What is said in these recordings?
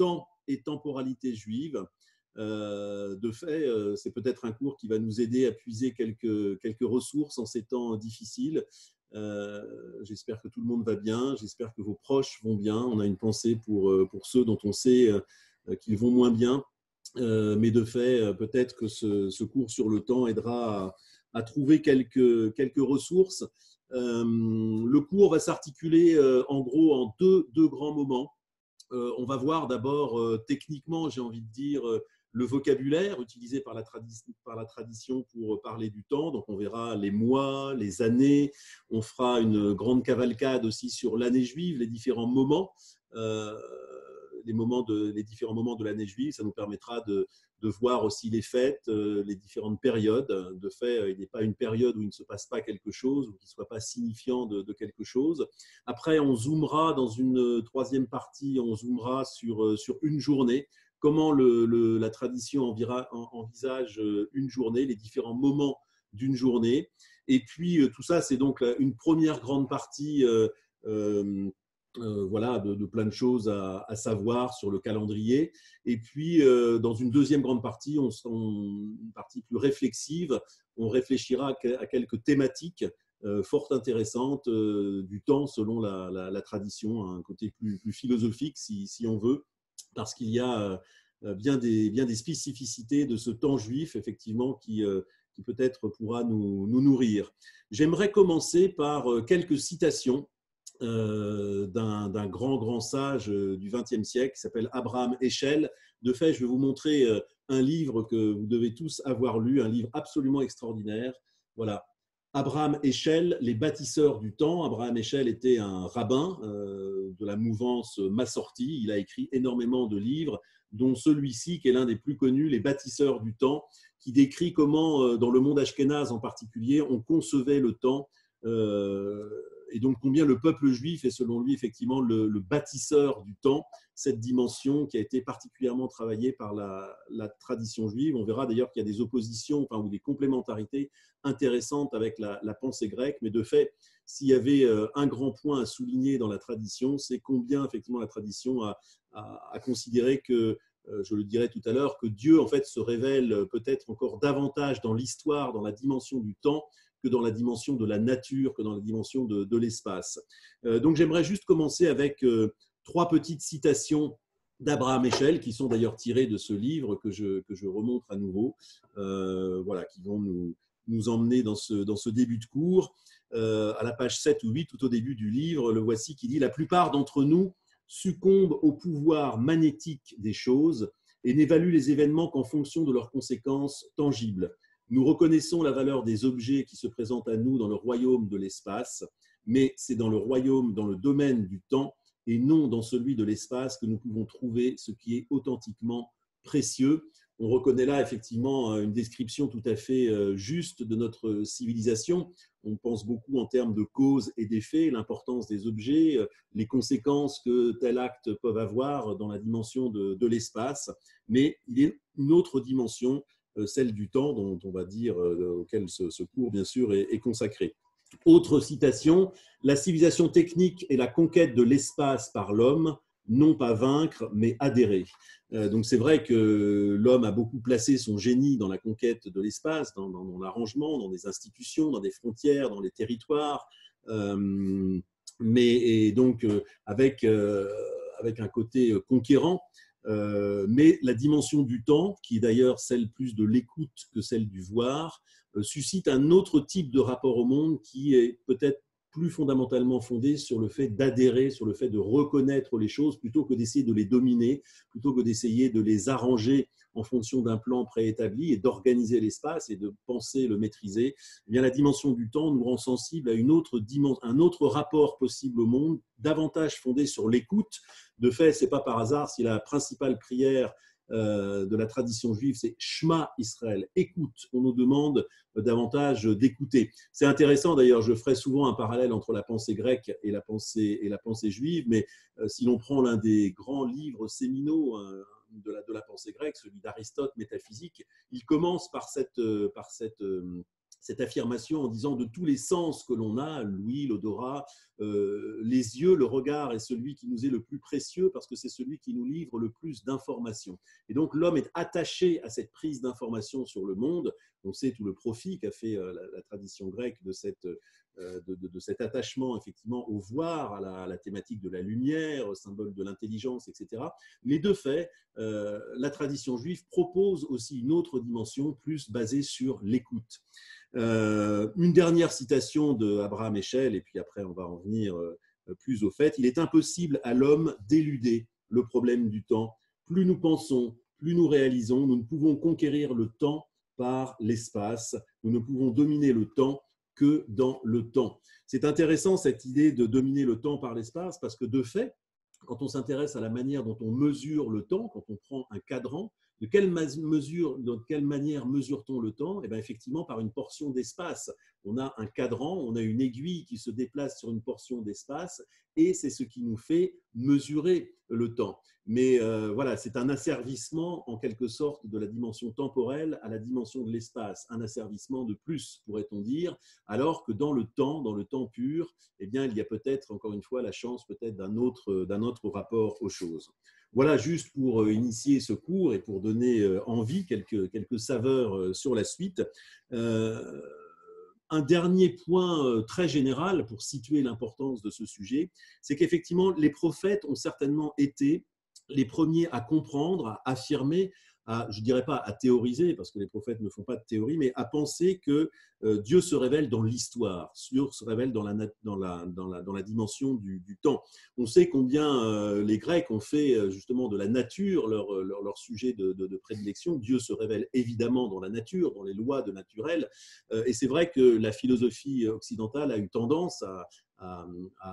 temps et temporalité juive. De fait, c'est peut-être un cours qui va nous aider à puiser quelques ressources en ces temps difficiles. J'espère que tout le monde va bien, j'espère que vos proches vont bien. On a une pensée pour ceux dont on sait qu'ils vont moins bien. Mais de fait, peut-être que ce cours sur le temps aidera à trouver quelques ressources. Le cours va s'articuler en gros en deux grands moments. On va voir d'abord techniquement, j'ai envie de dire, le vocabulaire utilisé par la tradition pour parler du temps. Donc on verra les mois, les années. On fera une grande cavalcade aussi sur l'année juive, les différents moments. Les différents moments de l'année juive, ça nous permettra de voir aussi les fêtes, les différentes périodes. De fait, il n'est pas une période où il ne se passe pas quelque chose ou qui ne soit pas signifiant de quelque chose. Après, on zoomera dans une troisième partie, on zoomera sur une journée, comment la tradition envisage une journée, les différents moments d'une journée. Et puis, tout ça, c'est donc une première grande partie voilà, de plein de choses à savoir sur le calendrier. Et puis, dans une deuxième grande partie, une partie plus réflexive, on réfléchira à quelques thématiques fort intéressantes du temps selon la tradition, un côté plus philosophique si on veut, parce qu'il y a bien des spécificités de ce temps juif, effectivement, qui peut-être pourra nous nourrir. J'aimerais commencer par quelques citations d'un grand sage du XXe siècle qui s'appelle Abraham Heschel. De fait, je vais vous montrer un livre que vous devez tous avoir lu, un livre absolument extraordinaire. Voilà. Abraham Heschel, Les bâtisseurs du temps. Abraham Heschel était un rabbin de la mouvance Massorti. Il a écrit énormément de livres, dont celui-ci, qui est l'un des plus connus, Les bâtisseurs du temps, qui décrit comment, dans le monde ashkénaze en particulier, on concevait le temps et donc combien le peuple juif est selon lui effectivement le bâtisseur du temps, cette dimension qui a été particulièrement travaillée par la tradition juive. On verra d'ailleurs qu'il y a des oppositions ou des complémentarités intéressantes avec la pensée grecque, mais de fait, s'il y avait un grand point à souligner dans la tradition, c'est combien effectivement la tradition a considéré que je le dirai tout à l'heure, que Dieu en fait se révèle peut-être encore davantage dans l'histoire, dans la dimension du temps, que dans la dimension de la nature, que dans la dimension de l'espace. Donc j'aimerais juste commencer avec trois petites citations d'Abraham Heschel, qui sont d'ailleurs tirées de ce livre que je remonte à nouveau, voilà, qui vont nous emmener dans ce début de cours. À la page 7 ou 8, tout au début du livre, le voici qui dit « La plupart d'entre nous succombent au pouvoir magnétique des choses et n'évaluent les événements qu'en fonction de leurs conséquences tangibles. Nous reconnaissons la valeur des objets qui se présentent à nous dans le royaume de l'espace, mais c'est dans le domaine du temps et non dans celui de l'espace que nous pouvons trouver ce qui est authentiquement précieux. » On reconnaît là effectivement une description tout à fait juste de notre civilisation. On pense beaucoup en termes de cause et d'effet, l'importance des objets, les conséquences que tel acte peuvent avoir dans la dimension de l'espace, mais il y a une autre dimension, celle du temps, dont on va dire, auquel ce cours, bien sûr, est consacré. Autre citation, « La civilisation technique est la conquête de l'espace par l'homme, non pas vaincre, mais adhérer. » Donc c'est vrai que l'homme a beaucoup placé son génie dans la conquête de l'espace, dans l'arrangement, dans des institutions, dans des frontières, dans les territoires, mais donc avec un côté conquérant. Mais la dimension du temps, qui est d'ailleurs celle plus de l'écoute que celle du voir, suscite un autre type de rapport au monde qui est peut-être plus fondamentalement fondé sur le fait d'adhérer, sur le fait de reconnaître les choses plutôt que d'essayer de les dominer, plutôt que d'essayer de les arranger en fonction d'un plan préétabli et d'organiser l'espace et de penser le maîtriser. Eh bien, la dimension du temps nous rend sensibles à un autre rapport possible au monde, davantage fondé sur l'écoute. De fait, ce n'est pas par hasard si la principale prière de la tradition juive, c'est Shema Israël, écoute. On nous demande davantage d'écouter. C'est intéressant d'ailleurs, je ferai souvent un parallèle entre la pensée grecque et la pensée juive, mais si l'on prend l'un des grands livres séminaux de la pensée grecque, celui d'Aristote, Métaphysique, il commence par cette cette affirmation en disant de tous les sens que l'on a, l'ouïe, l'odorat, les yeux, le regard est celui qui nous est le plus précieux parce que c'est celui qui nous livre le plus d'informations. Et donc l'homme est attaché à cette prise d'informations sur le monde. On sait tout le profit qu'a fait la tradition grecque de cet attachement effectivement au voir, à la thématique de la lumière, symbole de l'intelligence, etc. Mais de fait, la tradition juive propose aussi une autre dimension plus basée sur l'écoute. Une dernière citation d'Abraham Heschel, et puis après on va en venir plus au fait. Il est impossible à l'homme d'éluder le problème du temps. Plus nous pensons, plus nous réalisons, nous ne pouvons conquérir le temps par l'espace, nous ne pouvons dominer le temps que dans le temps. C'est intéressant cette idée de dominer le temps par l'espace parce que de fait, quand on s'intéresse à la manière dont on mesure le temps, quand on prend un cadran, de quelle manière mesure-t-on le temps? Eh bien, effectivement, par une portion d'espace. On a un cadran, on a une aiguille qui se déplace sur une portion d'espace et c'est ce qui nous fait mesurer le temps. Mais voilà, c'est un asservissement en quelque sorte de la dimension temporelle à la dimension de l'espace, un asservissement de plus, pourrait-on dire, alors que dans le temps pur, eh bien, il y a peut-être, encore une fois, la chance peut-être d'un autre rapport aux choses. Voilà, juste pour initier ce cours et pour donner envie, quelques saveurs sur la suite. Un dernier point très général pour situer l'importance de ce sujet, c'est qu'effectivement, les prophètes ont certainement été les premiers à comprendre, à affirmer, je ne dirais pas à théoriser, parce que les prophètes ne font pas de théorie, mais à penser que Dieu se révèle dans l'histoire, Dieu se révèle dans la dimension du temps. On sait combien les Grecs ont fait justement de la nature leur sujet de prédilection. Dieu se révèle évidemment dans la nature, dans les lois de naturel, et c'est vrai que la philosophie occidentale a eu tendance à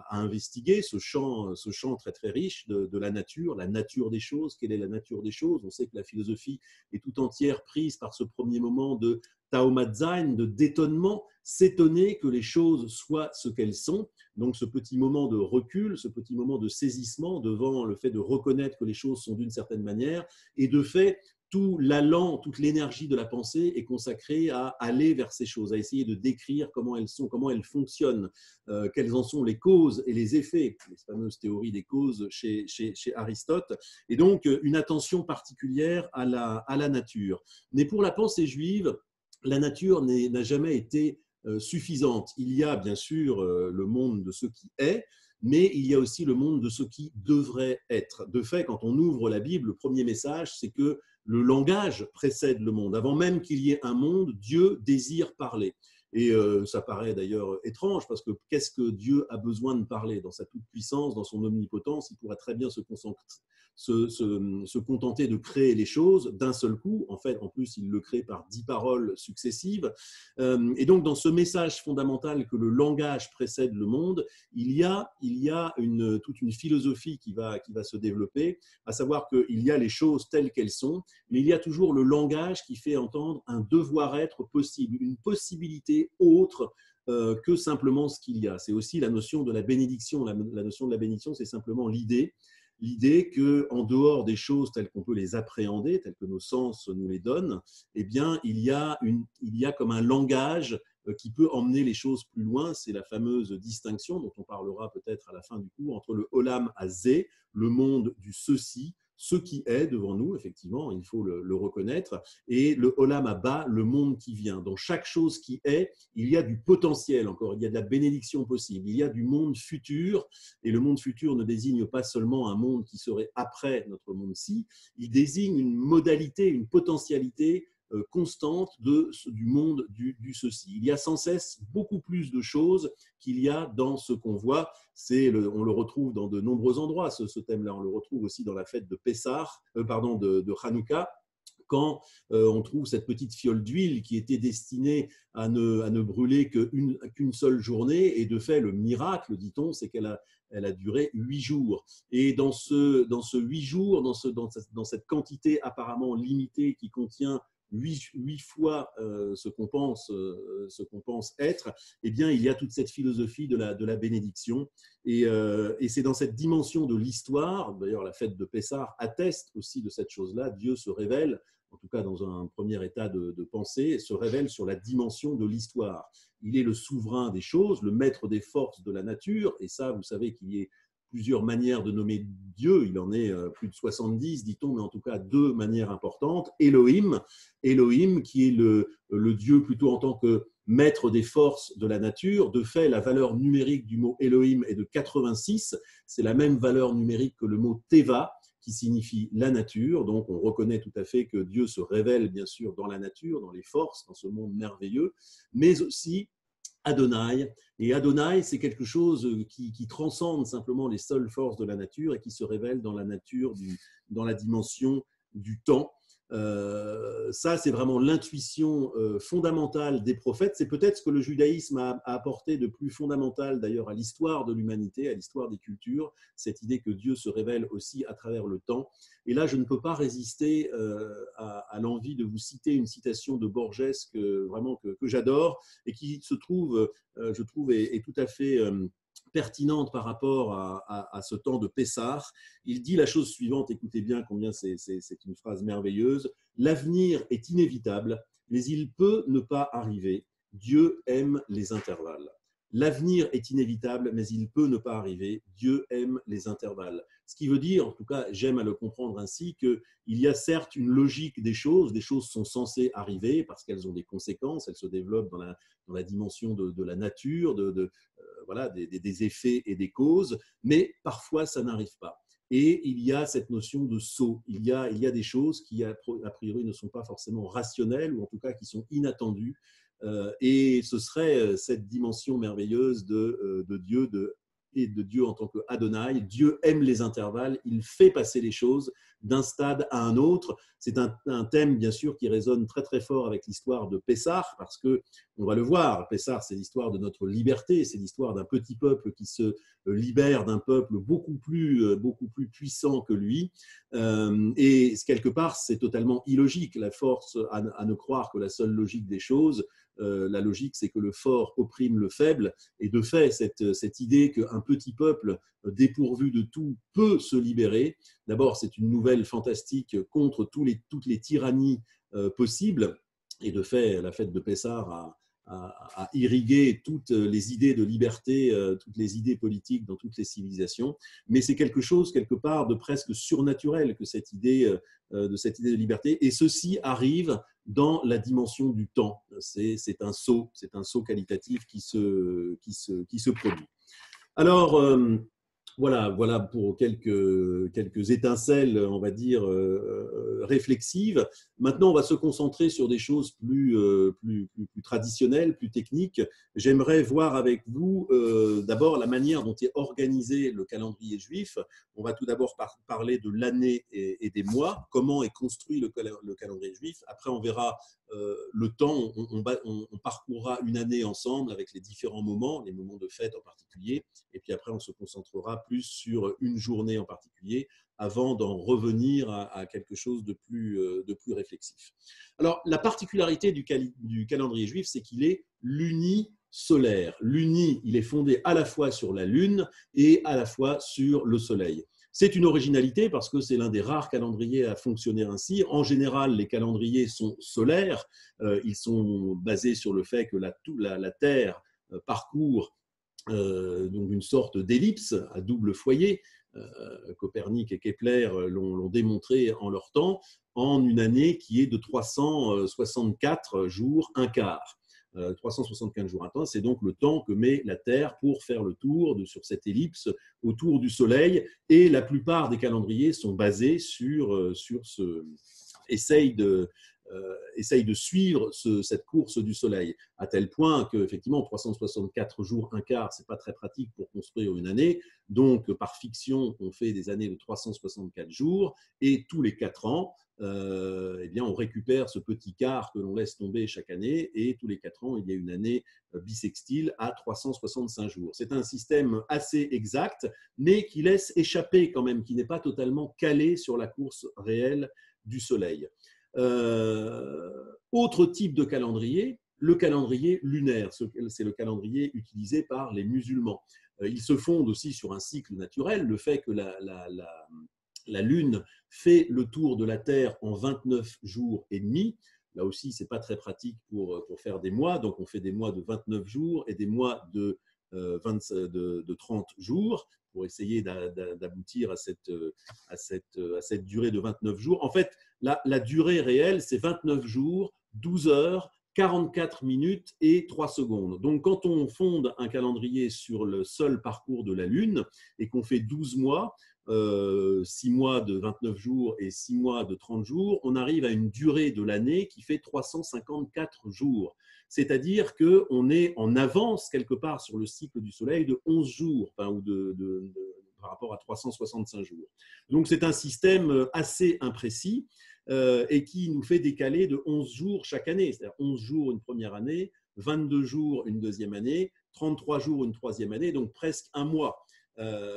investiguer ce champ très très riche de la nature des choses. Quelle est la nature des choses? On sait que la philosophie est tout entière prise par ce premier moment de Taumatsein, de d'étonnement, s'étonner que les choses soient ce qu'elles sont. Donc ce petit moment de recul, ce petit moment de saisissement devant le fait de reconnaître que les choses sont d'une certaine manière, et de fait, tout l'allant, toute l'énergie de la pensée est consacrée à aller vers ces choses, à essayer de décrire comment elles sont, comment elles fonctionnent, quelles en sont les causes et les effets, les fameuses théories des causes chez Aristote, et donc une attention particulière à la nature. Mais pour la pensée juive, la nature n'a jamais été suffisante. Il y a bien sûr le monde de ce qui est, mais il y a aussi le monde de ce qui devrait être. De fait, quand on ouvre la Bible, le premier message, c'est que le langage précède le monde. Avant même qu'il y ait un monde, Dieu désire parler. Et ça paraît d'ailleurs étrange parce que qu'est-ce que Dieu a besoin de parler? Dans sa toute-puissance, dans son omnipotence, il pourrait très bien se contenter de créer les choses d'un seul coup. En fait, en plus, il le crée par 10 paroles successives. Et donc, dans ce message fondamental que le langage précède le monde, il y a toute une philosophie qui va se développer, à savoir qu'il y a les choses telles qu'elles sont, mais il y a toujours le langage qui fait entendre un devoir-être possible, une possibilité autre que simplement ce qu'il y a. C'est aussi la notion de la bénédiction. La notion de la bénédiction, c'est simplement l'idée qu'en dehors des choses telles qu'on peut les appréhender, telles que nos sens nous les donnent, eh bien, il y a comme un langage qui peut emmener les choses plus loin. C'est la fameuse distinction dont on parlera peut-être à la fin du cours entre le Olam Hazé, le monde du ceci, ce qui est devant nous, effectivement, il faut le reconnaître, et le Olam Haba, le monde qui vient. Dans chaque chose qui est, il y a du potentiel encore, il y a de la bénédiction possible, il y a du monde futur, et le monde futur ne désigne pas seulement un monde qui serait après notre monde-ci, il désigne une modalité, une potentialité constante du monde du ceci. Il y a sans cesse beaucoup plus de choses qu'il y a dans ce qu'on voit. On le retrouve dans de nombreux endroits, ce thème-là. On le retrouve aussi dans la fête de de Hanouka, quand on trouve cette petite fiole d'huile qui était destinée à ne brûler qu'une seule journée. Et de fait, le miracle, dit-on, c'est qu'elle a duré 8 jours. Et dans ce 8 jours, dans cette quantité apparemment limitée qui contient huit fois ce qu'on pense, être, eh bien, il y a toute cette philosophie de la bénédiction. Et c'est dans cette dimension de l'histoire, d'ailleurs la fête de Pessah atteste aussi de cette chose-là, Dieu se révèle, en tout cas dans un premier état de pensée, se révèle sur la dimension de l'histoire. Il est le souverain des choses, le maître des forces de la nature, et ça, vous savez qu'il y a plusieurs manières de nommer Dieu, il en est plus de 70, dit-on, mais en tout cas deux manières importantes. Elohim qui est le Dieu plutôt en tant que maître des forces de la nature. De fait, la valeur numérique du mot Elohim est de 86, c'est la même valeur numérique que le mot Teva, qui signifie la nature. Donc, on reconnaît tout à fait que Dieu se révèle, bien sûr, dans la nature, dans les forces, dans ce monde merveilleux, mais aussi Adonai. Et Adonai, c'est quelque chose qui transcende simplement les seules forces de la nature et qui se révèle dans la nature, dans la dimension du temps. Ça, c'est vraiment l'intuition fondamentale des prophètes. C'est peut-être ce que le judaïsme a apporté de plus fondamental d'ailleurs à l'histoire de l'humanité, à l'histoire des cultures, cette idée que Dieu se révèle aussi à travers le temps. Et là, je ne peux pas résister à l'envie de vous citer une citation de Borges que j'adore et qui se trouve, je trouve, est tout à fait pertinente par rapport à ce temps de Pessah. Il dit la chose suivante, écoutez bien combien c'est une phrase merveilleuse: l'avenir est inévitable, mais il peut ne pas arriver. Dieu aime les intervalles. L'avenir est inévitable, mais il peut ne pas arriver. Dieu aime les intervalles. Ce qui veut dire, en tout cas, j'aime à le comprendre ainsi, qu'il y a certes une logique des choses sont censées arriver parce qu'elles ont des conséquences, elles se développent dans la dimension de la nature, voilà, des effets et des causes, mais parfois ça n'arrive pas. Et il y a cette notion de saut. Il y a des choses qui, a priori, ne sont pas forcément rationnelles, ou en tout cas qui sont inattendues. Et ce serait cette dimension merveilleuse de Dieu, et de Dieu en tant qu'Adonai. Dieu aime les intervalles, il fait passer les choses d'un stade à un autre. C'est un thème, bien sûr, qui résonne très très fort avec l'histoire de Pessah, parce que, on va le voir, Pessah, c'est l'histoire de notre liberté, c'est l'histoire d'un petit peuple qui se libère d'un peuple beaucoup plus puissant que lui. Et quelque part, c'est totalement illogique. La force à ne croire que la seule logique des choses, la logique, c'est que le fort opprime le faible. Et de fait, cette idée qu'un petit peuple dépourvu de tout peut se libérer, d'abord, c'est une nouvelle fantastique contre toutes les tyrannies possibles. Et de fait, la fête de Pessah a irrigué toutes les idées de liberté, toutes les idées politiques dans toutes les civilisations. Mais c'est quelque chose, quelque part, de presque surnaturel que cette idée de liberté. Et ceci arrive dans la dimension du temps. C'est un saut qualitatif qui se produit. Alors, voilà pour quelques étincelles, on va dire, réflexives. Maintenant, on va se concentrer sur des choses plus traditionnelles, plus techniques. J'aimerais voir avec vous d'abord la manière dont est organisé le calendrier juif. On va tout d'abord parler de l'année et des mois, comment est construit le calendrier juif. Après, on verra le temps, on parcourra une année ensemble avec les différents moments, les moments de fête en particulier, et puis après on se concentrera plus sur une journée en particulier avant d'en revenir à quelque chose de plus réflexif. Alors, la particularité du calendrier juif, c'est qu'il est lunisolaire. L'uni, il est fondé à la fois sur la lune et à la fois sur le soleil. C'est une originalité parce que c'est l'un des rares calendriers à fonctionner ainsi. En général, les calendriers sont solaires. Ils sont basés sur le fait que la Terre parcourt donc une sorte d'ellipse à double foyer. Copernic et Kepler l'ont démontré en leur temps, en une année qui est de 364 jours, un quart. 365 jours un temps, c'est donc le temps que met la Terre pour faire le tour sur cette ellipse autour du Soleil, et la plupart des calendriers sont basés sur essayent de suivre cette course du Soleil, à tel point qu'effectivement 364 jours, un quart, ce n'est pas très pratique pour construire une année. Donc, par fiction, on fait des années de 364 jours, et tous les 4 ans, eh bien, on récupère ce petit quart que l'on laisse tomber chaque année, et tous les 4 ans, il y a une année bissextile à 365 jours. C'est un système assez exact, mais qui laisse échapper quand même, qui n'est pas totalement calé sur la course réelle du Soleil. Autre type de calendrier, le calendrier lunaire. C'est le calendrier utilisé par les musulmans. Il se fonde aussi sur un cycle naturel, le fait que la Lune fait le tour de la Terre en 29 jours et demi. Là aussi, ce n'est pas très pratique pour faire des mois. Donc, on fait des mois de 29 jours et des mois de 30 jours pour essayer d'aboutir à cette durée de 29 jours. En fait, la durée réelle, c'est 29 jours, 12 heures, 44 minutes et 3 secondes. Donc, quand on fonde un calendrier sur le seul parcours de la Lune et qu'on fait 12 mois, 6 mois de 29 jours et 6 mois de 30 jours, on arrive à une durée de l'année qui fait 354 jours. C'est-à-dire qu'on est en avance quelque part sur le cycle du Soleil de 11 jours, enfin, ou par rapport à 365 jours. Donc, c'est un système assez imprécis et qui nous fait décaler de 11 jours chaque année. C'est-à-dire 11 jours une première année, 22 jours une deuxième année, 33 jours une troisième année, donc presque un mois.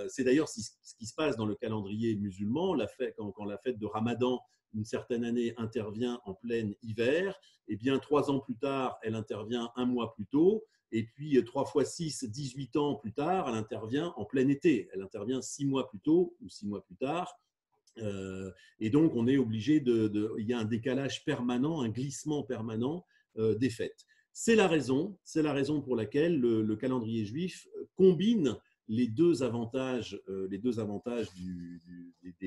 C'est d'ailleurs ce qui se passe dans le calendrier musulman. Quand la fête de Ramadan, une certaine année, intervient en plein hiver, eh bien, 3 ans plus tard, elle intervient un mois plus tôt. Et puis, 3 fois 6, 18 ans plus tard, elle intervient en plein été. Elle intervient 6 mois plus tôt ou 6 mois plus tard. Et donc, on est obligé il y a un décalage permanent, un glissement permanent des fêtes. C'est la raison pour laquelle le calendrier juif combine les deux avantages des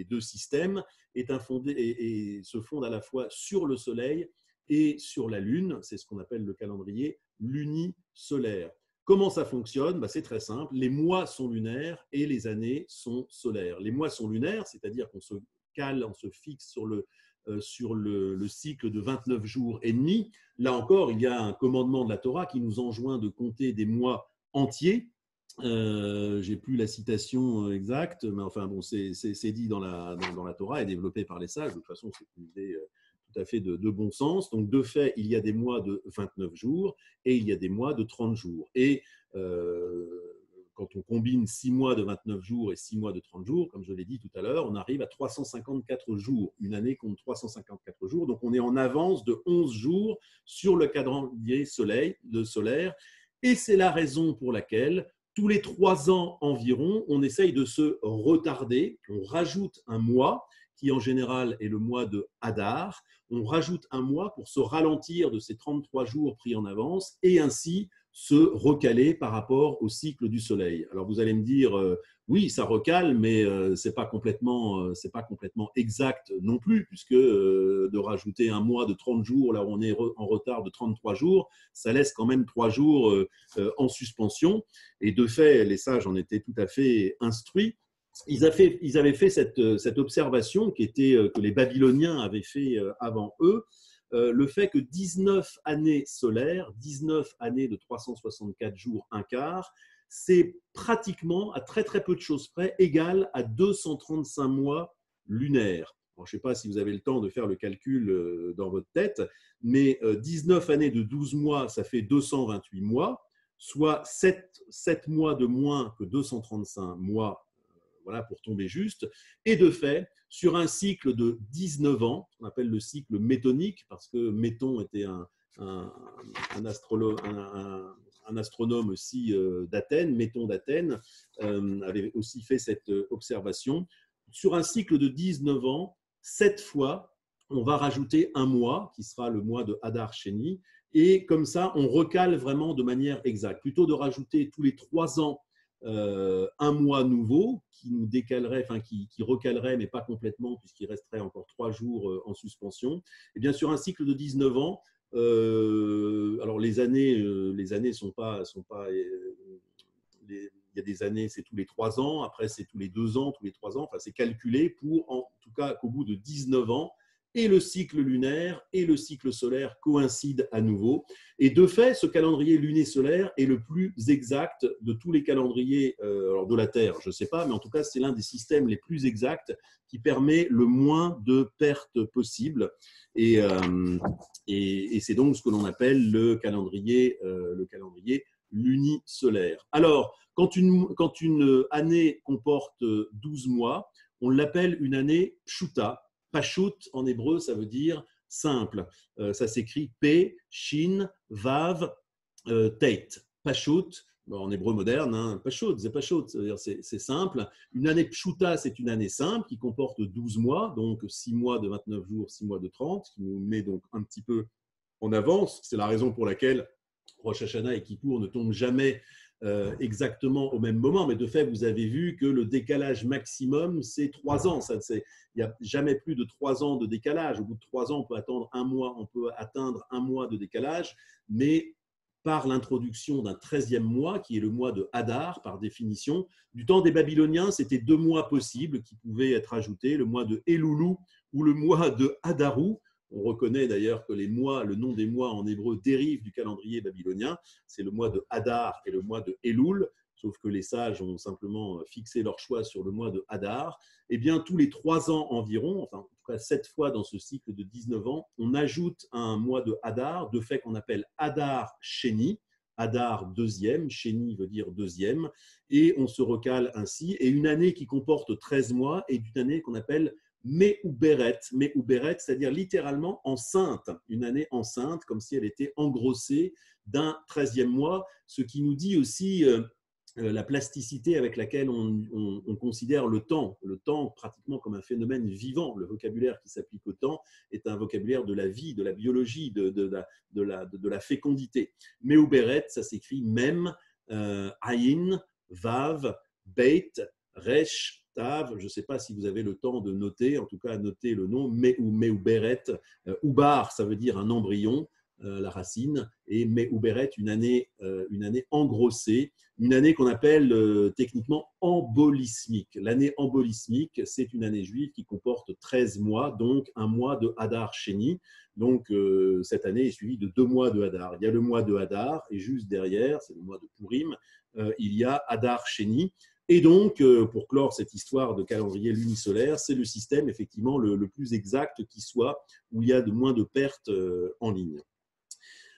deux systèmes et se fonde à la fois sur le Soleil et sur la Lune. C'est ce qu'on appelle le calendrier lunisolaire. Comment ça fonctionne? C'est très simple. Les mois sont lunaires et les années sont solaires. Les mois sont lunaires, c'est-à-dire qu'on se cale, on se fixe sur le cycle de 29 jours et demi. Là encore, il y a un commandement de la Torah qui nous enjoint de compter des mois entiers. J'ai plus la citation exacte, mais enfin bon, c'est dit dans la Torah et développé par les sages. De toute façon, c'est une idée tout à fait de bon sens. Donc, de fait, il y a des mois de 29 jours et il y a des mois de 30 jours. Et quand on combine 6 mois de 29 jours et 6 mois de 30 jours, comme je l'ai dit tout à l'heure, on arrive à 354 jours. Une année compte 354 jours. Donc, on est en avance de 11 jours sur le calendrier solaire. Et c'est la raison pour laquelle tous les 3 ans environ, on essaye de se retarder. On rajoute un mois, qui en général est le mois de Hadar. On rajoute un mois pour se ralentir de ces 33 jours pris en avance et ainsi se recaler par rapport au cycle du Soleil. Alors vous allez me dire, oui, ça recale, mais ce n'est pas complètement exact non plus, puisque de rajouter un mois de 30 jours, là où on est en retard de 33 jours, ça laisse quand même 3 jours en suspension. Et de fait, les sages en étaient tout à fait instruits. Ils avaient fait cette observation que les Babyloniens avaient fait avant eux, le fait que 19 années solaires, 19 années de 364 jours, un quart, c'est pratiquement, à très très peu de choses près, égal à 235 mois lunaires. Alors, je ne sais pas si vous avez le temps de faire le calcul dans votre tête, mais 19 années de 12 mois, ça fait 228 mois, soit 7 mois de moins que 235 mois, voilà, pour tomber juste. Et de fait, sur un cycle de 19 ans, on appelle le cycle métonique, parce que Méton était un astronome aussi d'Athènes, Méton d'Athènes, avait aussi fait cette observation. Sur un cycle de 19 ans, 7 fois, on va rajouter un mois, qui sera le mois de Hadar Sheni, et comme ça, on recale vraiment de manière exacte. Plutôt de rajouter tous les 3 ans un mois nouveau qui nous décalerait, enfin qui recalerait, mais pas complètement, puisqu'il resterait encore 3 jours en suspension. Et bien sur un cycle de 19 ans, alors les années sont pas il y a des années, c'est tous les 3 ans, après c'est tous les 2 ans, tous les 3 ans, enfin c'est calculé pour, en tout cas, qu'au bout de 19 ans, et le cycle lunaire et le cycle solaire coïncident à nouveau. Et de fait, ce calendrier luné-solaire est le plus exact de tous les calendriers alors de la Terre, je ne sais pas, mais en tout cas, c'est l'un des systèmes les plus exacts qui permet le moins de pertes possibles. Et c'est donc ce que l'on appelle le calendrier lunisolaire. Alors, quand une année comporte 12 mois, on l'appelle une année pshuta. Pashut, en hébreu, ça veut dire simple. Ça s'écrit P, Shin, Vav, Teit. Pashut, en hébreu moderne, hein, Pashut, c'est simple. Une année Pshuta, c'est une année simple qui comporte 12 mois, donc 6 mois de 29 jours, 6 mois de 30, qui nous met donc un petit peu en avance. C'est la raison pour laquelle Rosh Hashanah et Kippour ne tombent jamais exactement au même moment, mais de fait, vous avez vu que le décalage maximum, c'est 3 ans. Il n'y a jamais plus de 3 ans de décalage. Au bout de 3 ans, on peut atteindre un mois de décalage, mais par l'introduction d'un 13e mois, qui est le mois de Hadar, par définition. Du temps des Babyloniens, c'était 2 mois possibles qui pouvaient être ajoutés, le mois de Elulu ou le mois de Hadaru. On reconnaît d'ailleurs que le nom des mois en hébreu dérive du calendrier babylonien. C'est le mois de Hadar et le mois de Elul, sauf que les sages ont simplement fixé leur choix sur le mois de Hadar. Eh bien, tous les 3 ans environ, enfin, en tout cas 7 fois dans ce cycle de 19 ans, on ajoute un mois de Hadar, de fait qu'on appelle Hadar Sheni, Hadar deuxième, Sheni veut dire deuxième, et on se recale ainsi. Et une année qui comporte 13 mois est une année qu'on appelle Me'uberet, c'est-à-dire littéralement enceinte, une année enceinte, comme si elle était engrossée d'un 13e mois, ce qui nous dit aussi la plasticité avec laquelle on considère le temps pratiquement comme un phénomène vivant. Le vocabulaire qui s'applique au temps est un vocabulaire de la vie, de la biologie, de la fécondité. Me'uberet, ça s'écrit Mem, Ayin, Vav, Beit, Resh, Tav. Je ne sais pas si vous avez le temps de noter, en tout cas noter le nom, Me'uberet. Ubar, ça veut dire un embryon, la racine, et Me'uberet, une année engrossée, une année qu'on appelle techniquement embolismique. L'année embolismique, c'est une année juive qui comporte 13 mois, donc un mois de Hadar Sheni. Donc, cette année est suivie de 2 mois de Hadar. Il y a le mois de Hadar, et juste derrière, c'est le mois de Purim, il y a Hadar Sheni. Et donc, pour clore cette histoire de calendrier lunisolaire, c'est le système effectivement le plus exact qui soit, où il y a de moins de pertes en ligne.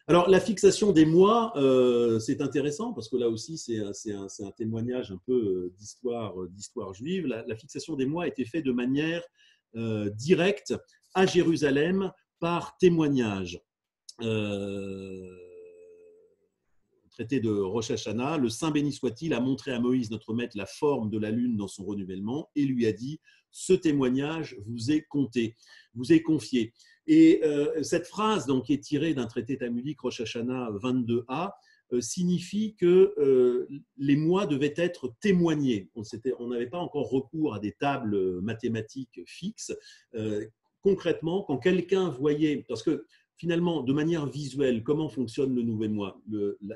Alors, la fixation des mois, c'est intéressant parce que là aussi, c'est un témoignage un peu d'histoire juive. La fixation des mois a été faite de manière directe à Jérusalem par témoignage. Traité de Rosh Hashanah, le Saint béni soit-il a montré à Moïse, notre maître, la forme de la lune dans son renouvellement et lui a dit « Ce témoignage vous est compté, vous est confié ». Et cette phrase, donc, qui est tirée d'un traité talmudique Rosh Hashanah 22a, signifie que les mois devaient être témoignés. On n'avait pas encore recours à des tables mathématiques fixes. Concrètement, quand quelqu'un voyait, parce que finalement, de manière visuelle, comment fonctionne le nouveau mois ?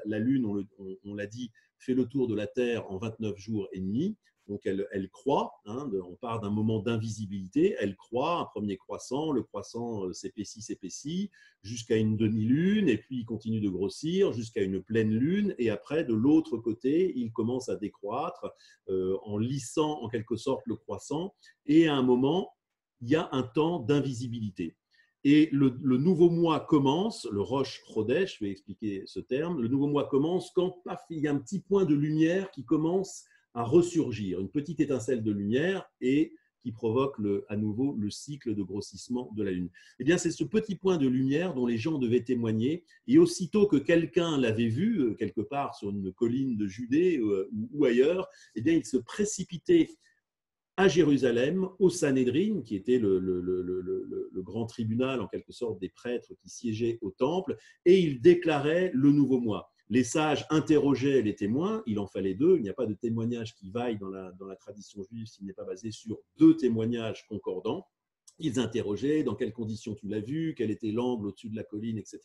La Lune, on l'a dit, fait le tour de la Terre en 29 jours et demi. Donc, elle croît. On part d'un moment d'invisibilité. Elle croît, un premier croissant. Le croissant s'épaissit jusqu'à une demi-lune. Et puis, il continue de grossir jusqu'à une pleine lune. Et après, de l'autre côté, il commence à décroître en lissant en quelque sorte le croissant. Et à un moment, il y a un temps d'invisibilité. Et le nouveau mois commence, le Rosh Chodesh, je vais expliquer ce terme, le nouveau mois commence quand, paf, il y a un petit point de lumière qui commence à ressurgir, une petite étincelle de lumière et qui provoque à nouveau le cycle de grossissement de la Lune. Eh bien, c'est ce petit point de lumière dont les gens devaient témoigner, et aussitôt que quelqu'un l'avait vu, quelque part sur une colline de Judée ou ailleurs, eh bien, il se précipitait à Jérusalem, au Sanhédrin, qui était le grand tribunal en quelque sorte des prêtres qui siégeaient au temple, et il déclarait le nouveau mois. Les sages interrogeaient les témoins, il en fallait 2, il n'y a pas de témoignage qui vaille dans la tradition juive s'il n'est pas basé sur 2 témoignages concordants. Ils interrogeaient dans quelles conditions tu l'as vu, quel était l'angle au-dessus de la colline, etc.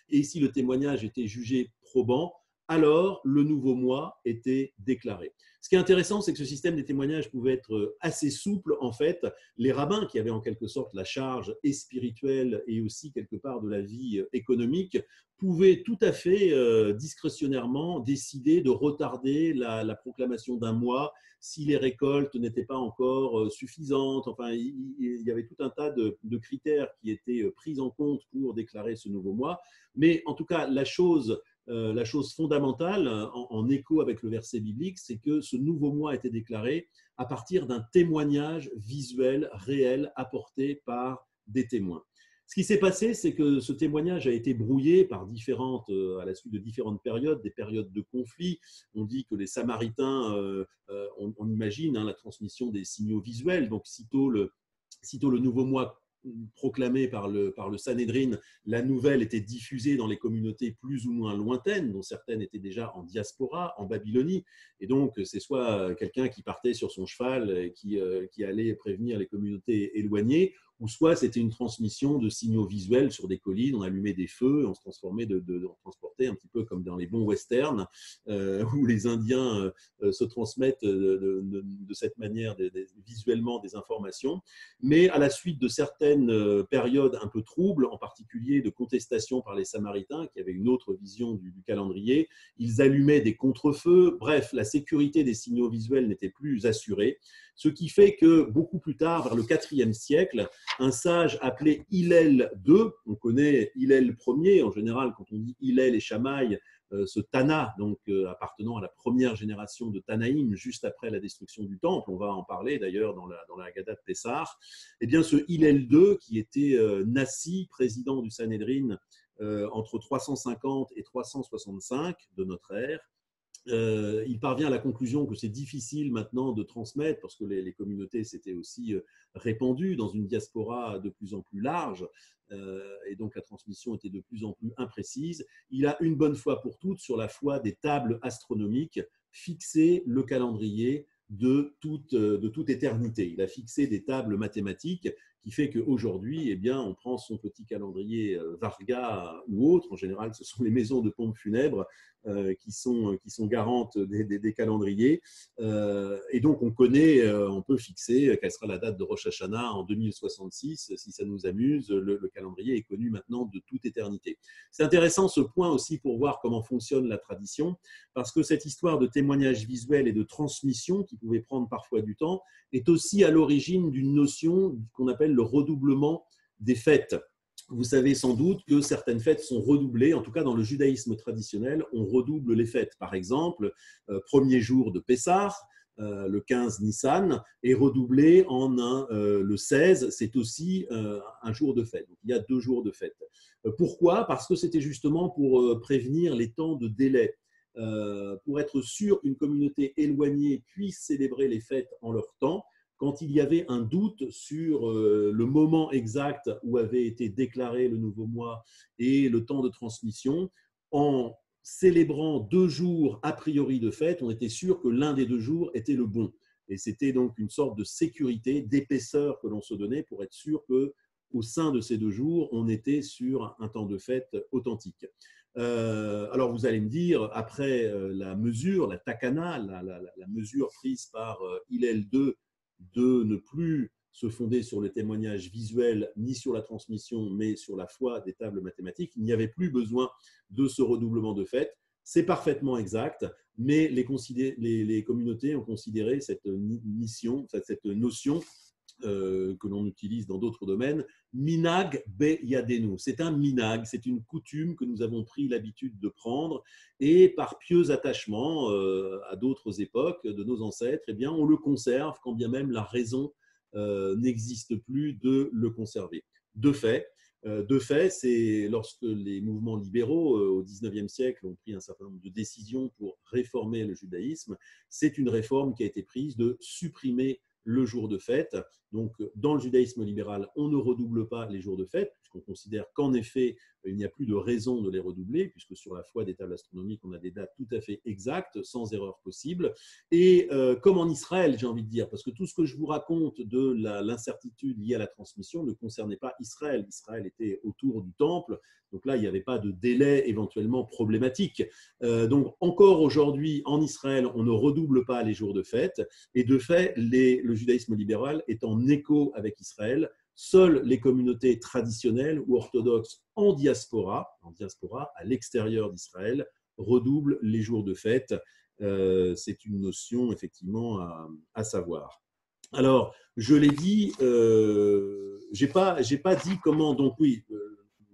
Et si le témoignage était jugé probant, alors le nouveau mois était déclaré. Ce qui est intéressant, c'est que ce système des témoignages pouvait être assez souple. En fait, les rabbins, qui avaient en quelque sorte la charge et spirituelle et aussi quelque part de la vie économique, pouvaient tout à fait discrétionnairement décider de retarder la proclamation d'un mois si les récoltes n'étaient pas encore suffisantes. Enfin, il y avait tout un tas de critères qui étaient pris en compte pour déclarer ce nouveau mois. Mais en tout cas, la chose fondamentale, en écho avec le verset biblique, c'est que ce nouveau mois a été déclaré à partir d'un témoignage visuel réel apporté par des témoins. Ce qui s'est passé, c'est que ce témoignage a été brouillé par à la suite de différentes périodes, des périodes de conflit. On dit que les Samaritains, on imagine la transmission des signaux visuels. Donc, sitôt le nouveau mois proclamé par le Sanhédrin, la nouvelle était diffusée dans les communautés plus ou moins lointaines, dont certaines étaient déjà en diaspora, en Babylonie. Et donc, c'est soit quelqu'un qui partait sur son cheval et qui allait prévenir les communautés éloignées, ou soit c'était une transmission de signaux visuels sur des collines, on allumait des feux, on se on transportait un petit peu comme dans les bons westerns, où les Indiens se transmettent de cette manière visuellement des informations. Mais à la suite de certaines périodes un peu troubles, en particulier de contestation par les Samaritains, qui avaient une autre vision du calendrier, ils allumaient des contre-feux. Bref, la sécurité des signaux visuels n'était plus assurée, ce qui fait que beaucoup plus tard, vers le IVe siècle, un sage appelé Hillel II, on connaît Hillel Ier, en général quand on dit Hillel et Shammai, ce Tana, donc appartenant à la première génération de Tanaïm, juste après la destruction du temple, on va en parler d'ailleurs dans la Haggadah de Pessah, eh bien ce Hillel II, qui était Nassi, président du Sanhédrin entre 350 et 365 de notre ère, il parvient à la conclusion que c'est difficile maintenant de transmettre parce que les communautés s'étaient aussi répandues dans une diaspora de plus en plus large et donc la transmission était de plus en plus imprécise. Il a une bonne fois pour toutes, sur la foi des tables astronomiques, fixé le calendrier de toute éternité. Il a fixé des tables mathématiques qui fait qu'aujourd'hui, eh bien, on prend son petit calendrier Varga ou autre. En général, ce sont les maisons de pompes funèbres qui sont garantes des calendriers. Et donc, on peut fixer quelle sera la date de Rosh Hashanah en 2066. Si ça nous amuse, le calendrier est connu maintenant de toute éternité. C'est intéressant ce point aussi pour voir comment fonctionne la tradition, parce que cette histoire de témoignage visuel et de transmission, qui pouvait prendre parfois du temps, est aussi à l'origine d'une notion qu'on appelle le redoublement des fêtes. Vous savez sans doute que certaines fêtes sont redoublées, en tout cas dans le judaïsme traditionnel, on redouble les fêtes. Par exemple, premier jour de Pessah, le 15 Nissan, est redoublé le 16, c'est aussi un jour de fête. Donc, il y a 2 jours de fête. Pourquoi ? Parce que c'était justement pour prévenir les temps de délai. Pour être sûr qu'une communauté éloignée puisse célébrer les fêtes en leur temps, quand il y avait un doute sur le moment exact où avait été déclaré le nouveau mois et le temps de transmission, en célébrant 2 jours a priori de fête, on était sûr que l'un des 2 jours était le bon. Et c'était donc une sorte de sécurité, d'épaisseur que l'on se donnait pour être sûr qu'au sein de ces 2 jours, on était sur un temps de fête authentique. Alors vous allez me dire, après la mesure, la takana, la mesure prise par Hillel II de ne plus se fonder sur le témoignage visuel ni sur la transmission, mais sur la foi des tables mathématiques, il n'y avait plus besoin de ce redoublement de fêtes. C'est parfaitement exact, mais les communautés ont considéré cette notion que l'on utilise dans d'autres domaines, minag be yadenu. C'est un minag, c'est une coutume que nous avons pris l'habitude de prendre et par pieux attachement à d'autres époques de nos ancêtres, eh bien, on le conserve quand bien même la raison n'existe plus de le conserver. De fait, c'est lorsque les mouvements libéraux au XIXe siècle ont pris un certain nombre de décisions pour réformer le judaïsme, c'est une réforme qui a été prise de supprimer le jour de fête. Donc, dans le judaïsme libéral, on ne redouble pas les jours de fête, puisqu'on considère qu'en effet, il n'y a plus de raison de les redoubler, puisque sur la foi des tables astronomiques, on a des dates tout à fait exactes, sans erreur possible. Et comme en Israël, j'ai envie de dire, parce que tout ce que je vous raconte de l'incertitude liée à la transmission ne concernait pas Israël. Israël était autour du temple, donc là, il n'y avait pas de délai éventuellement problématique. Donc, encore aujourd'hui, en Israël, on ne redouble pas les jours de fête, et de fait, le judaïsme libéral est en écho avec Israël. Seules les communautés traditionnelles ou orthodoxes en diaspora, à l'extérieur d'Israël, redoublent les jours de fête. C'est une notion effectivement à savoir. Alors, je l'ai dit, j'ai pas dit comment, donc oui,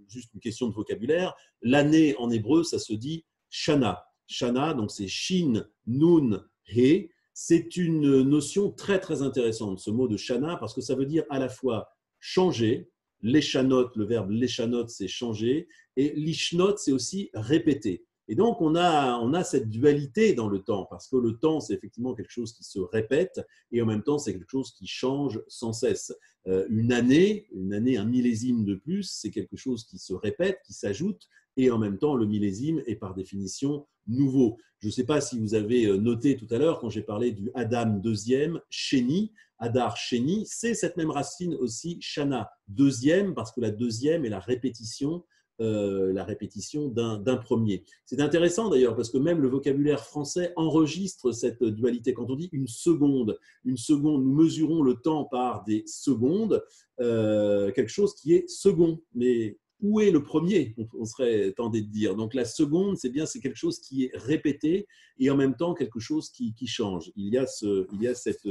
juste une question de vocabulaire, l'année en hébreu, ça se dit Shana. Shana, donc c'est Shin, Nun, He. C'est une notion très, très intéressante, ce mot de Shana, parce que ça veut dire à la fois changer, Leshanot, le verbe leshanot, c'est changer. Et lishnot, c'est aussi répéter. Et donc, on a cette dualité dans le temps, parce que le temps, c'est effectivement quelque chose qui se répète, et en même temps, c'est quelque chose qui change sans cesse. Une année, un millésime de plus, c'est quelque chose qui se répète, qui s'ajoute, et en même temps, le millésime est par définition nouveau. Je ne sais pas si vous avez noté tout à l'heure, quand j'ai parlé du Adam deuxième, Sheni, Adar Sheni, c'est cette même racine aussi, Shana, deuxième, parce que la deuxième est la répétition d'un premier. C'est intéressant d'ailleurs parce que même le vocabulaire français enregistre cette dualité. Quand on dit une seconde, nous mesurons le temps par des secondes, quelque chose qui est second. Mais où est le premier, on serait tenté de dire. Donc la seconde, c'est quelque chose qui est répété et en même temps quelque chose qui change. Il y a cette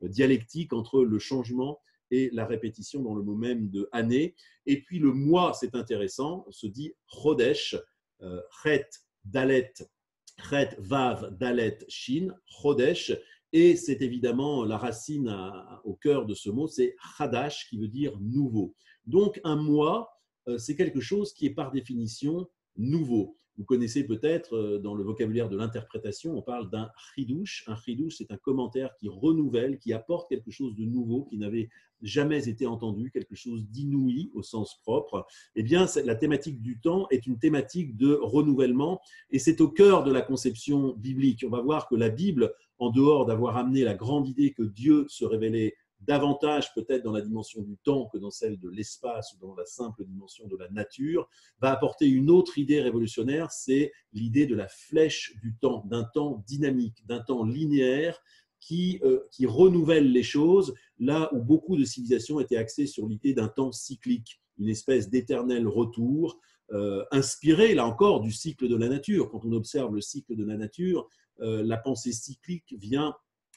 dialectique entre le changement et la répétition dans le mot même de année. Et puis le mois, c'est intéressant, on se dit Chodesh, Chet, Dalet, Chet, Vav, Dalet, Shin, Chodesh. Et c'est évidemment la racine au cœur de ce mot, c'est Chadash, qui veut dire nouveau. Donc un mois, c'est quelque chose qui est par définition nouveau. Vous connaissez peut-être, dans le vocabulaire de l'interprétation, on parle d'un chidouche. Un chidouche, c'est un commentaire qui renouvelle, qui apporte quelque chose de nouveau, qui n'avait jamais été entendu, quelque chose d'inouï au sens propre. Eh bien, la thématique du temps est une thématique de renouvellement et c'est au cœur de la conception biblique. On va voir que la Bible, en dehors d'avoir amené la grande idée que Dieu se révélait davantage peut-être dans la dimension du temps que dans celle de l'espace ou dans la simple dimension de la nature, va apporter une autre idée révolutionnaire, c'est l'idée de la flèche du temps, d'un temps dynamique, d'un temps linéaire qui renouvelle les choses, là où beaucoup de civilisations étaient axées sur l'idée d'un temps cyclique, une espèce d'éternel retour, inspiré, là encore, du cycle de la nature. Quand on observe le cycle de la nature, la pensée cyclique vient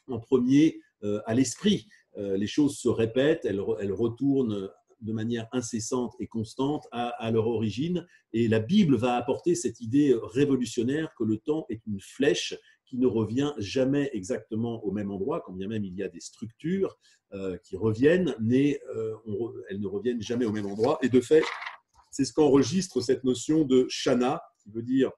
en premier à l'esprit. Les choses se répètent, elles retournent de manière incessante et constante à leur origine. Et la Bible va apporter cette idée révolutionnaire que le temps est une flèche qui ne revient jamais exactement au même endroit, quand bien même il y a des structures qui reviennent, mais elles ne reviennent jamais au même endroit. Et de fait, c'est ce qu'enregistre cette notion de Shana, qui veut dire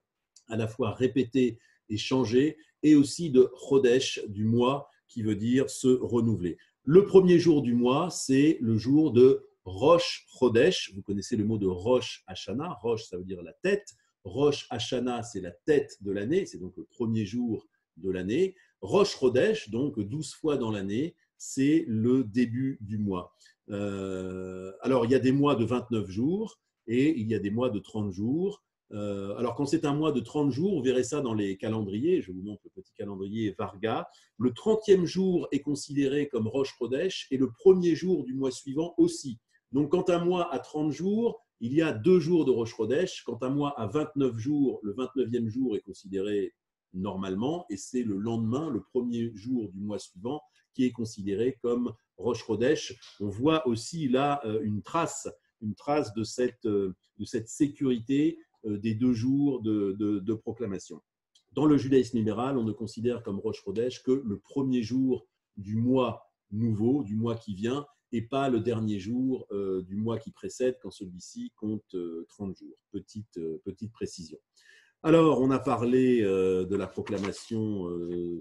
à la fois répéter et changer, et aussi de Chodesh, du mois, qui veut dire se renouveler. Le premier jour du mois, c'est le jour de Rosh Chodesh. Vous connaissez le mot de Rosh Hashanah. Rosh, ça veut dire la tête. Rosh Hashanah, c'est la tête de l'année. C'est donc le premier jour de l'année. Rosh Chodesh, donc 12 fois dans l'année, c'est le début du mois. Alors, il y a des mois de 29 jours et il y a des mois de 30 jours. Alors, quand c'est un mois de 30 jours, vous verrez ça dans les calendriers. Je vous montre le petit calendrier Varga. Le 30e jour est considéré comme Rosh Chodesh et le premier jour du mois suivant aussi. Donc, quand un mois a 30 jours, il y a 2 jours de Rosh Chodesh. Quand un mois a 29 jours, le 29e jour est considéré normalement et c'est le lendemain, le premier jour du mois suivant, qui est considéré comme Rosh Chodesh. On voit aussi là une trace de cette sécurité des 2 jours de proclamation. Dans le judaïsme libéral, on ne considère comme Rosh Chodesh que le premier jour du mois nouveau, du mois qui vient, et pas le dernier jour du mois qui précède, quand celui-ci compte 30 jours. Petite précision. Alors, on a parlé de la proclamation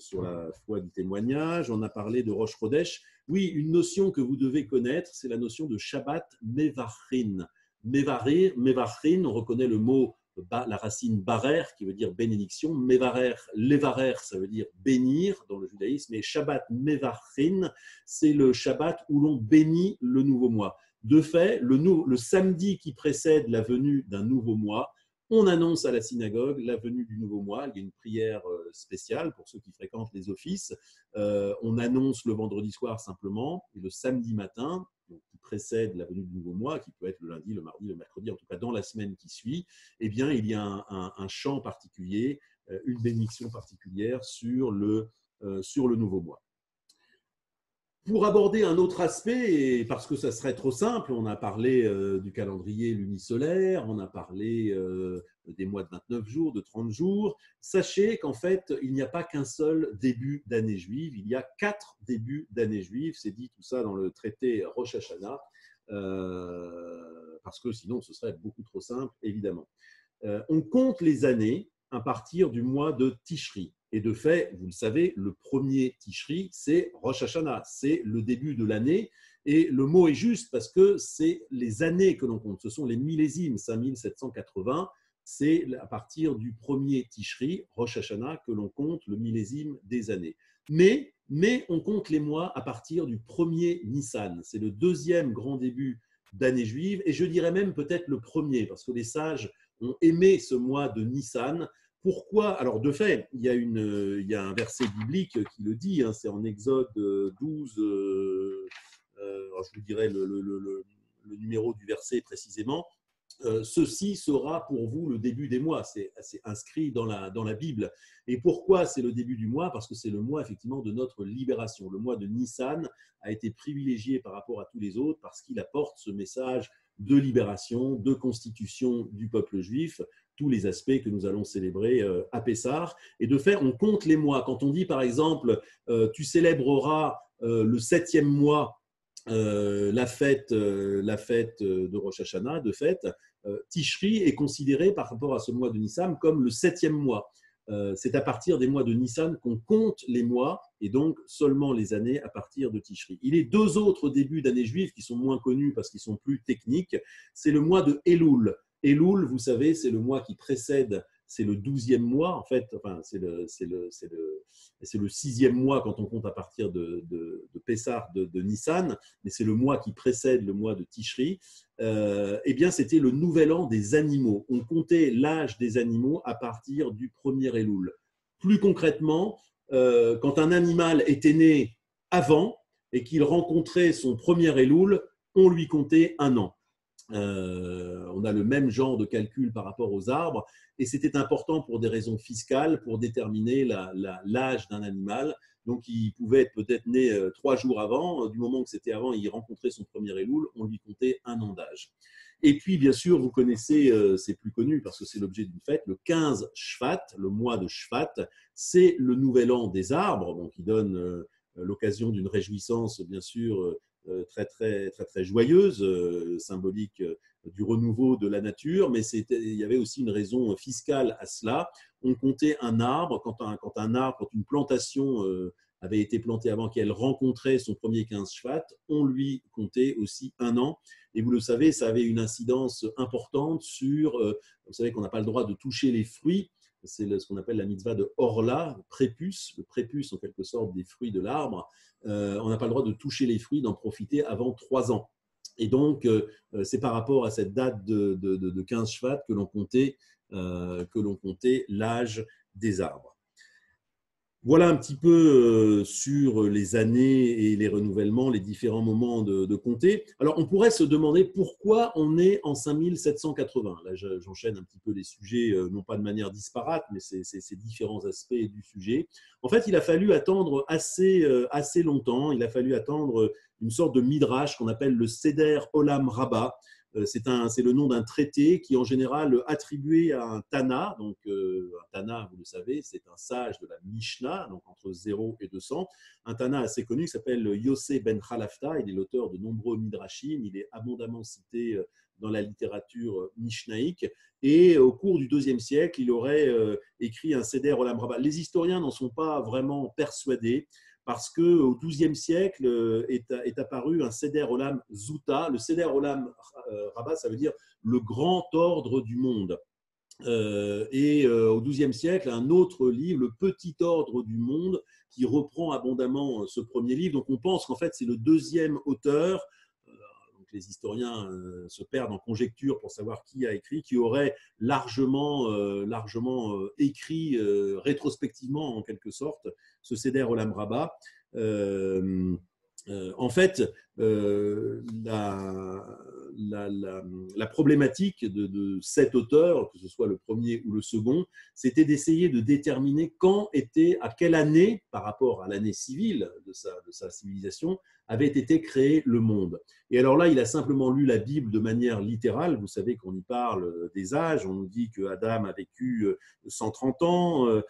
sur la foi du témoignage, on a parlé de Rosh Chodesh. Oui, une notion que vous devez connaître, c'est la notion de Shabbat Mevachin. Mevachin, on reconnaît le mot, la racine barer, qui veut dire bénédiction. Mevarer, levarer, ça veut dire bénir dans le judaïsme. Et Shabbat Mevachin, c'est le Shabbat où l'on bénit le nouveau mois. De fait, le samedi qui précède la venue d'un nouveau mois, on annonce à la synagogue la venue du nouveau mois. Il y a une prière spéciale pour ceux qui fréquentent les offices. On annonce le vendredi soir simplement, et le samedi matin, donc, qui précède la venue du nouveau mois, qui peut être le lundi, le mardi, le mercredi, en tout cas dans la semaine qui suit, eh bien, il y a un chant particulier, une bénédiction particulière sur le nouveau mois. Pour aborder un autre aspect, et parce que ça serait trop simple, on a parlé du calendrier lunisolaire, on a parlé des mois de 29 jours, de 30 jours. Sachez qu'en fait, il n'y a pas qu'un seul début d'année juive, il y a 4 débuts d'année juive. C'est dit tout ça dans le traité Rosh Hashanah. parce que sinon ce serait beaucoup trop simple, évidemment. On compte les années à partir du mois de Tishri. Et de fait, vous le savez, le premier Tishri, c'est Rosh Hashanah, c'est le début de l'année. Et le mot est juste parce que c'est les années que l'on compte, ce sont les millésimes, 5780, c'est à partir du premier Tishri, Rosh Hashanah, que l'on compte le millésime des années. Mais on compte les mois à partir du premier Nissan, c'est le deuxième grand début d'année juive, et je dirais même peut-être le premier, parce que les sages ont aimé ce mois de Nissan. Pourquoi? Alors, de fait, il y a un verset biblique qui le dit, hein, c'est en Exode 12, je vous dirai le numéro du verset précisément. Ceci sera pour vous le début des mois. C'est inscrit dans la Bible. Et pourquoi c'est le début du mois? Parce que c'est le mois effectivement de notre libération. Le mois de Nissan a été privilégié par rapport à tous les autres parce qu'il apporte ce message de libération, de constitution du peuple juif, tous les aspects que nous allons célébrer à Pessah. Et de fait, on compte les mois. Quand on dit par exemple, tu célébreras le 7e mois la fête de Rosh Hashanah, de fait, Tishri est considéré par rapport à ce mois de Nissan comme le 7e mois. C'est à partir des mois de Nissan qu'on compte les mois et donc seulement les années à partir de Tishri. Il y a deux autres débuts d'année juive qui sont moins connus parce qu'ils sont plus techniques. C'est le mois de Elul. Elul, vous savez, c'est le mois qui précède, c'est le 12e mois, en fait, enfin, c'est le 6e mois quand on compte à partir de Pessah, de Nissan, mais c'est le mois qui précède le mois de Tishri. Eh bien, c'était le nouvel an des animaux. On comptait l'âge des animaux à partir du premier Elul. Plus concrètement, quand un animal était né avant et qu'il rencontrait son premier Elul, on lui comptait un an. On a le même genre de calcul par rapport aux arbres et c'était important pour des raisons fiscales pour déterminer l'âge d'un animal. Donc, il pouvait être peut-être né 3 jours avant. Du moment que c'était avant, il rencontrait son premier Elul, on lui comptait un an d'âge. Et puis, bien sûr, vous connaissez, c'est plus connu parce que c'est l'objet d'une fête, le 15 Shvat, le mois de Shvat, c'est le nouvel an des arbres, donc il donne l'occasion d'une réjouissance, bien sûr, très, très, très, très joyeuse, symbolique du renouveau de la nature, mais il y avait aussi une raison fiscale à cela. On comptait un arbre, quand une plantation avait été plantée avant qu'elle rencontrait son premier 15 Shvat, on lui comptait aussi un an. Et vous le savez, ça avait une incidence importante sur, vous savez qu'on n'a pas le droit de toucher les fruits, c'est ce qu'on appelle la mitzvah de Orla, le prépuce en quelque sorte des fruits de l'arbre. On n'a pas le droit de toucher les fruits, d'en profiter avant 3 ans. Et donc, c'est par rapport à cette date de 15 Shvat que l'on comptait l'âge des arbres. Voilà un petit peu sur les années et les renouvellements, les différents moments de compter. Alors, on pourrait se demander pourquoi on est en 5780. Là, j'enchaîne un petit peu les sujets, non pas de manière disparate, mais ces différents aspects du sujet. En fait, il a fallu attendre assez longtemps. Il a fallu attendre une sorte de midrash qu'on appelle le Seder Olam Rabbah. C'est le nom d'un traité qui est en général attribué à un Tana. Donc, un Tana, vous le savez, c'est un sage de la Mishnah, donc entre 0 et 200. Un Tana assez connu qui s'appelle Yossé ben Khalafta. Il est l'auteur de nombreux midrashim. Il est abondamment cité dans la littérature mishnaïque. Et au cours du IIe siècle, il aurait écrit un Seder Olam Rabbah. Les historiens n'en sont pas vraiment persuadés, parce qu'au XIIe siècle est apparu un Seder Olam Zouta. Le Seder Olam Rabbah, ça veut dire le grand ordre du monde. Au XIIe siècle, un autre livre, le Petit ordre du monde, qui reprend abondamment ce premier livre. Donc on pense qu'en fait c'est le deuxième auteur. Donc les historiens se perdent en conjecture pour savoir qui a écrit, qui aurait largement écrit rétrospectivement en quelque sorte ce Seder Olam Rabbah. En fait, la problématique de cet auteur, que ce soit le premier ou le second, c'était d'essayer de déterminer à quelle année, par rapport à l'année civile de sa civilisation, avait été créé le monde. Et alors là, il a simplement lu la Bible de manière littérale. Vous savez qu'on y parle des âges. On nous dit que Adam a vécu 130 ans,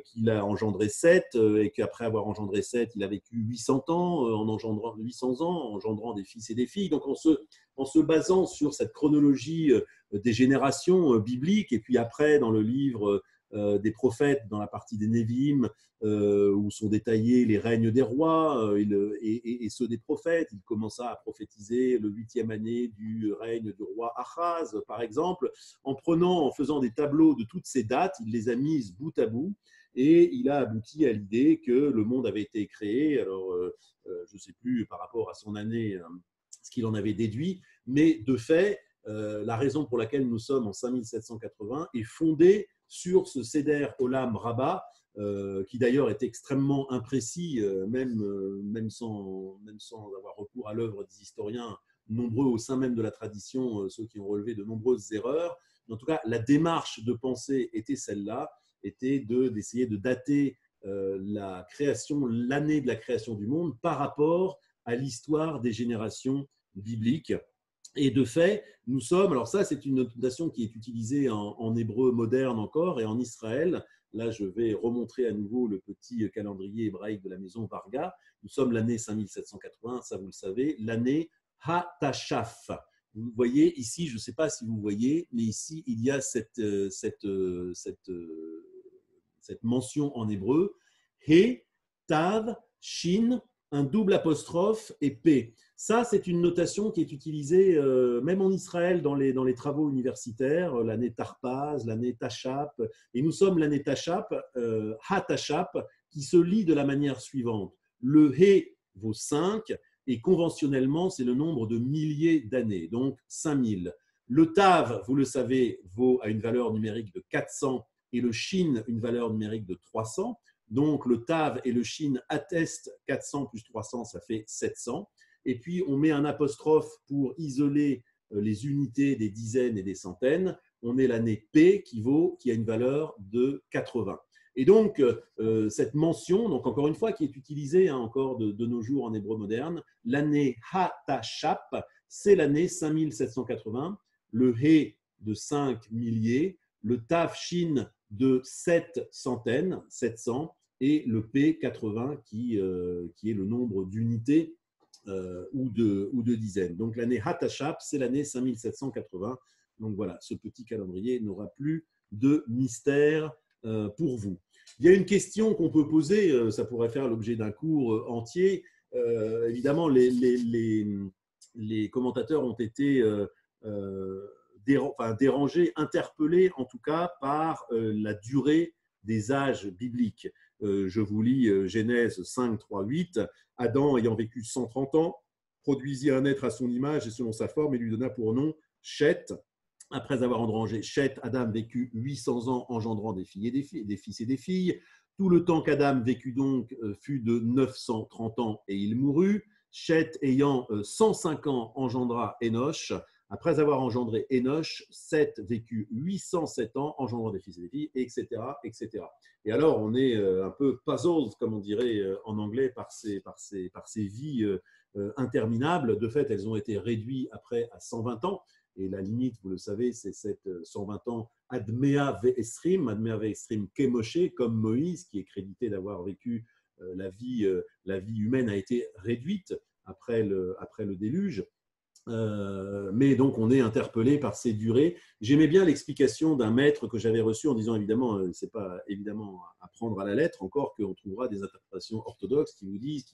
qu'il a engendré Seth, et qu'après avoir engendré Seth, il a vécu 800 ans en engendrant 800 ans, engendrant des fils et des filles. Donc en se basant sur cette chronologie des générations bibliques, et puis après dans le livre des prophètes, dans la partie des Névim, où sont détaillés les règnes des rois et ceux des prophètes. Il commença à prophétiser le 8e année du règne du roi Achaz, par exemple. En faisant des tableaux de toutes ces dates, il les a mises bout à bout, et il a abouti à l'idée que le monde avait été créé. Alors, je ne sais plus par rapport à son année ce qu'il en avait déduit, mais de fait, la raison pour laquelle nous sommes en 5780 est fondée sur ce Seder Olam Rabbah, qui d'ailleurs est extrêmement imprécis, même sans avoir recours à l'œuvre des historiens nombreux au sein même de la tradition, ceux qui ont relevé de nombreuses erreurs. En tout cas, la démarche de pensée était celle-là, était d'essayer de dater l'année de la création du monde par rapport à l'histoire des générations bibliques. Et de fait, nous sommes, alors ça c'est une notation qui est utilisée en hébreu moderne encore, et en Israël, là je vais remontrer à nouveau le petit calendrier hébraïque de la maison Varga, nous sommes l'année 5780, ça vous le savez, l'année Ha-Tashaf. Vous voyez ici, je ne sais pas si vous voyez, mais ici il y a cette mention en hébreu, He, Tav, Shin, un double apostrophe et P. Ça, c'est une notation qui est utilisée même en Israël dans les travaux universitaires, l'année Tarpaz, l'année Tachap. Et nous sommes l'année Tachap, Ha-Tachap, qui se lit de la manière suivante. Le He vaut 5 et conventionnellement, c'est le nombre de milliers d'années, donc 5000. Le Tav, vous le savez, vaut à une valeur numérique de 400 et le Shin une valeur numérique de 300. Donc, le Tav et le Shin attestent 400 plus 300, ça fait 700. Et puis, on met un apostrophe pour isoler les unités des dizaines et des centaines. On est l'année P qui a une valeur de 80. Et donc, cette mention, donc encore une fois, qui est utilisée encore de nos jours en hébreu moderne, l'année Ha-Tashap, c'est l'année 5780, le He de 5 milliers, le Tav Shin de 7 centaines, 700, et le P 80 qui est le nombre d'unités ou de dizaines. Donc l'année Hatashap, c'est l'année 5780. Donc voilà, ce petit calendrier n'aura plus de mystère pour vous. Il y a une question qu'on peut poser, ça pourrait faire l'objet d'un cours entier. Évidemment, les commentateurs ont été dérangés, interpellés en tout cas par la durée des âges bibliques. Je vous lis Genèse 5, 3, 8. Adam, ayant vécu 130 ans, produisit un être à son image et selon sa forme et lui donna pour nom Chet. Après avoir engendré Chet, Adam vécut 800 ans, engendrant des filles et des fils et des filles. Tout le temps qu'Adam vécut donc fut de 930 ans et il mourut. Chet, ayant 105 ans, engendra Enoch. Après avoir engendré Enoch, Seth vécut 807 ans, engendrant des fils et des filles, etc., etc. Et alors, on est un peu puzzled, comme on dirait en anglais, par ces vies interminables. De fait, elles ont été réduites après à 120 ans. Et la limite, vous le savez, c'est cette 120 ans Admea Ve'esrim, Admea Ve'esrim Kemoshe, comme Moïse, qui est crédité d'avoir vécu la vie humaine a été réduite après le déluge. Mais donc on est interpellé par ces durées. J'aimais bien l'explication d'un maître que j'avais reçu en disant évidemment, c'est pas évidemment à prendre à la lettre, encore qu'on trouvera des interprétations orthodoxes qui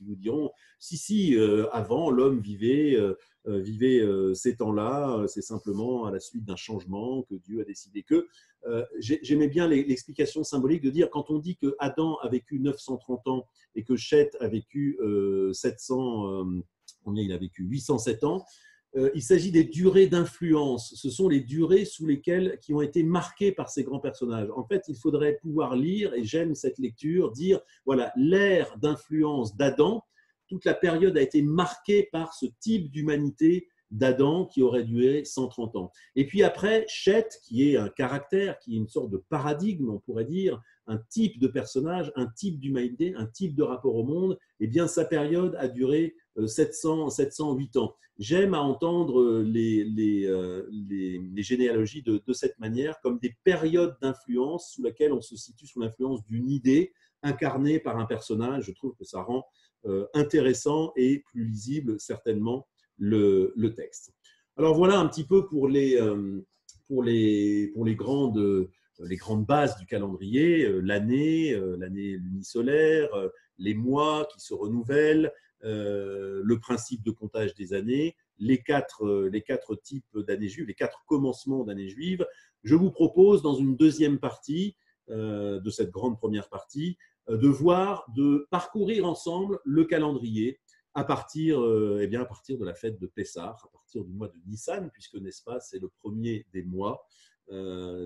vous diront si avant l'homme vivait ces temps-là, c'est simplement à la suite d'un changement que Dieu a décidé que. J'aimais bien l'explication symbolique de dire quand on dit que Adam a vécu 930 ans et que Chet a vécu 700, il a vécu 807 ans. Il s'agit des durées d'influence. Ce sont les durées qui ont été marquées par ces grands personnages. En fait, il faudrait pouvoir lire, et j'aime cette lecture, dire, voilà, l'ère d'influence d'Adam, toute la période a été marquée par ce type d'humanité d'Adam qui aurait duré 130 ans. Et puis après, Chet, qui est un caractère, qui est une sorte de paradigme, on pourrait dire, un type de personnage, un type d'humanité, un type de rapport au monde, eh bien, sa période a duré 708 ans. J'aime à entendre les généalogies de cette manière, comme des périodes d'influence sous laquelle on se situe sous l'influence d'une idée incarnée par un personnage. Je trouve que ça rend intéressant et plus lisible certainement le texte. Alors voilà un petit peu pour les grandes bases du calendrier, l'année lunisolaire, les mois qui se renouvellent, le principe de comptage des années, les quatre types d'années juives, les 4 commencements d'années juives. Je vous propose dans une deuxième partie de cette grande première partie de parcourir ensemble le calendrier à partir de la fête de Pessah, à partir du mois de Nissan, puisque, n'est-ce pas, c'est le premier des mois.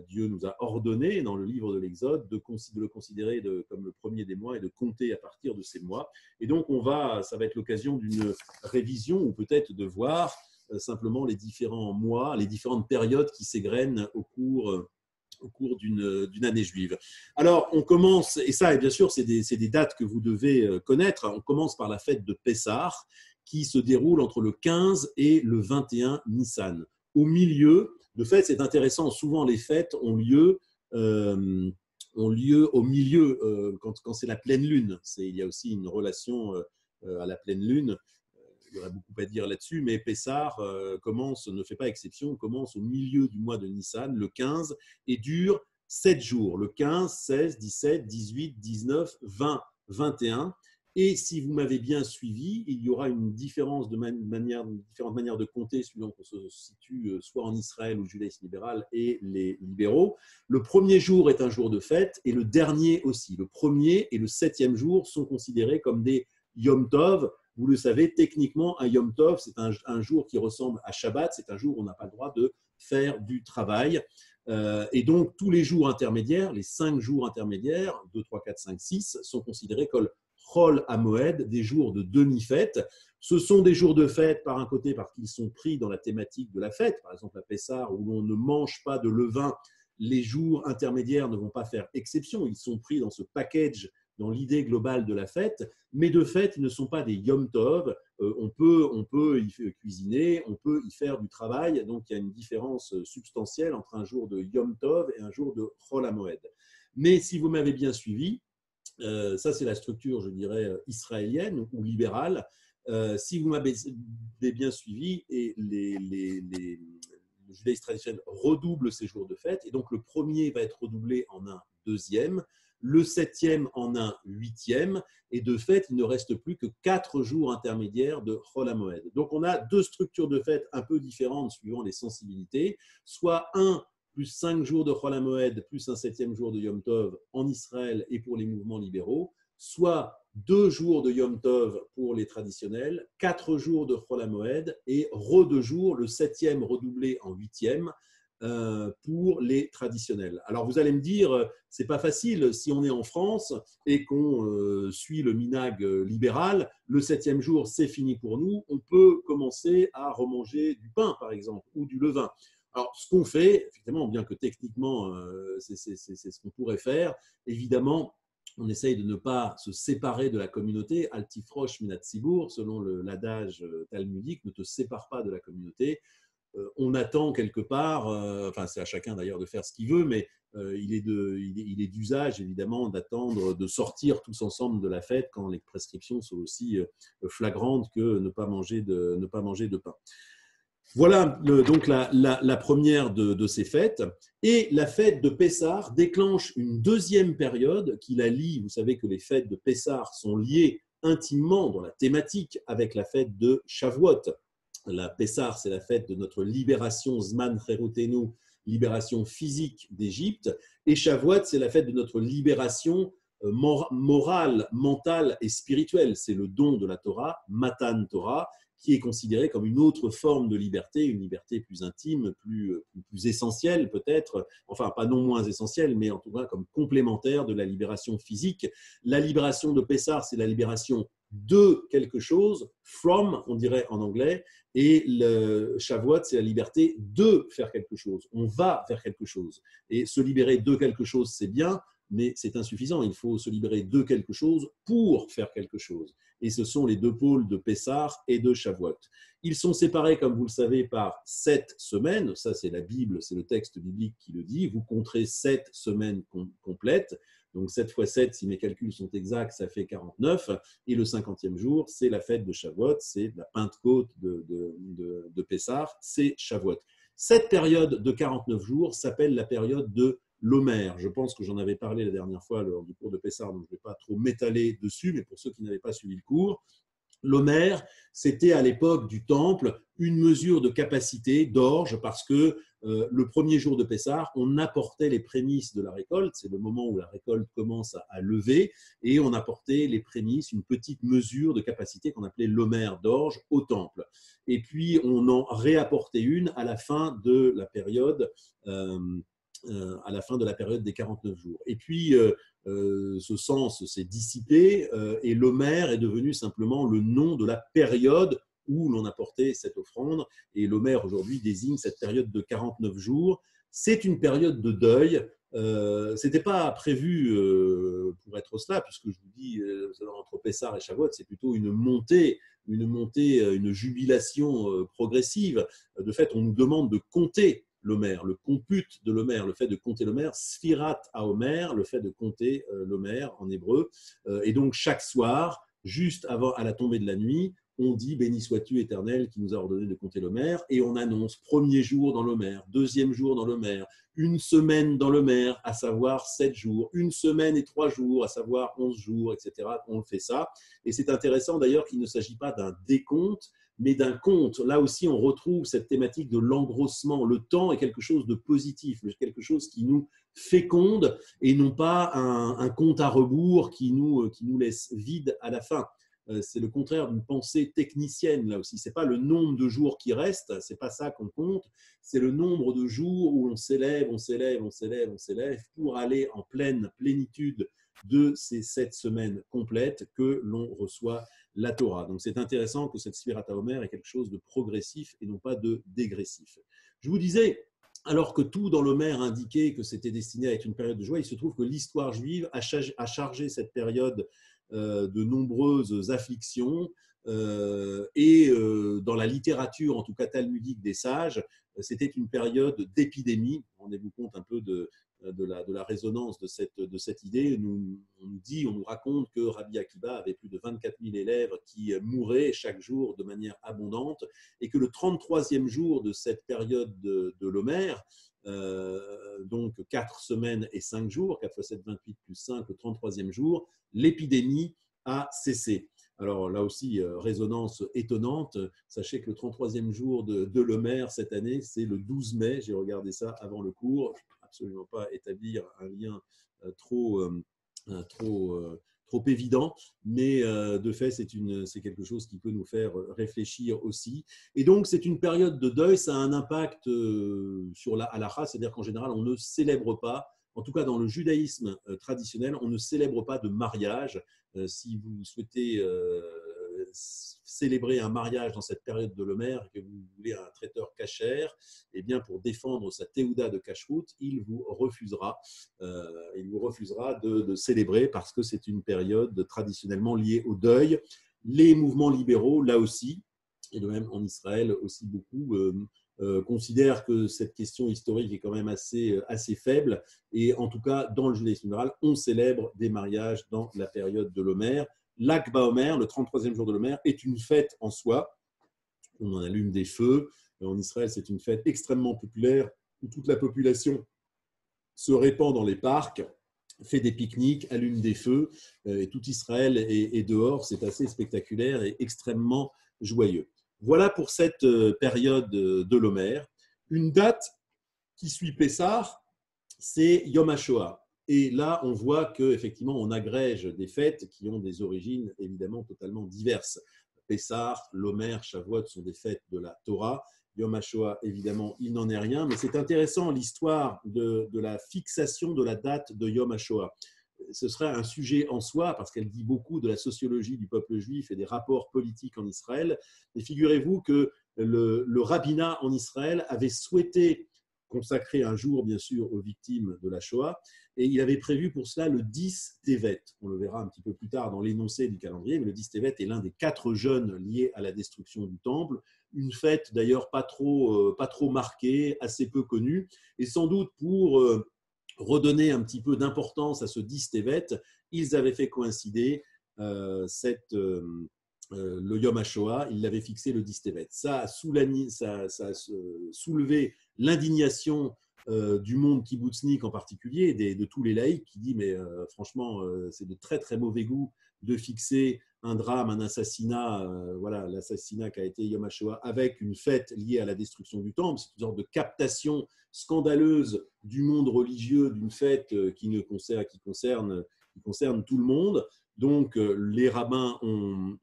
Dieu nous a ordonné dans le livre de l'Exode de le considérer comme le premier des mois et de compter à partir de ces mois. Et donc, ça va être l'occasion d'une révision ou peut-être de voir simplement les différents mois, les différentes périodes qui s'égrènent au cours d'une année juive. Alors, on commence, et ça, bien sûr, c'est des dates que vous devez connaître. On commence par la fête de Pessah, qui se déroule entre le 15 et le 21 Nissan. Au milieu, de fait, c'est intéressant, souvent les fêtes ont lieu au milieu, quand c'est la pleine lune. Il y a aussi une relation à la pleine lune. Il y aurait beaucoup à dire là-dessus, mais Pessah ne fait pas exception, commence au milieu du mois de Nissan, le 15, et dure 7 jours, le 15, 16, 17, 18, 19, 20, 21. Et si vous m'avez bien suivi, il y aura une différence différentes manières de compter suivant qu'on se situe soit en Israël ou le judaïsme libéral et les libéraux. Le premier jour est un jour de fête et le dernier aussi. Le premier et le 7e jour sont considérés comme des Yom Tov. Vous le savez, techniquement, un Yom Tov, c'est un jour qui ressemble à Shabbat, c'est un jour où on n'a pas le droit de faire du travail. Et donc, tous les jours intermédiaires, les 5 jours intermédiaires, 2, 3, 4, 5, 6, sont considérés comme Chol HaMoed, des jours de demi-fête. Ce sont des jours de fête, par un côté, parce qu'ils sont pris dans la thématique de la fête. Par exemple, à Pessah, où l'on ne mange pas de levain, les jours intermédiaires ne vont pas faire exception. Ils sont pris dans ce package, dans l'idée globale de la fête, mais de fait, ils ne sont pas des Yom Tov. On peut y cuisiner, on peut y faire du travail. Donc, il y a une différence substantielle entre un jour de Yom Tov et un jour de Chol HaMoed. Mais si vous m'avez bien suivi, ça c'est la structure, je dirais, israélienne ou libérale. Si vous m'avez bien suivi, et le judaïsme traditionnel redouble ces jours de fête, et donc le premier va être redoublé en un deuxième, le 7e en un 8e, et de fait, il ne reste plus que 4 jours intermédiaires de Chol HaMoed. Donc, on a 2 structures de fête un peu différentes suivant les sensibilités, soit un plus 5 jours de Chol HaMoed, plus un 7e jour de Yom Tov en Israël et pour les mouvements libéraux, soit 2 jours de Yom Tov pour les traditionnels, 4 jours de Chol HaMoed et 2 jours, le 7e redoublé en 8e, pour les traditionnels. Alors vous allez me dire, c'est pas facile si on est en France et qu'on suit le minhag libéral, le 7e jour c'est fini pour nous, on peut commencer à remanger du pain par exemple ou du levain. Alors ce qu'on fait, effectivement, bien que techniquement c'est ce qu'on pourrait faire, évidemment on essaye de ne pas se séparer de la communauté. Altifrosh minat tzibur, selon l'adage talmudique, ne te sépare pas de la communauté. On attend quelque part, enfin c'est à chacun d'ailleurs de faire ce qu'il veut, mais il est d'usage évidemment d'attendre, de sortir tous ensemble de la fête quand les prescriptions sont aussi flagrantes que ne pas manger de pain. Voilà donc la première de ces fêtes. Et la fête de Pessah déclenche une deuxième période qui la lie. Vous savez que les fêtes de Pessah sont liées intimement dans la thématique avec la fête de Shavuot. La Pessah, c'est la fête de notre libération, Zman Cherutenu, libération physique d'Égypte. Et Shavuot, c'est la fête de notre libération morale, mentale et spirituelle. C'est le don de la Torah, Matan Torah, qui est considéré comme une autre forme de liberté, une liberté plus intime, plus essentielle peut-être, enfin pas non moins essentielle, mais en tout cas comme complémentaire de la libération physique. La libération de Pessah, c'est la libération de quelque chose, from, on dirait en anglais, et le Shavuot, c'est la liberté de faire quelque chose. On va faire quelque chose. Et se libérer de quelque chose, c'est bien, mais c'est insuffisant. Il faut se libérer de quelque chose pour faire quelque chose. Et ce sont les 2 pôles de Pessah et de Shavuot. Ils sont séparés, comme vous le savez, par 7 semaines. Ça, c'est la Bible, c'est le texte biblique qui le dit. Vous compterez 7 semaines complètes. Donc 7 fois 7, si mes calculs sont exacts, ça fait 49. Et le 50e jour, c'est la fête de Shavuot, c'est la Pentecôte de Pessah, c'est Shavuot. Cette période de 49 jours s'appelle la période de l'Omer. Je pense que j'en avais parlé la dernière fois lors du cours de Pessah, donc je ne vais pas trop m'étaler dessus, mais pour ceux qui n'avaient pas suivi le cours, l'Omer, c'était à l'époque du Temple une mesure de capacité d'orge parce que le premier jour de Pessah, on apportait les prémices de la récolte, c'est le moment où la récolte commence à lever, et on apportait les prémices, une petite mesure de capacité qu'on appelait l'Omer d'orge au Temple. Et puis on en réapportait une à la fin de la période des 49 jours. Et puis, ce sens s'est dissipé et l'Omer est devenu simplement le nom de la période où l'on apportait cette offrande. Et l'Omer, aujourd'hui, désigne cette période de 49 jours. C'est une période de deuil. Ce n'était pas prévu pour être cela, puisque je vous dis, entre Pessah et Shavuot, c'est plutôt une montée, une jubilation progressive. De fait, on nous demande de compter l'Omer, le compute de l'Omer, le fait de compter l'Omer, Sfirat HaOmer, le fait de compter l'Omer en hébreu. Et donc, chaque soir, juste avant à la tombée de la nuit, on dit « Béni sois-tu, Éternel, qui nous a ordonné de compter l'Omer » et on annonce premier jour dans l'Omer, deuxième jour dans l'Omer, une semaine dans l'Omer, à savoir 7 jours, une semaine et 3 jours, à savoir 11 jours, etc. On fait ça. Et c'est intéressant d'ailleurs qu'il ne s'agit pas d'un décompte, mais d'un compte. Là aussi, on retrouve cette thématique de l'engrossement. Le temps est quelque chose de positif, quelque chose qui nous féconde et non pas un compte à rebours qui nous laisse vide à la fin. C'est le contraire d'une pensée technicienne, là aussi. Ce n'est pas le nombre de jours qui restent, ce n'est pas ça qu'on compte, c'est le nombre de jours où on s'élève, on s'élève, on s'élève, on s'élève pour aller en pleine plénitude de ces 7 semaines complètes que l'on reçoit la Torah. Donc c'est intéressant que cette Sfirat HaOmer est quelque chose de progressif et non pas de dégressif. Je vous disais, alors que tout dans l'Homer indiquait que c'était destiné à être une période de joie, il se trouve que l'histoire juive a chargé cette période de nombreuses afflictions et dans la littérature, en tout cas talmudique des sages, c'était une période d'épidémie. Rendez-vous compte un peu de la résonance de cette idée. On nous raconte que Rabbi Akiva avait plus de 24 000 élèves qui mouraient chaque jour de manière abondante et que le 33e jour de cette période de l'Homer, donc 4 semaines et 5 jours, 4 x 7, 28 plus 5, le 33e jour, l'épidémie a cessé. Alors là aussi, résonance étonnante. Sachez que le 33e jour de l'Homer cette année, c'est le 12 mai. J'ai regardé ça avant le cours. Je ne peux absolument pas établir un lien trop évident, mais de fait, c'est quelque chose qui peut nous faire réfléchir aussi. Et donc, c'est une période de deuil, ça a un impact sur la halakha, c'est-à-dire qu'en général, on ne célèbre pas, en tout cas dans le judaïsme traditionnel, on ne célèbre pas de mariage. Si vous souhaitez célébrer un mariage dans cette période de l'Homer et que vous voulez un traiteur kasher, eh bien pour défendre sa théouda de kashrut, il vous refusera de célébrer parce que c'est une période traditionnellement liée au deuil. Les mouvements libéraux, là aussi, et de même en Israël aussi beaucoup, considèrent que cette question historique est quand même assez faible. Et en tout cas, dans le judaïsme libéral, on célèbre des mariages dans la période de l'Homer. L'Ak BaOmer, le 33e jour de l'Homer, est une fête en soi. On en allume des feux. En Israël, c'est une fête extrêmement populaire où toute la population se répand dans les parcs, fait des pique-niques, allume des feux. Et tout Israël est dehors. C'est assez spectaculaire et extrêmement joyeux. Voilà pour cette période de l'Homer. Une date qui suit Pessah, c'est Yom HaShoah. Et là, on voit qu'effectivement, on agrège des fêtes qui ont des origines évidemment totalement diverses. Pessah, l'Homer, Shavuot sont des fêtes de la Torah. Yom HaShoah, évidemment, il n'en est rien. Mais c'est intéressant l'histoire de la fixation de la date de Yom HaShoah. Ce serait un sujet en soi parce qu'elle dit beaucoup de la sociologie du peuple juif et des rapports politiques en Israël. Et figurez-vous que le rabbinat en Israël avait souhaité consacrer un jour, bien sûr, aux victimes de la Shoah. Et il avait prévu pour cela le 10 Tevet. On le verra un petit peu plus tard dans l'énoncé du calendrier, mais le 10 Tevet est l'un des 4 jeûnes liés à la destruction du temple. Une fête d'ailleurs pas trop marquée, assez peu connue, et sans doute pour redonner un petit peu d'importance à ce 10 Tevet, ils avaient fait coïncider le Yom HaShoah, ils l'avaient fixé le 10 Tevet. Ça a soulevé l'indignation du monde kibbutznik en particulier, de tous les laïcs qui disent mais franchement c'est de très très mauvais goût de fixer un drame, un assassinat, voilà, l'assassinat qui a été Yom HaShoah avec une fête liée à la destruction du temple. C'est une sorte de captation scandaleuse du monde religieux d'une fête qui concerne tout le monde. Donc les rabbins ont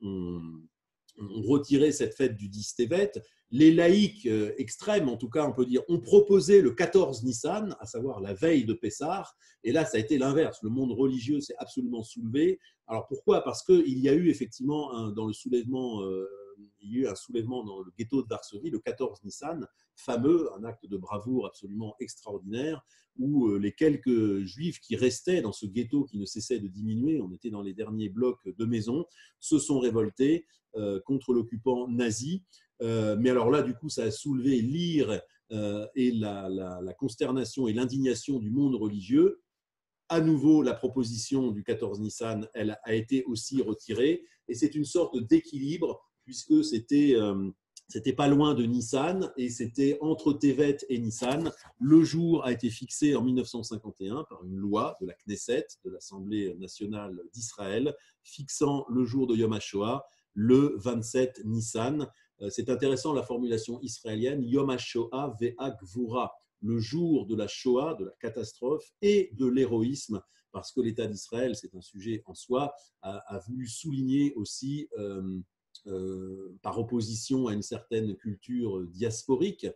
retiré cette fête du 10 Tevet. Les laïcs extrêmes, en tout cas, on peut dire, ont proposé le 14 Nissan, à savoir la veille de Pessah. Et là, ça a été l'inverse. Le monde religieux s'est absolument soulevé. Alors pourquoi ? Parce qu'il y a eu effectivement dans le soulèvement, il y a eu un soulèvement dans le ghetto de Varsovie, le 14 Nissan, fameux, un acte de bravoure absolument extraordinaire, où les quelques juifs qui restaient dans ce ghetto qui ne cessait de diminuer, on était dans les derniers blocs de maisons, se sont révoltés contre l'occupant nazi. Mais alors là, du coup, ça a soulevé l'ire et la consternation et l'indignation du monde religieux. À nouveau, la proposition du 14 Nissan, elle a été aussi retirée. Et c'est une sorte d'équilibre, puisque c'était pas loin de Nissan et c'était entre Tevet et Nissan. Le jour a été fixé en 1951 par une loi de la Knesset, de l'Assemblée nationale d'Israël, fixant le jour de Yom HaShoah, le 27 Nissan. C'est intéressant la formulation israélienne, Yom HaShoah ve'a Gvura, le jour de la Shoah, de la catastrophe et de l'héroïsme, parce que l'État d'Israël, c'est un sujet en soi, a voulu souligner aussi, par opposition à une certaine culture diasporique,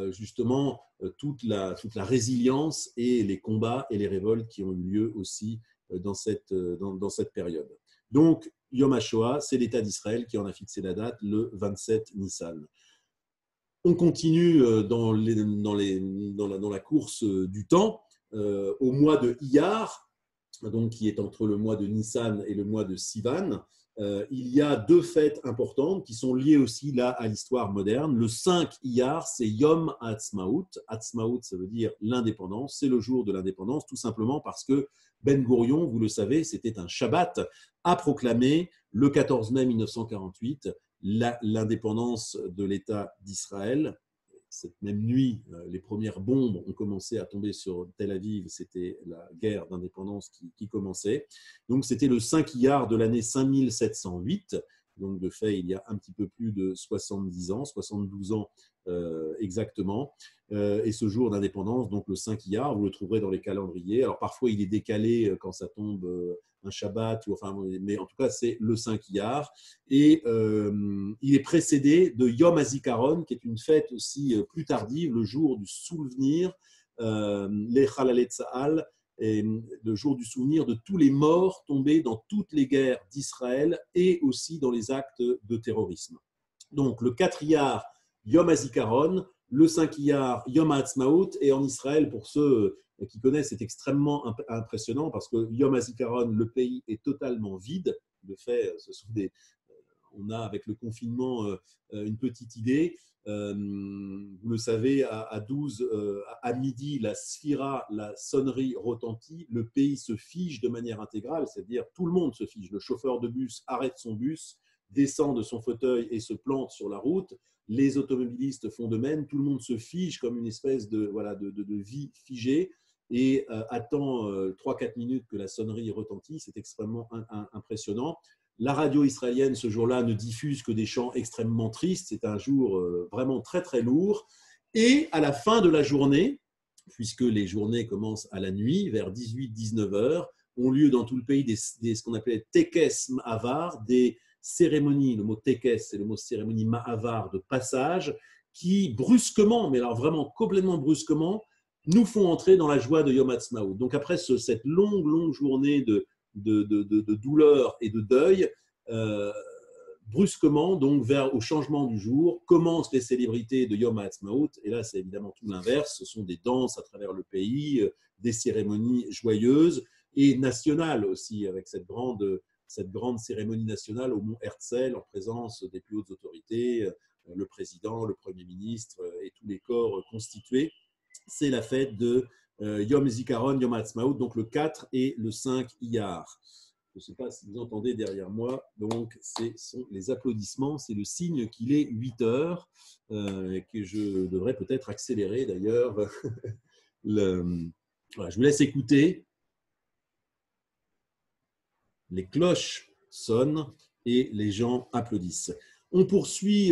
justement toute la résilience et les combats et les révoltes qui ont eu lieu aussi dans cette période. Donc, Yom HaShoah, c'est l'État d'Israël qui en a fixé la date, le 27 Nissan. On continue dans la course du temps, au mois de Iyar, donc qui est entre le mois de Nissan et le mois de Sivan. Il y a deux fêtes importantes qui sont liées aussi là à l'histoire moderne. Le 5 Iyar, c'est Yom Ha'atzmaut. Ha'atzmaut, ça veut dire l'indépendance. C'est le jour de l'indépendance, tout simplement parce que Ben Gourion, vous le savez, c'était un Shabbat, a proclamé le 14 mai 1948 l'indépendance de l'État d'Israël. Cette même nuit, les premières bombes ont commencé à tomber sur Tel Aviv. C'était la guerre d'indépendance qui commençait. Donc, c'était le 5 Iyar de l'année 5708. Donc, de fait, il y a un petit peu plus de 70 ans, 72 ans exactement. Et ce jour d'indépendance, donc le 5 Iyar, vous le trouverez dans les calendriers. Alors, parfois, il est décalé quand ça tombe un Shabbat, mais en tout cas, c'est le 5 Iyar. Et il est précédé de Yom HaZikaron, qui est une fête aussi plus tardive, le jour du souvenir, les Chalalet Tzahal, le jour du souvenir de tous les morts tombés dans toutes les guerres d'Israël et aussi dans les actes de terrorisme. Donc, le 4 Iyar, Yom HaZikaron, le 5 Iyar, Yom HaAtzmaut, et en Israël, pour ceux qui connaissent, c'est extrêmement impressionnant parce que Yom HaZikaron, le pays est totalement vide. De fait, on a avec le confinement une petite idée. Vous le savez, à 12, à midi, la sphira, la sonnerie retentit, le pays se fige de manière intégrale, c'est-à-dire tout le monde se fige. Le chauffeur de bus arrête son bus, descend de son fauteuil et se plante sur la route. Les automobilistes font de même. Tout le monde se fige comme une espèce de vie figée et attend 3-4 minutes que la sonnerie retentit. C'est extrêmement impressionnant. La radio israélienne, ce jour-là, ne diffuse que des chants extrêmement tristes. C'est un jour vraiment très, très lourd. Et à la fin de la journée, puisque les journées commencent à la nuit, vers 18-19 heures, ont lieu dans tout le pays ce qu'on appelait Tekes Ma'avar, des cérémonies. Le mot Tekes, c'est le mot cérémonie Ma'avar, de passage, qui brusquement, mais alors vraiment complètement brusquement, nous font entrer dans la joie de Yom Ha'atzmaut. Donc après cette longue journée de douleur et de deuil, brusquement, donc au changement du jour, commencent les célébrités de Yom Ha'atzmaut. Et là, c'est évidemment tout l'inverse. Ce sont des danses à travers le pays, des cérémonies joyeuses et nationales aussi, avec cette grande cérémonie nationale au mont Herzl en présence des plus hautes autorités, le président, le Premier ministre et tous les corps constitués. C'est la fête de Yom Zikaron, Yom Ha'atzmaut, donc le 4 et le 5 Iyar. Je ne sais pas si vous entendez derrière moi, donc ce sont les applaudissements, c'est le signe qu'il est 8 heures, et que je devrais peut-être accélérer d'ailleurs. Voilà, je vous laisse écouter. Les cloches sonnent et les gens applaudissent. On poursuit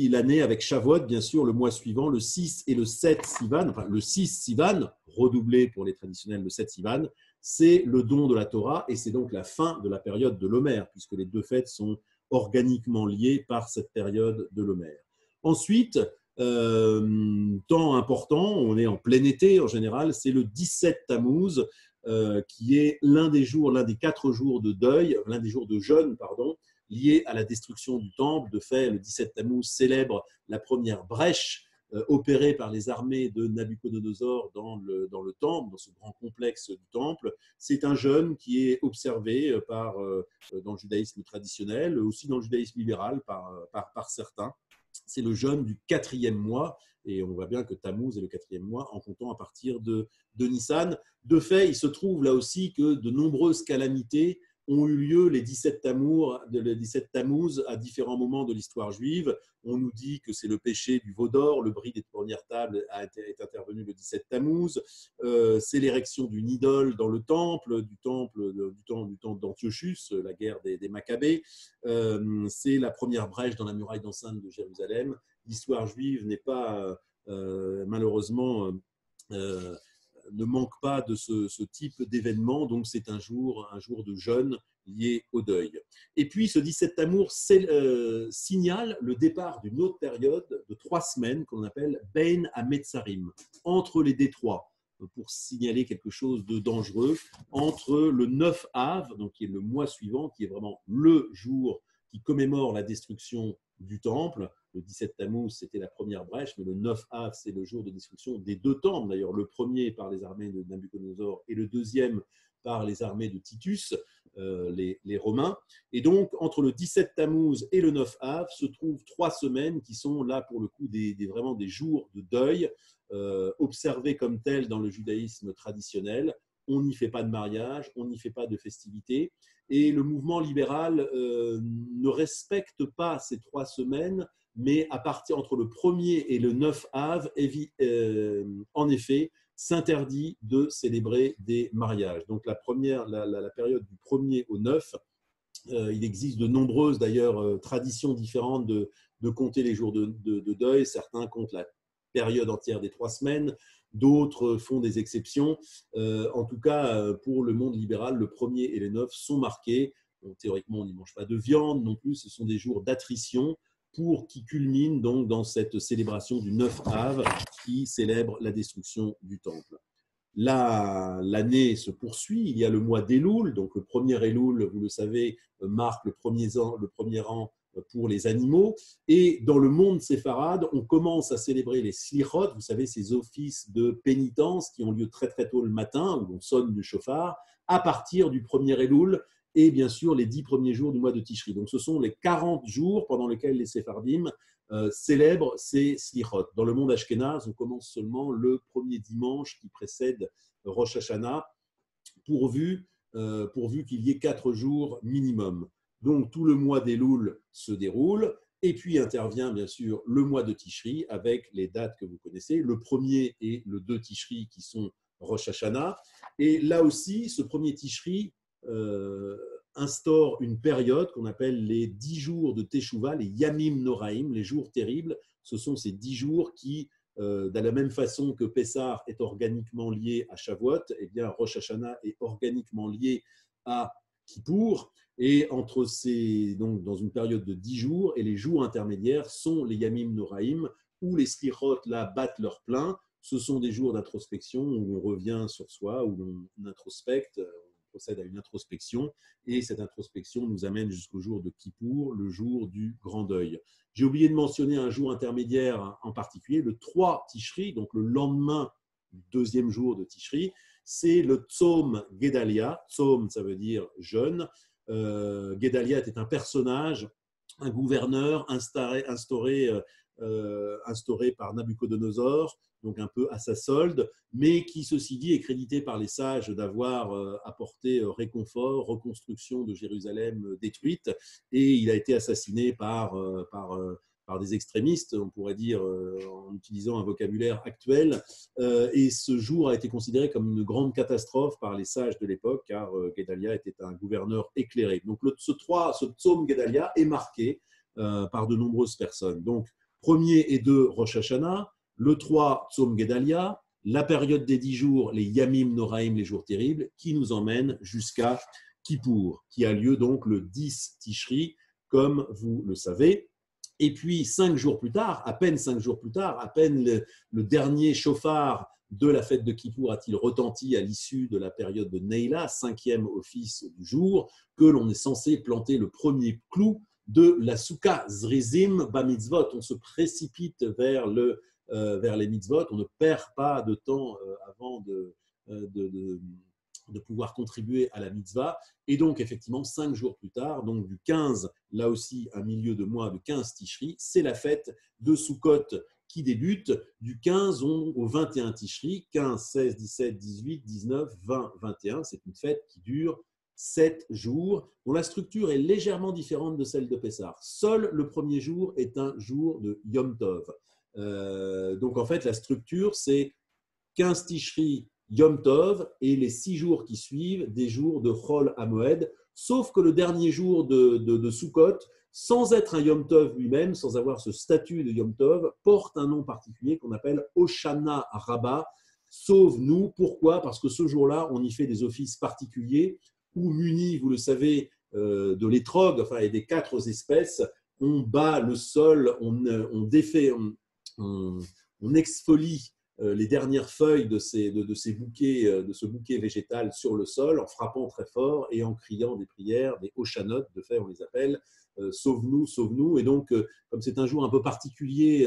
l'année avec Shavuot, bien sûr, le mois suivant, le 6 et le 7 Sivan, enfin le 6 Sivan, redoublé pour les traditionnels, le 7 Sivan, c'est le don de la Torah et c'est donc la fin de la période de l'Omer, puisque les deux fêtes sont organiquement liées par cette période de l'Omer. Ensuite, temps important, on est en plein été en général, c'est le 17 Tammuz, qui est l'un des 4 jours de deuil, l'un des jours de jeûne, pardon, lié à la destruction du temple. De fait, le 17 Tammuz célèbre la première brèche opérée par les armées de Nabuchodonosor dans le temple, dans ce grand complexe du temple. C'est un jeûne qui est observé dans le judaïsme traditionnel, aussi dans le judaïsme libéral par certains. C'est le jeûne du 4e mois, et on voit bien que Tammuz est le 4e mois en comptant à partir de Nissan. De fait, il se trouve là aussi que de nombreuses calamités ont eu lieu les 17 Tammuz à différents moments de l'histoire juive. On nous dit que c'est le péché du veau d'or, le bris des premières tables est intervenu le 17 Tammuz. C'est l'érection d'une idole dans le temple, du temple d'Antiochus, la guerre des Maccabées. C'est la première brèche dans la muraille d'enceinte de Jérusalem. L'histoire juive n'est pas malheureusement ne manque pas de ce type d'événement, donc c'est un jour de jeûne lié au deuil. Et puis ce 17 Tammuz signale le départ d'une autre période de 3 semaines qu'on appelle Bein HaMetzarim, entre les détroits, pour signaler quelque chose de dangereux, entre le 9 Av, donc qui est le mois suivant, qui est vraiment le jour qui commémore la destruction du temple. Le 17 Tammuz, c'était la première brèche, mais le 9 Av, c'est le jour de destruction des 2 temples. D'ailleurs, le premier par les armées de Nabuchodonosor et le deuxième par les armées de Titus, les Romains. Et donc, entre le 17 Tammuz et le 9 Av, se trouvent 3 semaines qui sont là, pour le coup, vraiment des jours de deuil, observés comme tels dans le judaïsme traditionnel. On n'y fait pas de mariage, on n'y fait pas de festivités. Et le mouvement libéral ne respecte pas ces 3 semaines, mais à partir entre le 1er et le 9 Av, en effet, s'interdit de célébrer des mariages. Donc la période du 1er au 9, il existe de nombreuses d'ailleurs traditions différentes de compter les jours de deuil. Certains comptent la période entière des 3 semaines, d'autres font des exceptions. En tout cas, pour le monde libéral, le 1er et le 9 sont marqués. Donc, théoriquement, on n'y mange pas de viande non plus. Ce sont des jours d'attrition qui culminent donc dans cette célébration du 9 Av qui célèbre la destruction du temple. L'année se poursuit, il y a le mois d'Elul, donc le premier Elul, vous le savez, marque le premier an pour les animaux. Et dans le monde séfarade, on commence à célébrer les slichot, vous savez, ces offices de pénitence qui ont lieu très très tôt le matin, où on sonne du chauffard, à partir du premier Elul, et bien sûr les 10 premiers jours du mois de Tishri. Donc ce sont les 40 jours pendant lesquels les Séphardim célèbrent ces slichot. Dans le monde ashkénaze, on commence seulement le premier dimanche qui précède Rosh Hashanah, pourvu qu'il y ait 4 jours minimum. Donc tout le mois d'Elul se déroule, et puis intervient bien sûr le mois de Tishri avec les dates que vous connaissez, le 1er et le 2 Tishri qui sont Rosh Hashanah. Et là aussi, ce premier Tishri instaure une période qu'on appelle les 10 jours de Teshuvah, les Yamim Noraim, les jours terribles. Ce sont ces 10 jours qui, de la même façon que Pessah est organiquement lié à Shavuot, eh bien Rosh Hashanah est organiquement lié à Kippour. Et donc dans une période de 10 jours, et les jours intermédiaires sont les Yamim Noraim, où les slichot là battent leur plein. Ce sont des jours d'introspection où on revient sur soi, où on introspecte, on procède à une introspection, et cette introspection nous amène jusqu'au jour de Kippour, le jour du grand deuil. J'ai oublié de mentionner un jour intermédiaire en particulier, le 3 Tishri, donc le lendemain du deuxième jour de Tishri, c'est le Tzom Gedalia. Tzom, ça veut dire jeûne. Gedalia était un personnage, un gouverneur instauré instauré par Nabuchodonosor, donc un peu à sa solde, mais qui, ceci dit, est crédité par les sages d'avoir apporté réconfort, reconstruction de Jérusalem détruite, et il a été assassiné par des extrémistes, on pourrait dire, en utilisant un vocabulaire actuel. Et ce jour a été considéré comme une grande catastrophe par les sages de l'époque, car Guédalia était un gouverneur éclairé. Donc ce psaume Guédalia est marqué par de nombreuses personnes. Donc, 1er et 2, Rosh Hashanah, le 3, psaume Guédalia, la période des 10 jours, les Yamim Noraim, les jours terribles, qui nous emmène jusqu'à Kippour, qui a lieu donc le 10 Tishri, comme vous le savez. Et puis, 5 jours plus tard, à peine 5 jours plus tard, à peine le dernier chauffard de la fête de Kippour a-t-il retenti à l'issue de la période de Neila, 5e office du jour, que l'on est censé planter le premier clou de la Souka Zrizim Bamitzvot. On se précipite vers les mitzvot, on ne perd pas de temps avant de pouvoir contribuer à la mitzvah. Et donc, effectivement, 5 jours plus tard, donc du 15, là aussi un milieu de mois de 15 Tishri, c'est la fête de Sukkot qui débute du 15 au 21 Tishri, 15, 16, 17, 18, 19, 20, 21. C'est une fête qui dure 7 jours, dont la structure est légèrement différente de celle de Pessah. Seul le premier jour est un jour de Yom Tov. Donc, en fait, la structure, c'est 15 Tishri, Yom Tov, et les 6 jours qui suivent, des jours de Chol HaMoed, sauf que le dernier jour de Sukkot, sans être un Yom Tov lui-même, sans avoir ce statut de Yom Tov, porte un nom particulier qu'on appelle Hoshana Rabbah, sauve-nous. Pourquoi ? Parce que ce jour-là, on y fait des offices particuliers où, munis, vous le savez, de l'étrog, enfin, et des 4 espèces, on bat le sol, on défait, on exfolie les dernières feuilles de ce bouquet végétal sur le sol en frappant très fort et en criant des prières, des Hoshanot, de fait on les appelle, sauve-nous, sauve-nous. Et donc, comme c'est un jour un peu particulier,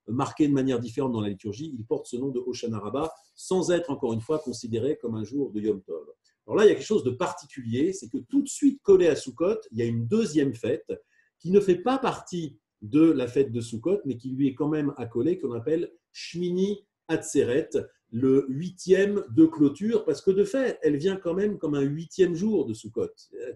marqué de manière différente dans la liturgie, il porte ce nom de Hoshana Rabbah, sans être encore une fois considéré comme un jour de Yom Tov. Alors là, il y a quelque chose de particulier, c'est que tout de suite collé à Sukkot, il y a une deuxième fête qui ne fait pas partie de la fête de Sukkot, mais qui lui est quand même accolée, qu'on appelle Shmini Atzeret, le 8e de clôture, parce que de fait, elle vient quand même comme un 8e jour de Sukkot.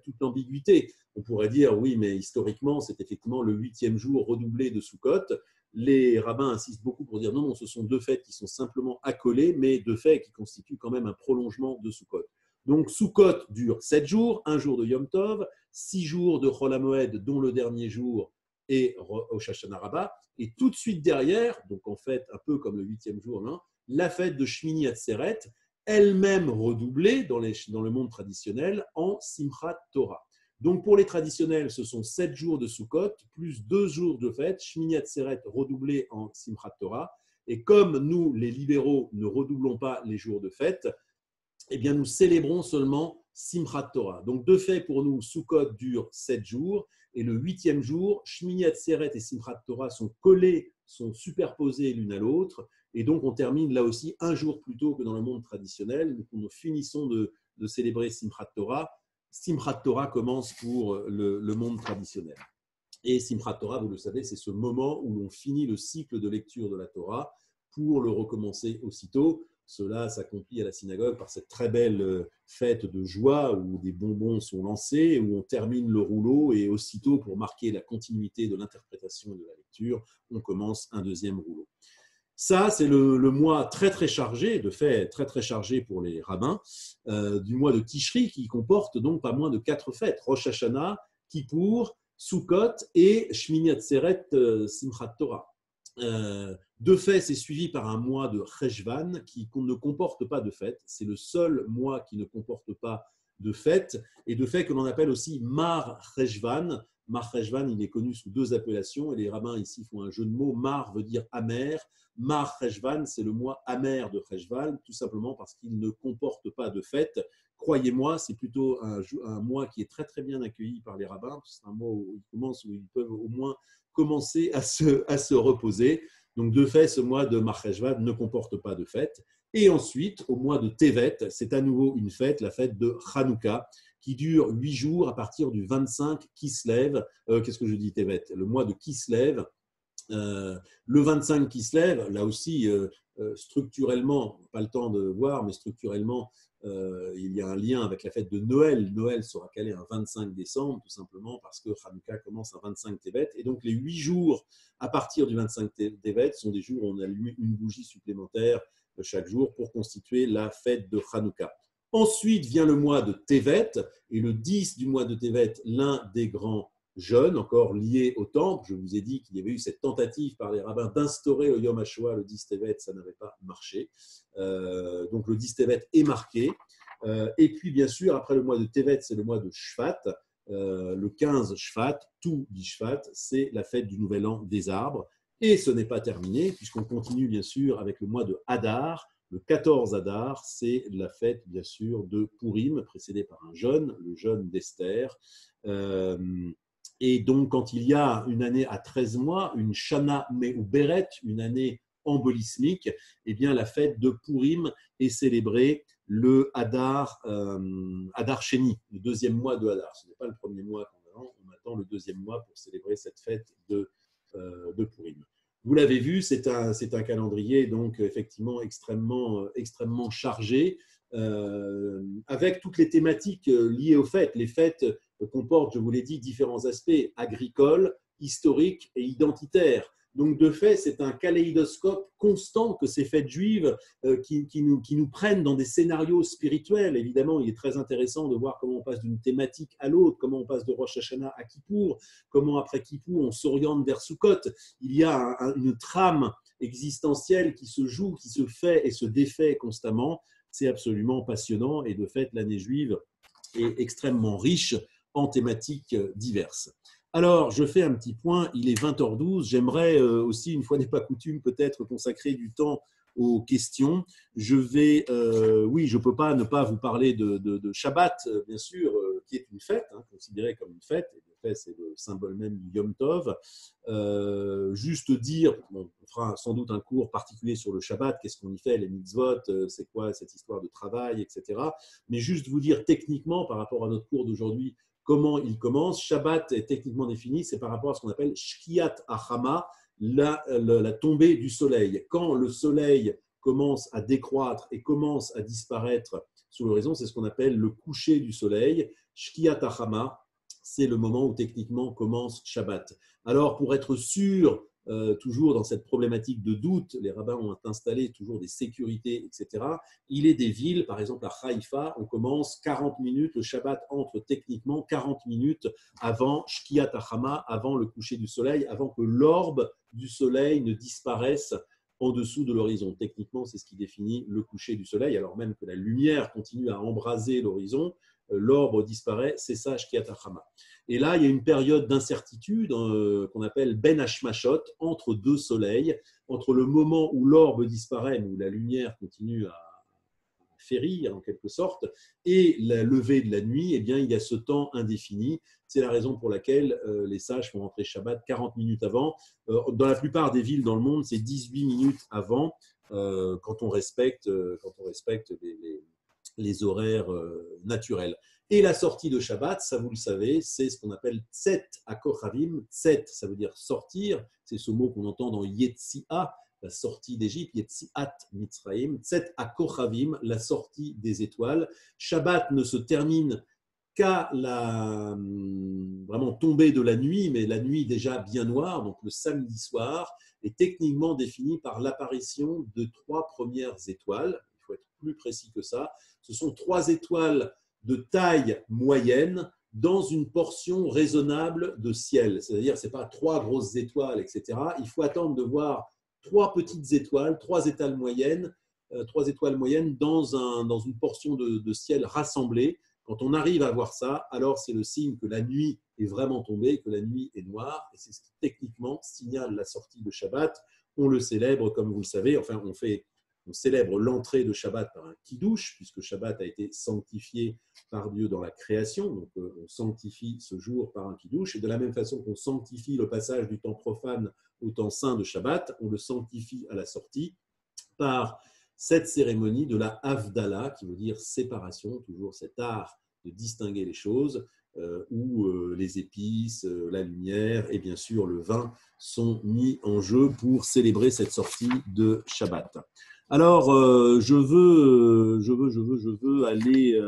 Toute l'ambiguïté. On pourrait dire, oui, mais historiquement, c'est effectivement le 8e jour redoublé de Sukkot. Les rabbins insistent beaucoup pour dire non, ce sont 2 fêtes qui sont simplement accolées, mais 2 fêtes qui constituent quand même un prolongement de Sukkot. Donc, Sukkot dure 7 jours, 1 jour de Yom Tov, 6 jours de Chol HaMoed, dont le dernier jour est Rosh Hashanah Rabbah, et tout de suite derrière, donc en fait un peu comme le 8e jour, hein, la fête de Shmini Atzeret, elle-même redoublée dans le monde traditionnel en Simchat Torah. Donc pour les traditionnels, ce sont 7 jours de Sukkot, plus 2 jours de fête, Shmini Atzeret redoublé en Simchat Torah, et comme nous, les libéraux, ne redoublons pas les jours de fête, eh bien nous célébrons seulement Simchat Torah. Donc de fait, pour nous, Sukkot dure 7 jours, et le 8e jour, Shmini Atzeret et Simchat Torah sont collés, sont superposés l'une à l'autre, et donc on termine là aussi 1 jour plus tôt que dans le monde traditionnel. Donc nous finissons de célébrer Simchat Torah. Simchat Torah commence pour le monde traditionnel. Et Simchat Torah, vous le savez, c'est ce moment où l'on finit le cycle de lecture de la Torah pour le recommencer aussitôt. Cela s'accomplit à la synagogue par cette très belle fête de joie où des bonbons sont lancés, où on termine le rouleau et aussitôt, pour marquer la continuité de l'interprétation et de la lecture, on commence un 2e rouleau. Ça, c'est le mois très très chargé, de fait très très chargé pour les rabbins, du mois de Tishri, qui comporte donc pas moins de 4 fêtes, Rosh Hashanah, Kippour, Sukkot et Shmini Atzeret, Simchat Torah. De fait, c'est suivi par un mois de Cheshvan qui ne comporte pas de fête. C'est le seul mois qui ne comporte pas de fête, et de fait que l'on appelle aussi Mar Cheshvan. Mar Cheshvan, il est connu sous 2 appellations, et les rabbins ici font un jeu de mots. Mar veut dire amer. Mar Cheshvan, c'est le mois amer de Cheshvan, tout simplement parce qu'il ne comporte pas de fête. Croyez-moi, c'est plutôt un mois qui est très très bien accueilli par les rabbins. C'est un mois où ils peuvent au moins commencer à se reposer. Donc, de fait, ce mois de Mar Cheshvan ne comporte pas de fête. Et ensuite, au mois de Tevet, c'est à nouveau une fête, la fête de Hanouka, qui dure 8 jours à partir du 25 Kislev. Qu'est-ce que je dis, Tevet ? Le mois de Kislev, Le 25 qui se lève, là aussi, structurellement, pas le temps de voir, mais structurellement, il y a un lien avec la fête de Noël. Noël sera calé un 25 décembre, tout simplement parce que Hanouka commence un 25 Tevet. Et donc, les 8 jours à partir du 25 Tevet sont des jours où on allume une bougie supplémentaire chaque jour pour constituer la fête de Hanouka. Ensuite vient le mois de Tevet, et le 10 du mois de Tevet, l'un des grands jeûnes, encore liés au temple. Je vous ai dit qu'il y avait eu cette tentative par les rabbins d'instaurer le Yom HaShoah le 10 Tevet, ça n'avait pas marché. Donc le 10 Tevet est marqué. Et puis, bien sûr, après le mois de Tevet, c'est le mois de Shvat. Le 15 Shvat, tout Bishvat, c'est la fête du Nouvel An des arbres. Et ce n'est pas terminé, puisqu'on continue, bien sûr, avec le mois de Hadar. Le 14 Hadar, c'est la fête, bien sûr, de Purim, précédée par un jeûne, le jeûne d'Esther. Et donc, quand il y a une année à 13 mois, une Shana Me'uberet, une année embolismique, eh bien, la fête de Purim est célébrée le Hadar, Hadar Sheni, le deuxième mois de Hadar. Ce n'est pas le premier mois qu'on attend, on attend le deuxième mois pour célébrer cette fête de Purim. Vous l'avez vu, c'est un calendrier donc effectivement extrêmement chargé, avec toutes les thématiques liées aux fêtes. Les fêtes comportent, je vous l'ai dit, différents aspects agricoles, historiques et identitaires. Donc, de fait, c'est un kaléidoscope constant que ces fêtes juives qui nous prennent dans des scénarios spirituels. Évidemment, il est très intéressant de voir comment on passe d'une thématique à l'autre, comment on passe de Rosh Hashanah à Kippour, comment après Kippour, on s'oriente vers Sukkot. Il y a une trame existentielle qui se joue, qui se fait et se défait constamment. C'est absolument passionnant et de fait, l'année juive est extrêmement riche en thématiques diverses. Alors, je fais un petit point, il est 20h12. J'aimerais aussi, une fois n'est pas coutume, peut-être consacrer du temps aux questions. Oui, je ne peux pas ne pas vous parler de Shabbat, bien sûr, qui est une fête, considérée comme une fête. Et de fait, c'est le symbole même du Yom Tov. Juste dire, on fera sans doute un cours particulier sur le Shabbat, qu'est-ce qu'on y fait, les mitzvot, c'est quoi cette histoire de travail, etc. Mais juste vous dire techniquement, par rapport à notre cours d'aujourd'hui, comment il commence. Shabbat est techniquement défini, c'est par rapport à ce qu'on appelle Shkiat Achama, la tombée du soleil. Quand le soleil commence à décroître et commence à disparaître sous l'horizon, c'est ce qu'on appelle le coucher du soleil. Shkiat Achama, c'est le moment où techniquement commence Shabbat. Alors, pour être sûr, toujours dans cette problématique de doute, les rabbins ont installé toujours des sécurités, etc. Il est des villes, par exemple à Haïfa, on commence 40 minutes, le Shabbat entre techniquement 40 minutes avant Shkiat Achama, avant le coucher du soleil, avant que l'orbe du soleil ne disparaisse en dessous de l'horizon. Techniquement, c'est ce qui définit le coucher du soleil, alors même que la lumière continue à embraser l'horizon, l'orbe disparaît, c'est ça Shkiat Achama. Et là, il y a une période d'incertitude qu'on appelle Ben Hashmashot, entre deux soleils, entre le moment où l'orbe disparaît, où la lumière continue à férir en quelque sorte, et la levée de la nuit, eh bien, il y a ce temps indéfini. C'est la raison pour laquelle les sages font rentrer Shabbat 40 minutes avant. Dans la plupart des villes dans le monde, c'est 18 minutes avant quand on respecte les horaires naturels. Et la sortie de Shabbat, ça vous le savez, c'est ce qu'on appelle Tset Akochavim. Tset, ça veut dire sortir. C'est ce mot qu'on entend dans Yetziah, la sortie d'Égypte. Yetziat Mitzraim. Tset Akochavim, la sortie des étoiles. Shabbat ne se termine qu'à la vraiment tombée de la nuit, mais la nuit déjà bien noire, donc le samedi soir, est techniquement définie par l'apparition de 3 premières étoiles. Il faut être plus précis que ça. Ce sont 3 étoiles de taille moyenne dans une portion raisonnable de ciel. C'est-à-dire, ce n'est pas 3 grosses étoiles, etc. Il faut attendre de voir 3 petites étoiles, 3 étoiles moyennes, dans une portion de ciel rassemblée. Quand on arrive à voir ça, alors c'est le signe que la nuit est vraiment tombée, que la nuit est noire. Et c'est ce qui techniquement signale la sortie de Shabbat. On le célèbre, comme vous le savez, enfin on célèbre l'entrée de Shabbat par un kiddush, puisque Shabbat a été sanctifié par Dieu dans la création. Donc, on sanctifie ce jour par un kiddush. Et de la même façon qu'on sanctifie le passage du temps profane au temps saint de Shabbat, on le sanctifie à la sortie par cette cérémonie de la Havdalah, qui veut dire séparation, toujours cet art de distinguer les choses. où les épices, la lumière et bien sûr le vin sont mis en jeu pour célébrer cette sortie de Shabbat. Alors, je veux aller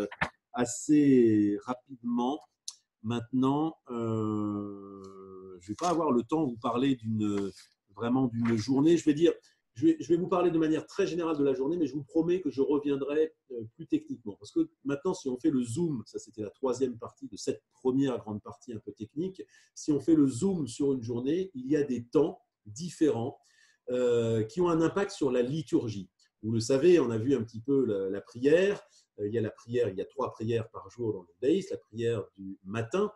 assez rapidement maintenant. Je ne vais pas avoir le temps de vous parler vraiment d'une journée. Je vais vous parler de manière très générale de la journée, mais je vous promets que je reviendrai plus techniquement. Parce que maintenant, si on fait le zoom, ça c'était la troisième partie de cette première grande partie un peu technique, si on fait le zoom sur une journée, il y a des temps différents qui ont un impact sur la liturgie. Vous le savez, on a vu un petit peu la prière. Il y a 3 prières par jour dans le judaïsme. La prière du matin,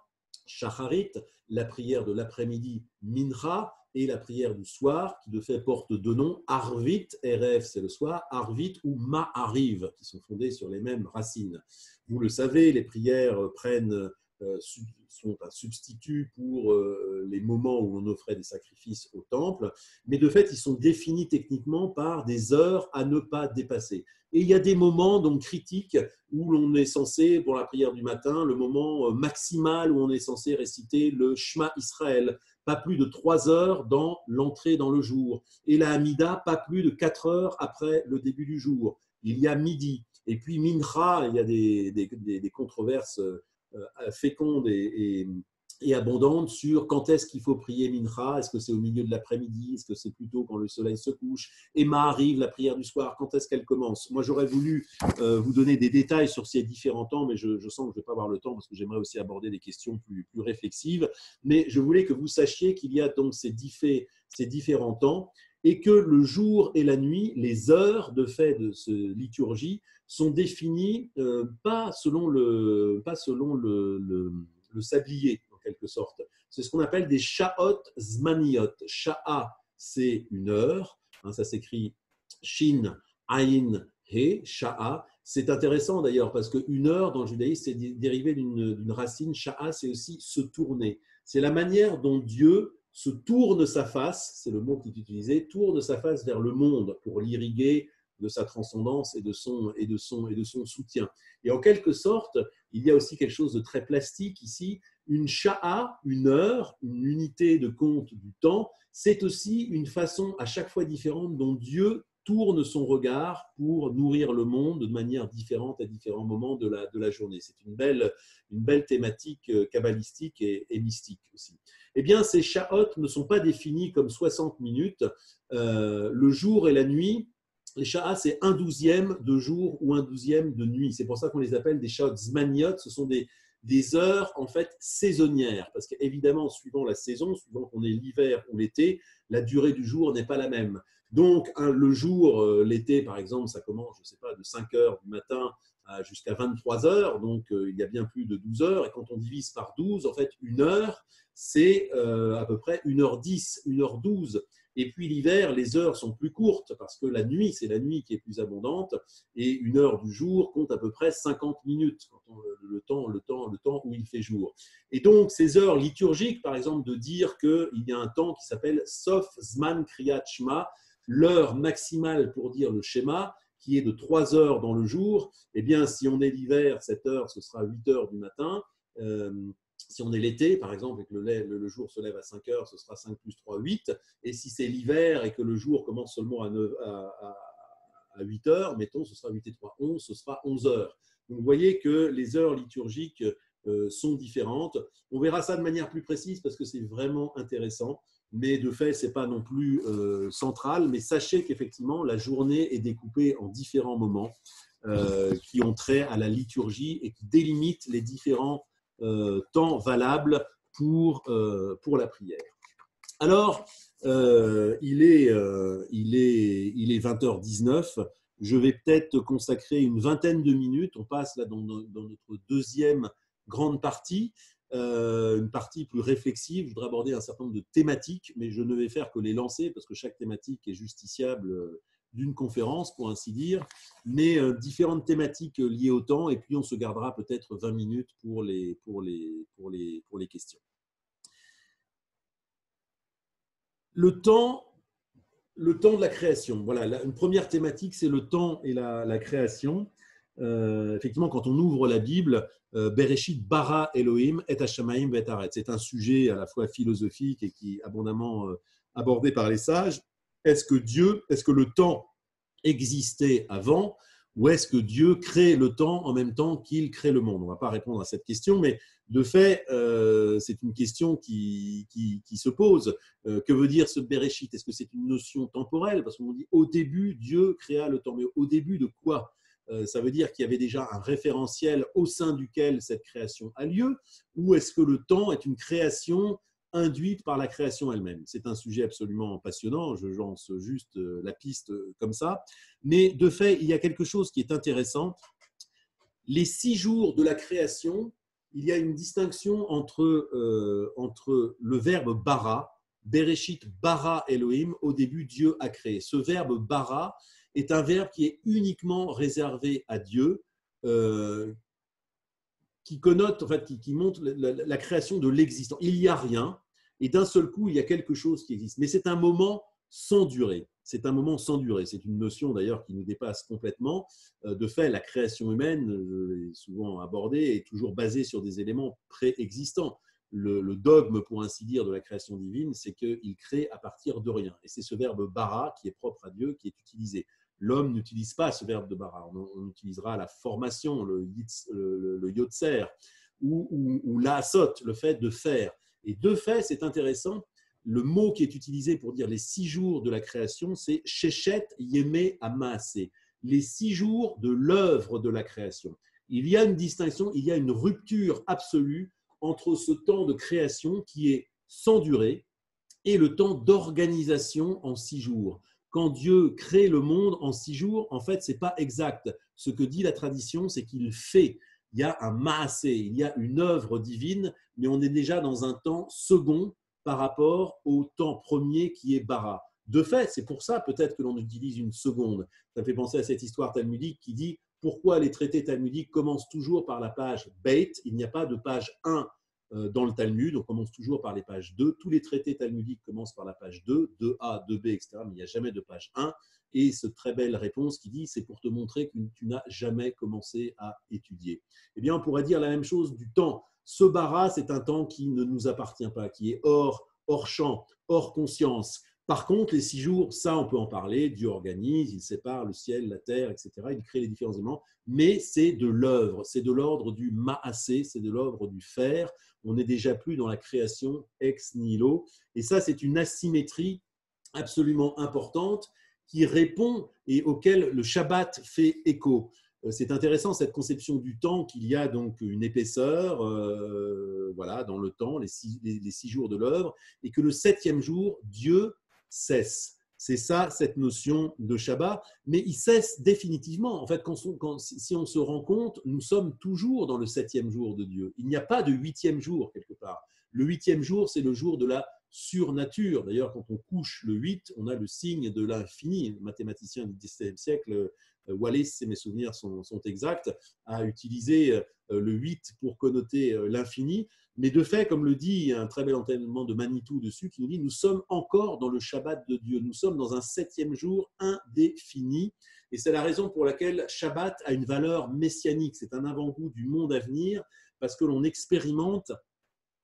Shacharit, la prière de l'après-midi, Mincha, et la prière du soir, qui de fait porte 2 noms, Arvit, RF c'est le soir, Arvit ou Ma'ariv, qui sont fondés sur les mêmes racines. Vous le savez, les prières sont un substitut pour les moments où on offrait des sacrifices au temple, mais de fait, ils sont définis techniquement par des heures à ne pas dépasser. Et il y a des moments donc critiques où l'on est censé, pour la prière du matin, le moment maximal où on est censé réciter le Shema Israël, pas plus de 3 heures dans l'entrée dans le jour. Et la Hamida, pas plus de 4 heures après le début du jour. Il y a midi. Et puis Mincha, il y a des controverses fécondes et abondante sur quand est-ce qu'il faut prier Mincha. Est-ce que c'est au milieu de l'après-midi? Est-ce que c'est plutôt quand le soleil se couche? Et Ma'ariv, la prière du soir, quand est-ce qu'elle commence? Moi, j'aurais voulu vous donner des détails sur ces différents temps, mais je sens que je ne vais pas avoir le temps parce que j'aimerais aussi aborder des questions plus réflexives. Mais je voulais que vous sachiez qu'il y a donc ces différents temps et que le jour et la nuit, les heures de fait de cette liturgie sont définies pas selon le sablier, en quelque sorte. C'est ce qu'on appelle des sha'ot zmaniot. Sha'a, c'est une heure. Ça s'écrit shin, ayin, he, sha'a. C'est intéressant d'ailleurs parce qu'une heure dans le judaïsme, c'est dérivé d'une racine. Sha'a, c'est aussi se tourner. C'est la manière dont Dieu se tourne sa face, c'est le mot qui est utilisé, tourne sa face vers le monde pour l'irriguer de sa transcendance et de son soutien. Et en quelque sorte, il y a aussi quelque chose de très plastique ici. Une sha'a, une heure, une unité de compte du temps, c'est aussi une façon à chaque fois différente dont Dieu tourne son regard pour nourrir le monde de manière différente à différents moments de la journée. C'est une belle thématique kabbalistique et mystique aussi. Eh bien, ces sha'ot ne sont pas définis comme 60 minutes. Le jour et la nuit, les sha'a, c'est 1/12 de jour ou 1/12 de nuit. C'est pour ça qu'on les appelle des sha'ot zmaniot. Ce sont des heures en fait saisonnières, parce qu'évidemment, suivant la saison, suivant qu'on est l'hiver ou l'été, la durée du jour n'est pas la même. Donc, le jour, l'été par exemple, ça commence, je ne sais pas, de 5 heures du matin jusqu'à 23 heures, donc il y a bien plus de 12 heures, et quand on divise par 12, en fait, une heure, c'est à peu près 1h10, 1h12. Et puis l'hiver, les heures sont plus courtes parce que la nuit, c'est la nuit qui est plus abondante et une heure du jour compte à peu près 50 minutes, le temps où il fait jour. Et donc, ces heures liturgiques, par exemple, de dire qu'il y a un temps qui s'appelle Sof Zman Kriyat Shema, l'heure maximale pour dire le schéma, qui est de 3 heures dans le jour, eh bien, si on est l'hiver, cette heure, ce sera 8 heures du matin. Si on est l'été, par exemple, et que le jour se lève à 5 heures, ce sera 5 plus 3, 8. Et si c'est l'hiver et que le jour commence seulement à 8 heures, mettons, ce sera 8 et 3, 11, ce sera 11 heures. Donc, vous voyez que les heures liturgiques sont différentes. On verra ça de manière plus précise parce que c'est vraiment intéressant. Mais de fait, ce n'est pas non plus central. Mais sachez qu'effectivement, la journée est découpée en différents moments qui ont trait à la liturgie et qui délimitent les différents temps valables pour la prière. Alors, il est 20h19. Je vais peut-être consacrer une vingtaine de minutes. On passe là dans notre deuxième grande partie, une partie plus réflexive. Je voudrais aborder un certain nombre de thématiques, mais je ne vais faire que les lancer parce que chaque thématique est justiciable d'une conférence, pour ainsi dire, mais différentes thématiques liées au temps, et puis on se gardera peut-être 20 minutes pour les questions. Le temps de la création. Voilà, une première thématique, c'est le temps et la création. effectivement, quand on ouvre la Bible, Bereshit bara Elohim et Hashamayim ve'et haaretz. C'est un sujet à la fois philosophique et qui est abondamment abordé par les sages. Est-ce que le temps existait avant ou est-ce que Dieu crée le temps en même temps qu'il crée le monde? On ne va pas répondre à cette question, mais de fait, c'est une question qui se pose. Que veut dire ce Bereshit? Est-ce que c'est une notion temporelle? Parce qu'on dit au début, Dieu créa le temps. Mais au début de quoi? Ça veut dire qu'il y avait déjà un référentiel au sein duquel cette création a lieu, ou est-ce que le temps est une création induite par la création elle-même? C'est un sujet absolument passionnant, je lance juste la piste comme ça. Mais de fait, il y a quelque chose qui est intéressant. Les 6 jours de la création, il y a une distinction entre le verbe bara, Bereshit bara Elohim, au début Dieu a créé. Ce verbe bara est un verbe qui est uniquement réservé à Dieu, qui connote, en fait, qui montre la création de l'existant. Il n'y a rien, et d'un seul coup, il y a quelque chose qui existe. Mais c'est un moment sans durée. C'est un moment sans durée. C'est une notion d'ailleurs qui nous dépasse complètement. De fait, la création humaine, je l'ai souvent abordée, est toujours basée sur des éléments préexistants. Le dogme, pour ainsi dire, de la création divine, c'est qu'il crée à partir de rien. Et c'est ce verbe bara, qui est propre à Dieu, qui est utilisé. L'homme n'utilise pas ce verbe de bara. On utilisera la formation, le yotzer, ou l'asot, le fait de faire. Et de fait, c'est intéressant, le mot qui est utilisé pour dire les 6 jours de la création, c'est Shechet Yemé Amaasé, les 6 jours de l'œuvre de la création. Il y a une distinction, il y a une rupture absolue entre ce temps de création qui est sans durée et le temps d'organisation en 6 jours. Quand Dieu crée le monde en 6 jours, en fait, ce n'est pas exact. Ce que dit la tradition, c'est qu'il fait. Il y a un maasé, il y a une œuvre divine, mais on est déjà dans un temps second par rapport au temps premier qui est bara. De fait, c'est pour ça peut-être que l'on utilise une seconde. Ça me fait penser à cette histoire talmudique qui dit pourquoi les traités talmudiques commencent toujours par la page Beit. Il n'y a pas de page 1 dans le Talmud. On commence toujours par les pages 2. Tous les traités talmudiques commencent par la page 2, 2a, 2b, etc. Mais il n'y a jamais de page 1. Et cette très belle réponse qui dit c'est pour te montrer que tu n'as jamais commencé à étudier. Eh bien, on pourrait dire la même chose du temps. Ce bara, c'est un temps qui ne nous appartient pas, qui est hors champ, hors conscience. Par contre, les 6 jours, ça, on peut en parler. Dieu organise, il sépare le ciel, la terre, etc. Il crée les différents éléments, mais c'est de l'œuvre, c'est de l'ordre du maasé, c'est de l'ordre du faire. On n'est déjà plus dans la création ex nihilo. Et ça, c'est une asymétrie absolument importante qui répond et auquel le Shabbat fait écho. C'est intéressant cette conception du temps, qu'il y a donc une épaisseur voilà, dans le temps, les 6 jours de l'œuvre, et que le 7e jour, Dieu cesse. C'est ça, cette notion de Shabbat, mais il cesse définitivement. En fait, si on se rend compte, nous sommes toujours dans le 7e jour de Dieu. Il n'y a pas de 8e jour, quelque part. Le 8e jour, c'est le jour de la surnature. D'ailleurs, quand on couche le 8, on a le signe de l'infini. Le mathématicien du XVIIe siècle, Wallace, si mes souvenirs sont exacts, a utilisé le 8 pour connoter l'infini. Mais de fait, comme le dit un très bel enseignement de Manitou dessus, qui nous dit nous sommes encore dans le Shabbat de Dieu. Nous sommes dans un 7e jour indéfini. Et c'est la raison pour laquelle Shabbat a une valeur messianique. C'est un avant-goût du monde à venir parce que l'on expérimente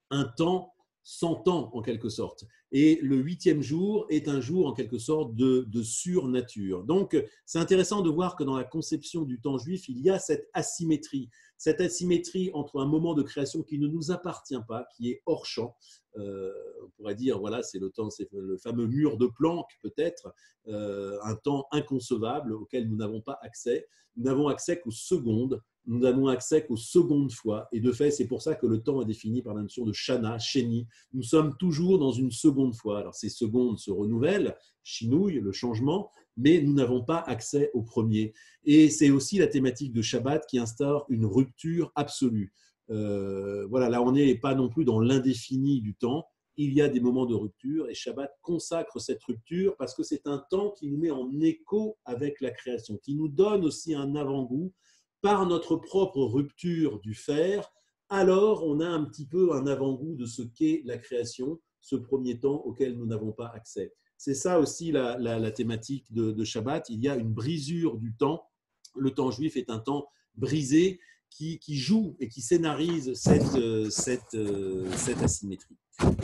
un temps sans temps, en quelque sorte. Et le 8e jour est un jour, en quelque sorte, de surnature. Donc, c'est intéressant de voir que dans la conception du temps juif, il y a cette asymétrie entre un moment de création qui ne nous appartient pas, qui est hors champ. On pourrait dire, voilà, c'est le fameux mur de Planck, peut-être, un temps inconcevable auquel nous n'avons pas accès. Nous n'avons accès qu'aux secondes. Nous n'avons accès qu'aux secondes fois. Et de fait, c'est pour ça que le temps est défini par la notion de shana, sheni. Nous sommes toujours dans une seconde fois. Alors, ces secondes se renouvellent, chinouille, le changement, mais nous n'avons pas accès au premier. Et c'est aussi la thématique de Shabbat qui instaure une rupture absolue. Voilà, là, on n'est pas non plus dans l'indéfini du temps. Il y a des moments de rupture et Shabbat consacre cette rupture parce que c'est un temps qui nous met en écho avec la création, qui nous donne aussi un avant-goût par notre propre rupture du faire. Alors on a un petit peu un avant-goût de ce qu'est la création, ce premier temps auquel nous n'avons pas accès. C'est ça aussi la thématique de Shabbat. Il y a une brisure du temps le temps juif est un temps brisé qui joue et qui scénarise cette asymétrie.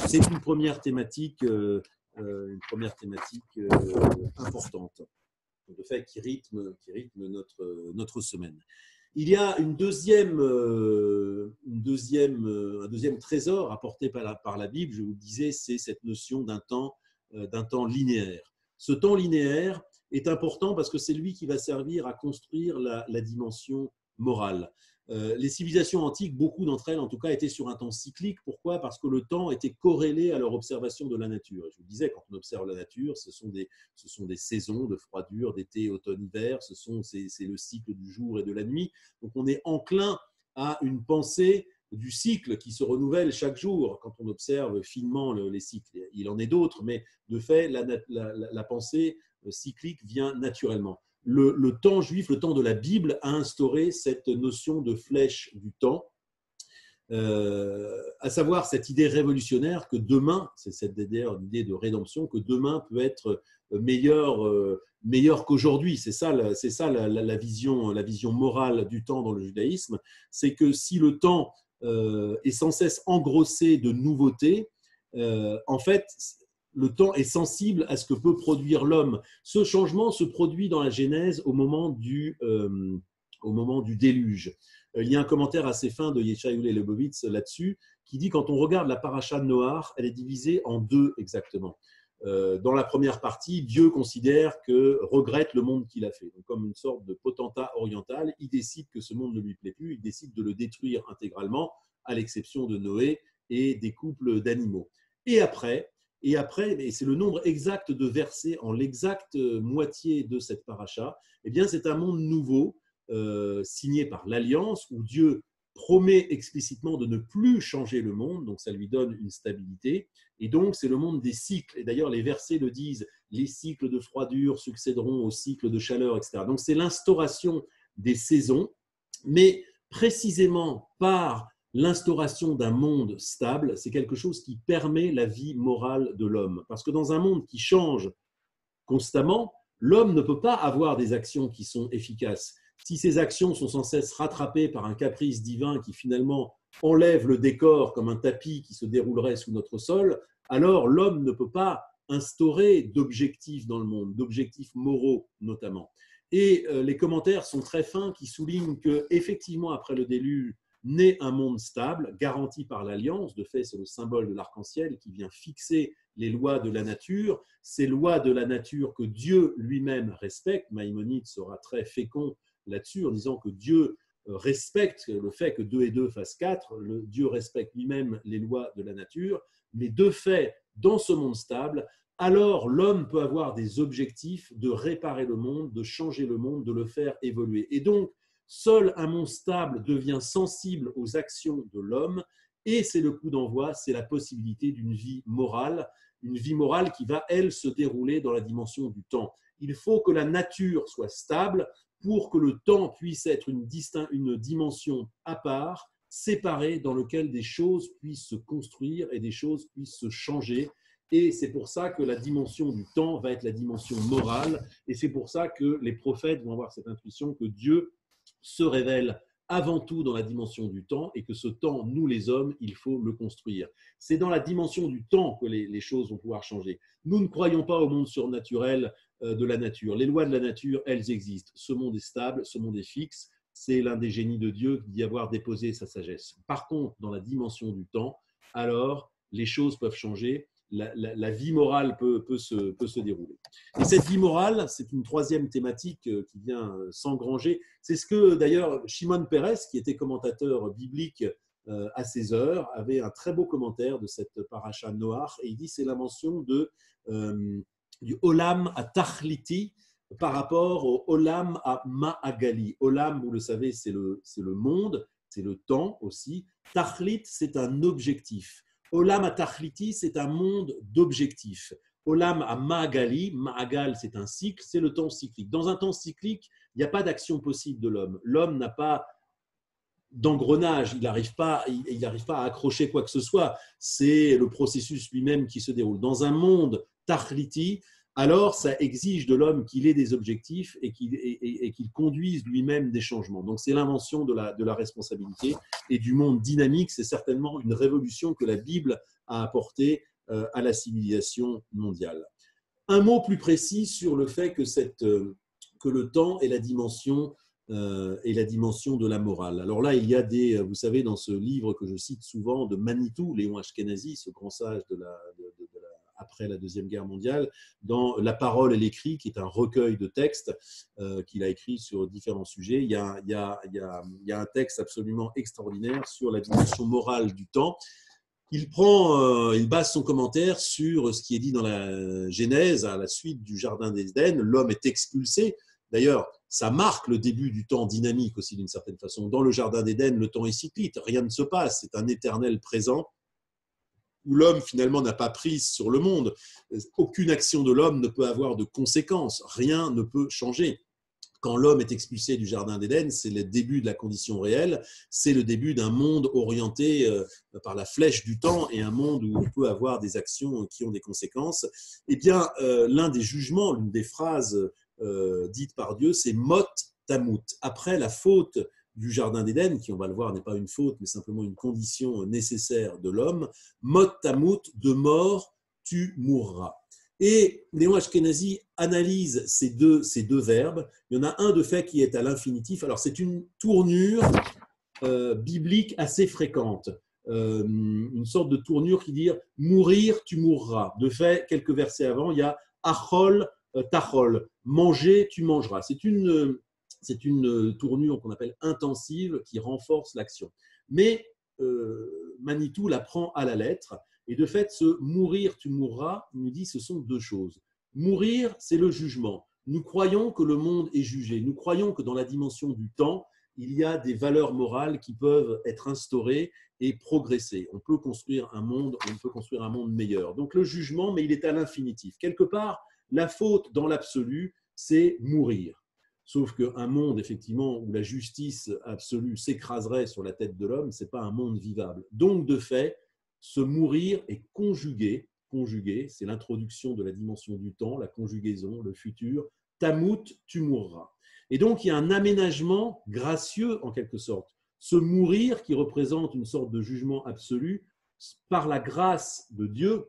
C'est une première thématique importante, de fait, qui rythme notre semaine. Il y a un deuxième trésor apporté par la Bible, je vous le disais, c'est cette notion d'un temps linéaire. Ce temps linéaire est important parce que c'est lui qui va servir à construire la dimension morale. Les civilisations antiques, beaucoup d'entre elles en tout cas, étaient sur un temps cyclique. Pourquoi ? Parce que le temps était corrélé à leur observation de la nature. Je vous disais, quand on observe la nature, ce sont des saisons de froidure, d'été, automne, hiver, c'est le cycle du jour et de la nuit. Donc on est enclin à une pensée du cycle qui se renouvelle chaque jour quand on observe finement les cycles. Il en est d'autres, mais de fait, la pensée cyclique vient naturellement. Le temps juif, le temps de la Bible, a instauré cette notion de flèche du temps, à savoir cette idée révolutionnaire que demain, c'est cette idée de rédemption, que demain peut être meilleur qu'aujourd'hui. C'est ça la vision morale du temps dans le judaïsme, c'est que si le temps est sans cesse engrossé de nouveautés, en fait, le temps est sensible à ce que peut produire l'homme. Ce changement se produit dans la Genèse au moment du déluge. Il y a un commentaire assez fin de Yeshayahu Leibowitz là-dessus qui dit quand on regarde la paracha de Noach, elle est divisée en deux exactement. Dans la première partie, Dieu regrette le monde qu'il a fait. Donc, comme une sorte de potentat oriental, il décide que ce monde ne lui plaît plus, il décide de le détruire intégralement, à l'exception de Noé et des couples d'animaux. Et après, et c'est le nombre exact de versets en l'exacte moitié de cette paracha, eh bien, c'est un monde nouveau signé par l'Alliance où Dieu promet explicitement de ne plus changer le monde, donc ça lui donne une stabilité. Et donc, c'est le monde des cycles. Et d'ailleurs, les versets le disent, les cycles de froidure succéderont aux cycles de chaleur, etc. Donc, c'est l'instauration des saisons, mais précisément par l'instauration d'un monde stable, c'est quelque chose qui permet la vie morale de l'homme. Parce que dans un monde qui change constamment, l'homme ne peut pas avoir des actions qui sont efficaces. Si ces actions sont sans cesse rattrapées par un caprice divin qui finalement enlève le décor comme un tapis qui se déroulerait sous notre sol, alors l'homme ne peut pas instaurer d'objectifs dans le monde, d'objectifs moraux notamment. Et les commentaires sont très fins qui soulignent qu'effectivement, après le déluge, naît un monde stable, garanti par l'Alliance. De fait, c'est le symbole de l'arc-en-ciel qui vient fixer les lois de la nature. Ces lois de la nature que Dieu lui-même respecte. Maïmonide sera très fécond là-dessus en disant que Dieu respecte le fait que 2 et 2 fassent 4. Dieu respecte lui-même les lois de la nature. Mais de fait, dans ce monde stable, alors l'homme peut avoir des objectifs de réparer le monde, de changer le monde, de le faire évoluer. Et donc, seul un monde stable devient sensible aux actions de l'homme et c'est le coup d'envoi, c'est la possibilité d'une vie morale qui va, elle, se dérouler dans la dimension du temps. Il faut que la nature soit stable pour que le temps puisse être une dimension à part, séparée, dans laquelle des choses puissent se construire et des choses puissent se changer. Et c'est pour ça que la dimension du temps va être la dimension morale et c'est pour ça que les prophètes vont avoir cette intuition que Dieu se révèle avant tout dans la dimension du temps et que ce temps, nous les hommes, il faut le construire. C'est dans la dimension du temps que les choses vont pouvoir changer. Nous ne croyons pas au monde surnaturel de la nature. Les lois de la nature, elles existent. Ce monde est stable, ce monde est fixe. C'est l'un des génies de Dieu d'y avoir déposé sa sagesse. Par contre, dans la dimension du temps, alors les choses peuvent changer. La vie morale peut se dérouler. Et cette vie morale, c'est une troisième thématique qui vient s'engranger. C'est ce que d'ailleurs Shimon Peres, qui était commentateur biblique à ses heures, avait un très beau commentaire de cette paracha Noach, et il dit c'est la mention du Olam à Tachliti par rapport au Olam à Ma'agali. Olam, vous le savez, c'est le monde, c'est le temps aussi. Tachlit, c'est un objectif. Olam à Tachliti, c'est un monde d'objectifs. Olam à Ma'agali, Ma'agal, c'est un cycle, c'est le temps cyclique. Dans un temps cyclique, il n'y a pas d'action possible de l'homme. L'homme n'a pas d'engrenage, il n'arrive pas à accrocher quoi que ce soit. C'est le processus lui-même qui se déroule. Dans un monde Tachliti, alors ça exige de l'homme qu'il ait des objectifs et qu'il conduise lui-même des changements. Donc c'est l'invention de la responsabilité et du monde dynamique. C'est certainement une révolution que la Bible a apportée à la civilisation mondiale. Un mot plus précis sur le fait que le temps est la dimension de la morale. Alors là, il y a vous savez, dans ce livre que je cite souvent de Manitou, Léon Ashkenazi, ce grand sage après la Deuxième Guerre mondiale, dans La parole et l'écrit, qui est un recueil de textes qu'il a écrit sur différents sujets. Il y a un texte absolument extraordinaire sur la dimension morale du temps. Il base son commentaire sur ce qui est dit dans la Genèse, à la suite du Jardin d'Éden. L'homme est expulsé. D'ailleurs, ça marque le début du temps dynamique aussi d'une certaine façon. Dans le Jardin d'Éden, le temps est cyclique, rien ne se passe, c'est un éternel présent où l'homme finalement n'a pas prise sur le monde. Aucune action de l'homme ne peut avoir de conséquences, rien ne peut changer. Quand l'homme est expulsé du Jardin d'Éden, c'est le début de la condition réelle, c'est le début d'un monde orienté par la flèche du temps et un monde où on peut avoir des actions qui ont des conséquences. Eh bien, l'un des jugements, l'une des phrases dites par Dieu, c'est Mot Tamut. Après la faute du Jardin d'Éden, qui on va le voir n'est pas une faute, mais simplement une condition nécessaire de l'homme, Mot Tamut, de mort, tu mourras. Et Léon Ashkenazi analyse ces deux verbes. Il y en a un de fait qui est à l'infinitif. Alors c'est une tournure biblique assez fréquente. Une sorte de tournure qui dit « mourir, tu mourras ». De fait, quelques versets avant, il y a « achol, tachol », « manger, tu mangeras ». C'est une tournure qu'on appelle intensive qui renforce l'action. Mais Manitou la prend à la lettre. Et de fait, ce « mourir, tu mourras », il nous dit ce sont deux choses. Mourir, c'est le jugement. Nous croyons que le monde est jugé. Nous croyons que dans la dimension du temps, il y a des valeurs morales qui peuvent être instaurées et progresser. On peut construire un monde meilleur. Donc le jugement, mais il est à l'infinitif. Quelque part, la faute dans l'absolu, c'est mourir. Sauf qu'un monde, effectivement, où la justice absolue s'écraserait sur la tête de l'homme, ce n'est pas un monde vivable. Donc, de fait, ce mourir est conjugué, c'est l'introduction de la dimension du temps, la conjugaison, le futur. Tamut, tu mourras. Et donc, il y a un aménagement gracieux, en quelque sorte. Ce mourir qui représente une sorte de jugement absolu, par la grâce de Dieu,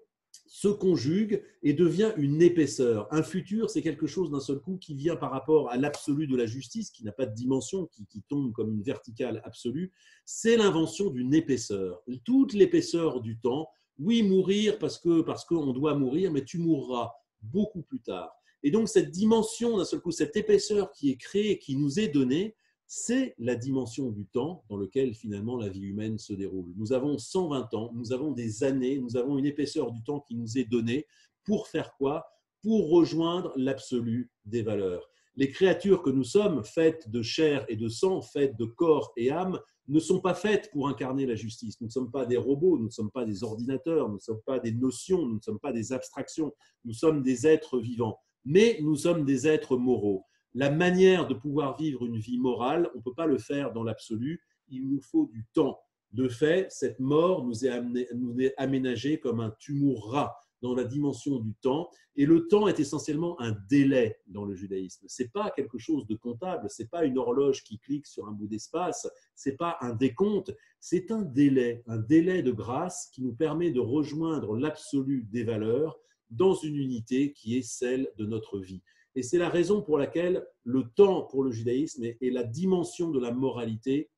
se conjugue et devient une épaisseur. Un futur, c'est quelque chose d'un seul coup qui vient par rapport à l'absolu de la justice, qui n'a pas de dimension, qui tombe comme une verticale absolue. C'est l'invention d'une épaisseur. Toute l'épaisseur du temps. Oui, mourir parce qu'on doit mourir, mais tu mourras beaucoup plus tard. Et donc cette dimension, d'un seul coup, cette épaisseur qui est créée, qui nous est donnée, c'est la dimension du temps dans lequel finalement la vie humaine se déroule. Nous avons 120 ans, nous avons des années, nous avons une épaisseur du temps qui nous est donnée pour faire quoi? Pour rejoindre l'absolu des valeurs. Les créatures que nous sommes, faites de chair et de sang, faites de corps et âme, ne sont pas faites pour incarner la justice. Nous ne sommes pas des robots, nous ne sommes pas des ordinateurs, nous ne sommes pas des notions, nous ne sommes pas des abstractions, nous sommes des êtres vivants, mais nous sommes des êtres moraux. La manière de pouvoir vivre une vie morale, on ne peut pas le faire dans l'absolu, il nous faut du temps. De fait, cette mort nous est aménagée comme un tu mourras dans la dimension du temps, et le temps est essentiellement un délai dans le judaïsme. Ce n'est pas quelque chose de comptable, ce n'est pas une horloge qui clique sur un bout d'espace, ce n'est pas un décompte, c'est un délai de grâce qui nous permet de rejoindre l'absolu des valeurs dans une unité qui est celle de notre vie. Et c'est la raison pour laquelle le temps pour le judaïsme est la dimension de la moralité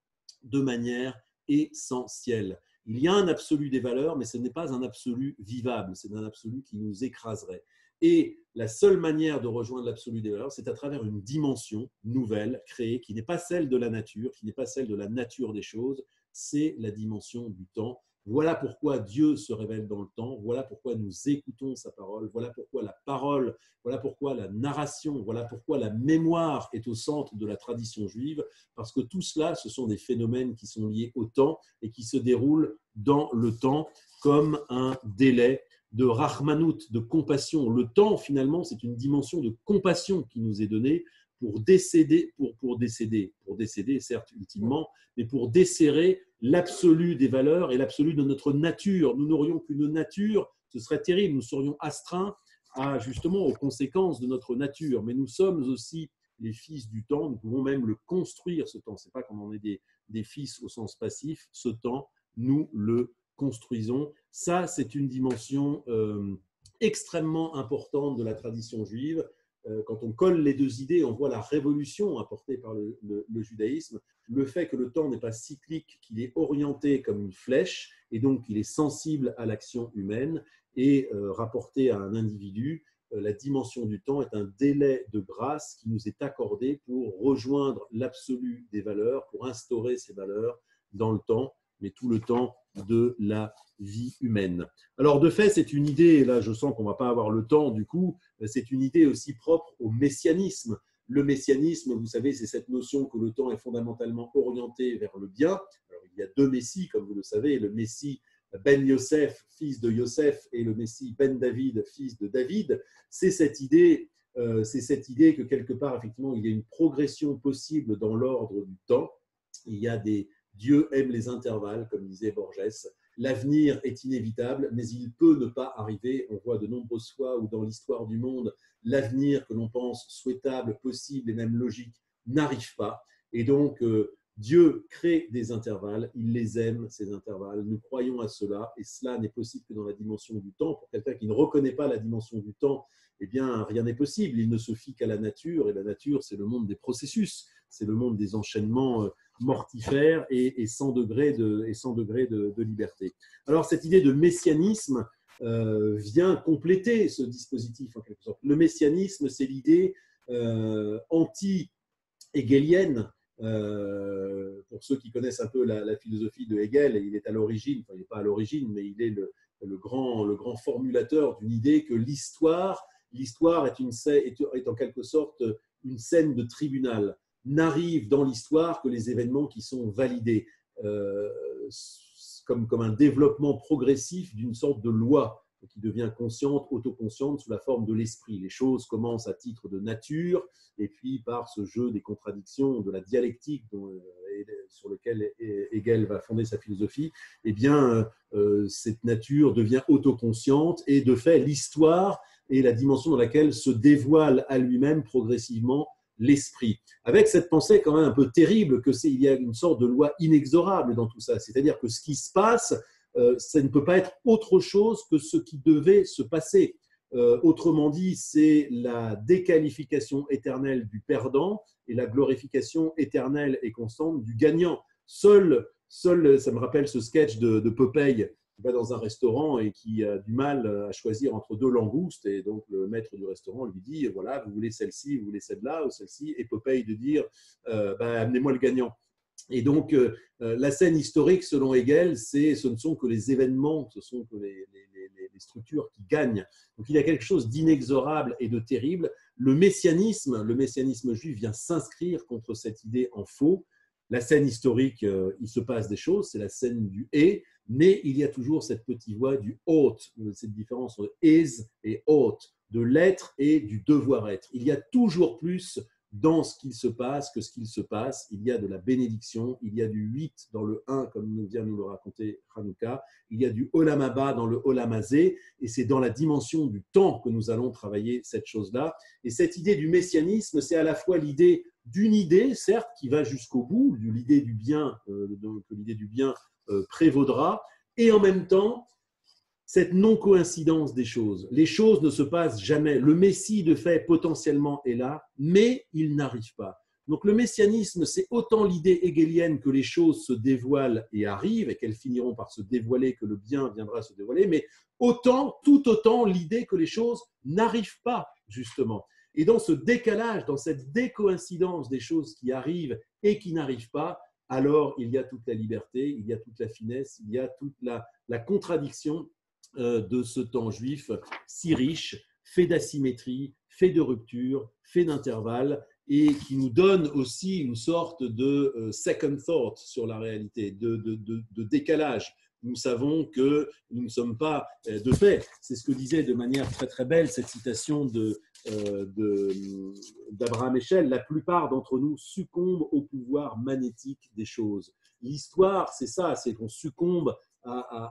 de manière essentielle. Il y a un absolu des valeurs, mais ce n'est pas un absolu vivable, c'est un absolu qui nous écraserait. Et la seule manière de rejoindre l'absolu des valeurs, c'est à travers une dimension nouvelle, créée, qui n'est pas celle de la nature, qui n'est pas celle de la nature des choses, c'est la dimension du temps. Voilà pourquoi Dieu se révèle dans le temps, voilà pourquoi nous écoutons sa parole, voilà pourquoi la parole, voilà pourquoi la narration, voilà pourquoi la mémoire est au centre de la tradition juive, parce que tout cela, ce sont des phénomènes qui sont liés au temps et qui se déroulent dans le temps comme un délai de rachmanout, de compassion. Le temps, finalement, c'est une dimension de compassion qui nous est donnée pour décéder, certes, ultimement, mais pour desserrer l'absolu des valeurs et l'absolu de notre nature. Nous n'aurions qu'une nature, ce serait terrible, nous serions astreints justement aux conséquences de notre nature, mais nous sommes aussi les fils du temps, nous pouvons même le construire, ce temps. Ce n'est pas qu'on en est des fils au sens passif, ce temps, nous le construisons. Ça, c'est une dimension extrêmement importante de la tradition juive. Quand on colle les deux idées, on voit la révolution apportée par le judaïsme, le fait que le temps n'est pas cyclique, qu'il est orienté comme une flèche, et donc qu'il est sensible à l'action humaine, et rapporté à un individu, la dimension du temps est un délai de grâce qui nous est accordé pour rejoindre l'absolu des valeurs, pour instaurer ces valeurs dans le temps, mais tout le temps de la vie humaine. Alors, de fait, c'est une idée, et là je sens qu'on ne va pas avoir le temps du coup, c'est une idée aussi propre au messianisme. Le messianisme, vous savez, c'est cette notion que le temps est fondamentalement orienté vers le bien. Alors, il y a deux messies, comme vous le savez, le messie Ben Yosef, fils de Yosef, et le messie Ben David, fils de David. C'est cette idée que quelque part, effectivement, il y a une progression possible dans l'ordre du temps. Il y a Dieu aime les intervalles, comme disait Borges. L'avenir est inévitable, mais il peut ne pas arriver. On voit de nombreuses fois où dans l'histoire du monde, l'avenir que l'on pense souhaitable, possible et même logique n'arrive pas. Et donc, Dieu crée des intervalles, il les aime, ces intervalles. Nous croyons à cela, et cela n'est possible que dans la dimension du temps. Pour quelqu'un qui ne reconnaît pas la dimension du temps, eh bien, rien n'est possible. Il ne se fie qu'à la nature, et la nature, c'est le monde des processus, c'est le monde des enchaînements mortifères et sans degré de liberté. Alors, cette idée de messianisme vient compléter ce dispositif, en quelque sorte. Le messianisme, c'est l'idée anti-hégélienne. Pour ceux qui connaissent un peu la philosophie de Hegel, il est à l'origine, enfin il n'est pas à l'origine, mais il est le grand formulateur d'une idée que l'histoire est en quelque sorte une scène de tribunal. N'arrivent dans l'histoire que les événements qui sont validés, comme un développement progressif d'une sorte de loi qui devient consciente, autoconsciente sous la forme de l'esprit. Les choses commencent à titre de nature, et puis par ce jeu des contradictions, de la dialectique sur lequel Hegel va fonder sa philosophie, eh bien, cette nature devient autoconsciente, et de fait, l'histoire est la dimension dans laquelle se dévoile à lui-même progressivement l'esprit. Avec cette pensée quand même un peu terrible il y a une sorte de loi inexorable dans tout ça. C'est-à-dire que ce qui se passe, ça ne peut pas être autre chose que ce qui devait se passer. Autrement dit, c'est la déqualification éternelle du perdant et la glorification éternelle et constante du gagnant. Seul, ça me rappelle ce sketch de Popeye qui va dans un restaurant et qui a du mal à choisir entre deux langoustes, et donc le maître du restaurant lui dit, voilà, vous voulez celle-ci, vous voulez celle-là ou celle-ci, et Popeye de dire, amenez-moi le gagnant. Et donc, la scène historique, selon Hegel, ce ne sont que les événements, ce sont que les structures qui gagnent. Donc, il y a quelque chose d'inexorable et de terrible. Le messianisme juif vient s'inscrire contre cette idée en faux. La scène historique, il se passe des choses, c'est la scène du « et », mais il y a toujours cette petite voix du « ought », cette différence entre « is » et « ought », de l'être et du devoir-être. Il y a toujours plus dans ce qu'il se passe que ce qu'il se passe. Il y a de la bénédiction, il y a du 8 dans le 1, comme vient nous le raconter Hanouka, il y a du Olam Haba dans le Olam Hazé, et c'est dans la dimension du temps que nous allons travailler cette chose-là. Et cette idée du messianisme, c'est à la fois l'idée d'une idée, certes, qui va jusqu'au bout, l'idée du bien, que l'idée du bien prévaudra, et en même temps, cette non-coïncidence des choses. Les choses ne se passent jamais. Le Messie, de fait, potentiellement est là, mais il n'arrive pas. Donc le messianisme, c'est autant l'idée hégélienne que les choses se dévoilent et arrivent, et qu'elles finiront par se dévoiler, que le bien viendra se dévoiler, mais tout autant l'idée que les choses n'arrivent pas, justement. Et dans ce décalage, dans cette décoïncidence des choses qui arrivent et qui n'arrivent pas, alors il y a toute la liberté, il y a toute la finesse, il y a toute la contradiction de ce temps juif si riche, fait d'asymétrie, fait de rupture, fait d'intervalle, et qui nous donne aussi une sorte de second thought sur la réalité, de décalage. Nous savons que nous ne sommes pas de fait. C'est ce que disait de manière très très belle cette citation d'Abraham Eshel. La plupart d'entre nous succombent au pouvoir magnétique des choses. L'histoire, c'est ça, c'est qu'on succombe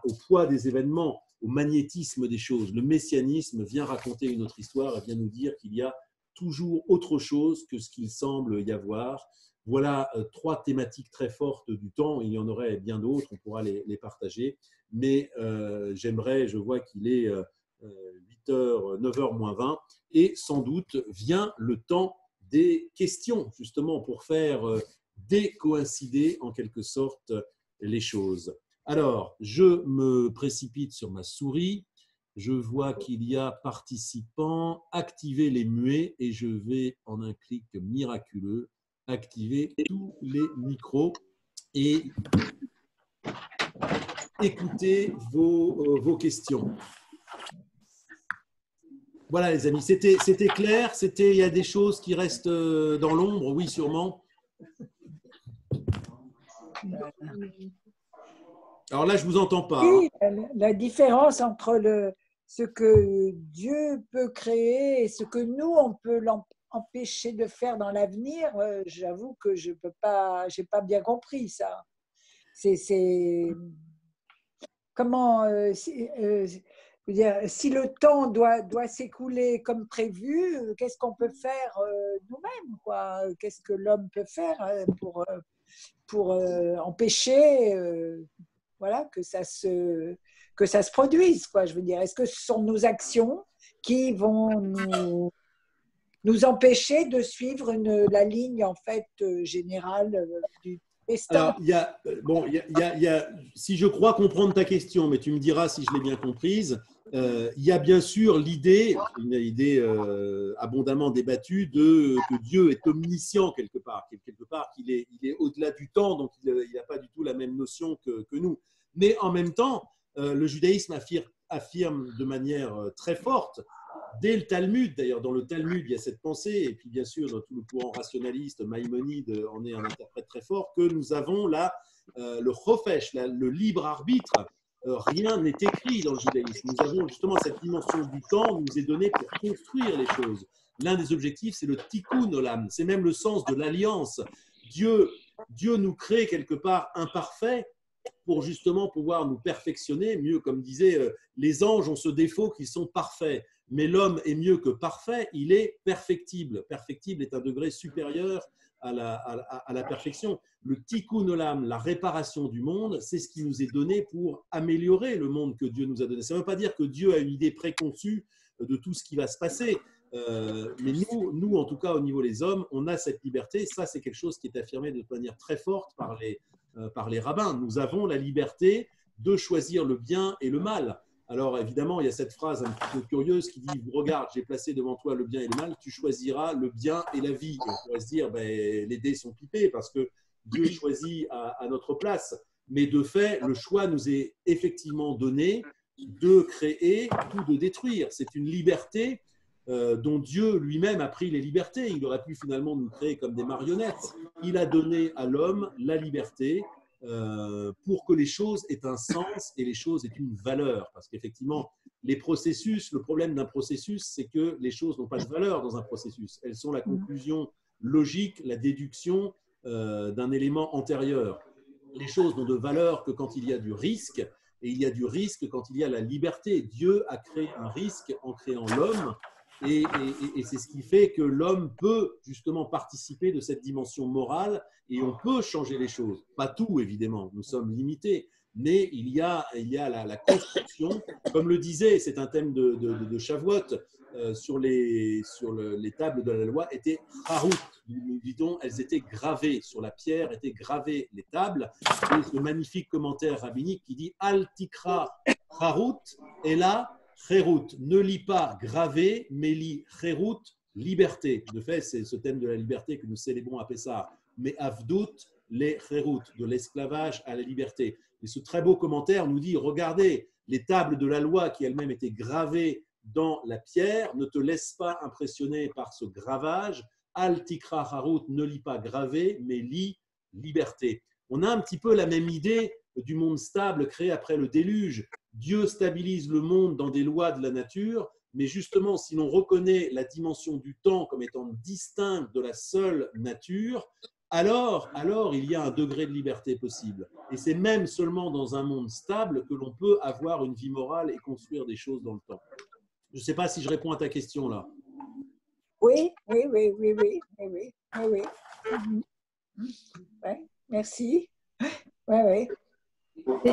au poids des événements, au magnétisme des choses. Le messianisme vient raconter une autre histoire et vient nous dire qu'il y a toujours autre chose que ce qu'il semble y avoir. Voilà trois thématiques très fortes du temps. Il y en aurait bien d'autres, on pourra les partager. Mais je vois qu'il est 8h, 9h moins 20, et sans doute vient le temps des questions, justement pour faire décoïncider en quelque sorte les choses. Alors, je me précipite sur ma souris. Je vois qu'il y a participants, activer les muets, et je vais en un clic miraculeux activer tous les micros et écouter vos questions. Voilà les amis, c'était clair, il y a des choses qui restent dans l'ombre, oui sûrement. Alors là, je ne vous entends pas. Oui, la différence entre ce que Dieu peut créer et ce que nous, on peut l'empêcher de faire dans l'avenir, j'avoue que je n'ai pas bien compris ça. Comment, je veux dire, si le temps doit s'écouler comme prévu, qu'est-ce qu'on peut faire nous-mêmes, quoi? Qu'est-ce que l'homme peut faire pour empêcher voilà, que ça se produise, quoi, je veux dire. Est-ce que ce sont nos actions qui vont nous empêcher de suivre la ligne en fait générale du destin? Alors, si je crois comprendre ta question, mais tu me diras si je l'ai bien comprise, il y a bien sûr l'idée, une idée abondamment débattue, que Dieu est omniscient quelque part qu'il est au-delà du temps, donc il n'a pas du tout la même notion que nous. Mais en même temps, le judaïsme affirme de manière très forte, dès le Talmud, d'ailleurs dans le Talmud il y a cette pensée, et puis bien sûr dans tout le courant rationaliste, Maïmonide en est un interprète très fort, que nous avons là le chofesh, le libre arbitre. Rien n'est écrit dans le judaïsme. Nous avons justement cette dimension du temps nous est donnée pour construire les choses. L'un des objectifs, c'est le tikkun olam, c'est même le sens de l'alliance. Dieu nous crée quelque part imparfait pour justement pouvoir nous perfectionner. Mieux, comme disait, les anges ont ce défaut qu'ils sont parfaits, mais l'homme est mieux que parfait, il est perfectible. Perfectible est un degré supérieur à la perfection. Le tikkun olam, la réparation du monde, c'est ce qui nous est donné pour améliorer le monde que Dieu nous a donné. Ça ne veut pas dire que Dieu a une idée préconçue de tout ce qui va se passer. Mais nous, en tout cas, au niveau des hommes, on a cette liberté. Ça, c'est quelque chose qui est affirmé de manière très forte par les rabbins. Nous avons la liberté de choisir le bien et le mal. Alors évidemment, il y a cette phrase un petit peu curieuse qui dit « Regarde, j'ai placé devant toi le bien et le mal, tu choisiras le bien et la vie. » On pourrait se dire les dés sont pipés parce que Dieu choisit à notre place. Mais de fait, le choix nous est effectivement donné de créer ou de détruire. C'est une liberté dont Dieu lui-même a pris les libertés. Il aurait pu finalement nous créer comme des marionnettes. Il a donné à l'homme la liberté pour que les choses aient un sens et les choses aient une valeur. Parce qu'effectivement, le problème d'un processus, c'est que les choses n'ont pas de valeur dans un processus. Elles sont la conclusion logique, la déduction d'un élément antérieur. Les choses n'ont de valeur que quand il y a du risque, et il y a du risque quand il y a la liberté. Dieu a créé un risque en créant l'homme, et c'est ce qui fait que l'homme peut justement participer de cette dimension morale, et on peut changer les choses. Pas tout, évidemment, nous sommes limités, mais il y a la construction, comme le disait, c'est un thème de Shavuot, sur les tables de la loi, étaient harout. Nous disons, elles étaient gravées, sur la pierre étaient gravées les tables, et ce magnifique commentaire rabbinique qui dit « Al tikra harout » et là, Khérout, ne lis pas gravé, mais lis Khérout, liberté. De fait, c'est ce thème de la liberté que nous célébrons à Pessah. Mais Avdout, les Khérout, de l'esclavage à la liberté. Et ce très beau commentaire nous dit, regardez, les tables de la loi qui elles-mêmes étaient gravées dans la pierre, ne te laisse pas impressionner par ce gravage. Al tikra harout, ne lis pas gravé, mais lis liberté. On a un petit peu la même idée du monde stable créé après le déluge. Dieu stabilise le monde dans des lois de la nature, mais justement, si l'on reconnaît la dimension du temps comme étant distincte de la seule nature, alors il y a un degré de liberté possible. Et c'est même seulement dans un monde stable que l'on peut avoir une vie morale et construire des choses dans le temps. Je ne sais pas si je réponds à ta question là. Oui, oui, oui, oui, oui, oui, oui, oui, oui. Mhm. Ouais, merci. Ouais, ouais. Et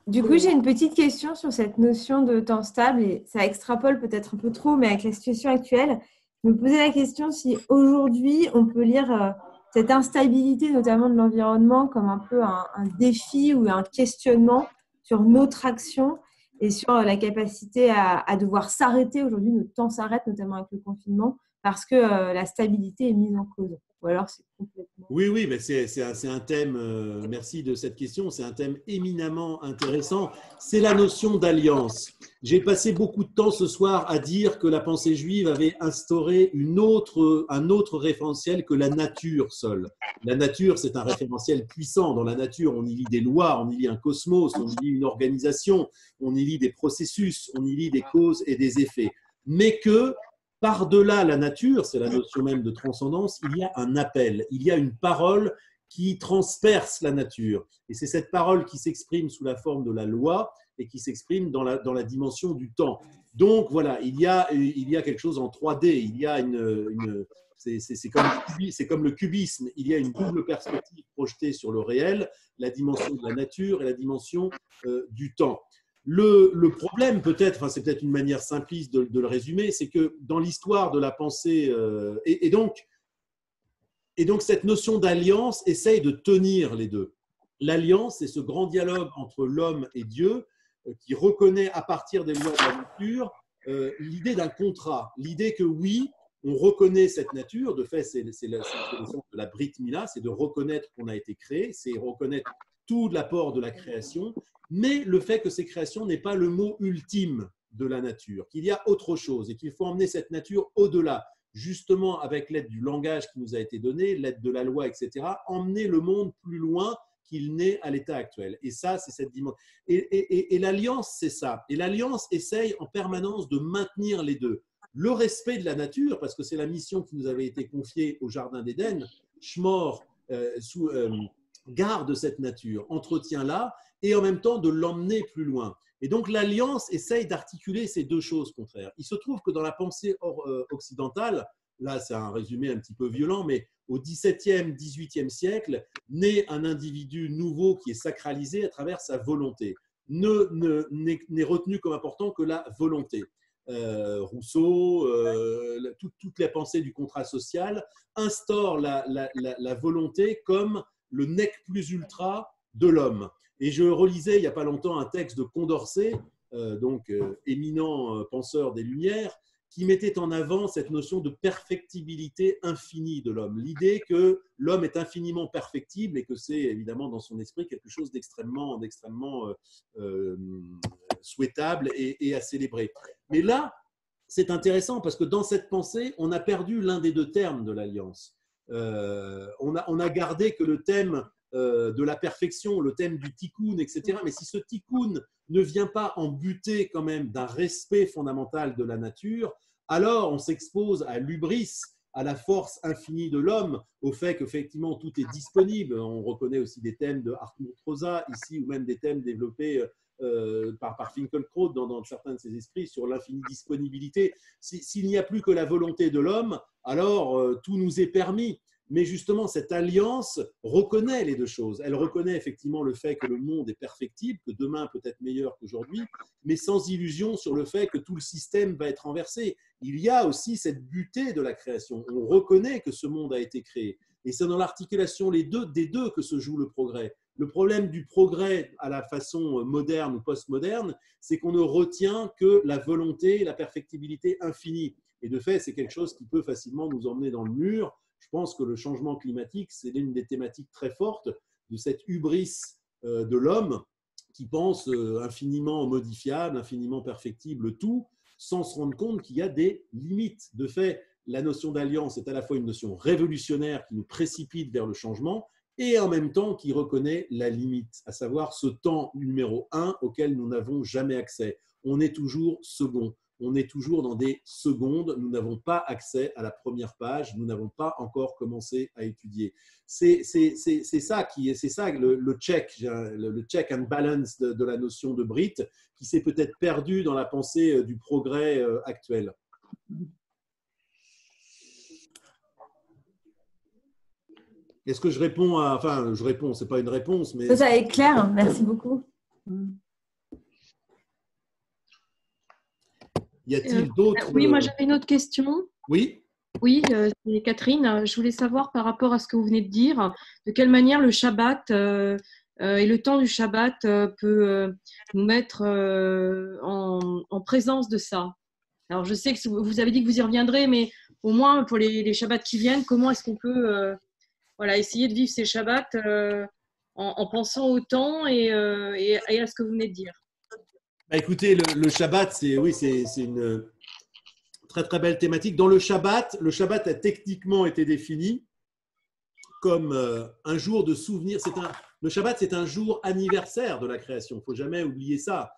du coup, j'ai une petite question sur cette notion de temps stable et ça extrapole peut-être un peu trop, mais avec la situation actuelle, je me posais la question si aujourd'hui on peut lire cette instabilité, notamment de l'environnement, comme un peu un défi ou un questionnement sur notre action et sur la capacité à devoir s'arrêter. Aujourd'hui, notre temps s'arrête, notamment avec le confinement, parce que la stabilité est mise en cause. Ou alors c'est complètement… Oui, mais c'est un thème, merci de cette question, c'est un thème éminemment intéressant. C'est la notion d'alliance. J'ai passé beaucoup de temps ce soir à dire que la pensée juive avait instauré un autre référentiel que la nature seule. La nature, c'est un référentiel puissant. Dans la nature, on y lit des lois, on y lit un cosmos, on y lit une organisation, on y lit des processus, on y lit des causes et des effets. Mais que par-delà la nature, c'est la notion même de transcendance, il y a un appel, il y a une parole qui transperce la nature. Et c'est cette parole qui s'exprime sous la forme de la loi et qui s'exprime dans la dimension du temps. Donc voilà, il y a quelque chose en 3D, il y a c'est comme le cubisme, il y a une double perspective projetée sur le réel, la dimension de la nature et la dimension du temps. Le problème, peut-être, c'est peut-être une manière simpliste de le résumer, c'est que dans l'histoire de la pensée, et donc cette notion d'alliance essaye de tenir les deux. L'alliance, c'est ce grand dialogue entre l'homme et Dieu qui reconnaît à partir des lois de la nature l'idée d'un contrat, l'idée que oui, on reconnaît cette nature, de fait, c'est l'essence de la Brit Mila, c'est de reconnaître qu'on a été créé, c'est reconnaître tout l'apport de la création, mais le fait que ces créations n'est pas le mot ultime de la nature, qu'il y a autre chose et qu'il faut emmener cette nature au-delà, justement avec l'aide du langage qui nous a été donné, l'aide de la loi, etc., emmener le monde plus loin qu'il n'est à l'état actuel. Et ça, c'est cette dimension. Et l'alliance, c'est ça. Et l'alliance essaye en permanence de maintenir les deux. Le respect de la nature, parce que c'est la mission qui nous avait été confiée au Jardin d'Éden, Shmor garde cette nature, entretient-la, et en même temps de l'emmener plus loin. Et donc l'alliance essaye d'articuler ces deux choses contraires. Il se trouve que dans la pensée occidentale, là c'est un résumé un petit peu violent, mais au XVIIe, XVIIIe siècle, naît un individu nouveau qui est sacralisé à travers sa volonté. N'est retenu comme important que la volonté. Rousseau, toutes les pensées du contrat social instaurent la volonté comme le nec plus ultra de l'homme. Et je relisais il n'y a pas longtemps un texte de Condorcet, éminent penseur des Lumières, qui mettait en avant cette notion de perfectibilité infinie de l'homme. L'idée que l'homme est infiniment perfectible et que c'est évidemment dans son esprit quelque chose d'extrêmement souhaitable et à célébrer. Mais là, c'est intéressant parce que dans cette pensée, on a perdu l'un des deux termes de l'alliance. On a gardé que le thème de la perfection, le thème du tikkun, etc. Mais si ce tikkun ne vient pas en buter quand même d'un respect fondamental de la nature, alors on s'expose à l'hubris, à la force infinie de l'homme, au fait qu'effectivement tout est disponible. On reconnaît aussi des thèmes de Hartmut Rosa ici, ou même des thèmes développés par Finkielkraut dans certains de ses esprits sur l'infinie disponibilité. S'il n'y a plus que la volonté de l'homme, alors tout nous est permis. Mais justement, cette alliance reconnaît les deux choses. Elle reconnaît effectivement le fait que le monde est perfectible, que demain peut être meilleur qu'aujourd'hui, mais sans illusion sur le fait que tout le système va être renversé. Il y a aussi cette butée de la création. On reconnaît que ce monde a été créé. Et c'est dans l'articulation des deux que se joue le progrès. Le problème du progrès à la façon moderne ou postmoderne, c'est qu'on ne retient que la volonté, la perfectibilité infinie. Et de fait, c'est quelque chose qui peut facilement nous emmener dans le mur. Je pense que le changement climatique, c'est l'une des thématiques très fortes de cette hubris de l'homme qui pense infiniment modifiable, infiniment perfectible, tout, sans se rendre compte qu'il y a des limites. De fait, la notion d'alliance est à la fois une notion révolutionnaire qui nous précipite vers le changement et en même temps qui reconnaît la limite, à savoir ce temps numéro 1 auquel nous n'avons jamais accès. On est toujours second. on est toujours dans des secondes. Nous n'avons pas accès à la première page. Nous n'avons pas encore commencé à étudier. C'est ça le check and balance de la notion de Brit, qui s'est peut-être perdu dans la pensée du progrès actuel. Est-ce que je réponds à… Enfin, je réponds, ce n'est pas une réponse, mais… Ça est clair, merci beaucoup. Y a-t-il d'autres… Oui, moi j'avais une autre question. Oui. Oui, c'est Catherine. Je voulais savoir par rapport à ce que vous venez de dire, de quelle manière le Shabbat et le temps du Shabbat peut nous mettre en présence de ça. Alors, je sais que vous avez dit que vous y reviendrez, mais au moins pour les Shabbats qui viennent, comment est-ce qu'on peut essayer de vivre ces Shabbats en pensant au temps et à ce que vous venez de dire? Bah, écoutez, le Shabbat, c'est une très très belle thématique. Dans le Shabbat a techniquement été défini comme un jour de souvenir. Le Shabbat, c'est un jour anniversaire de la création. Il ne faut jamais oublier ça.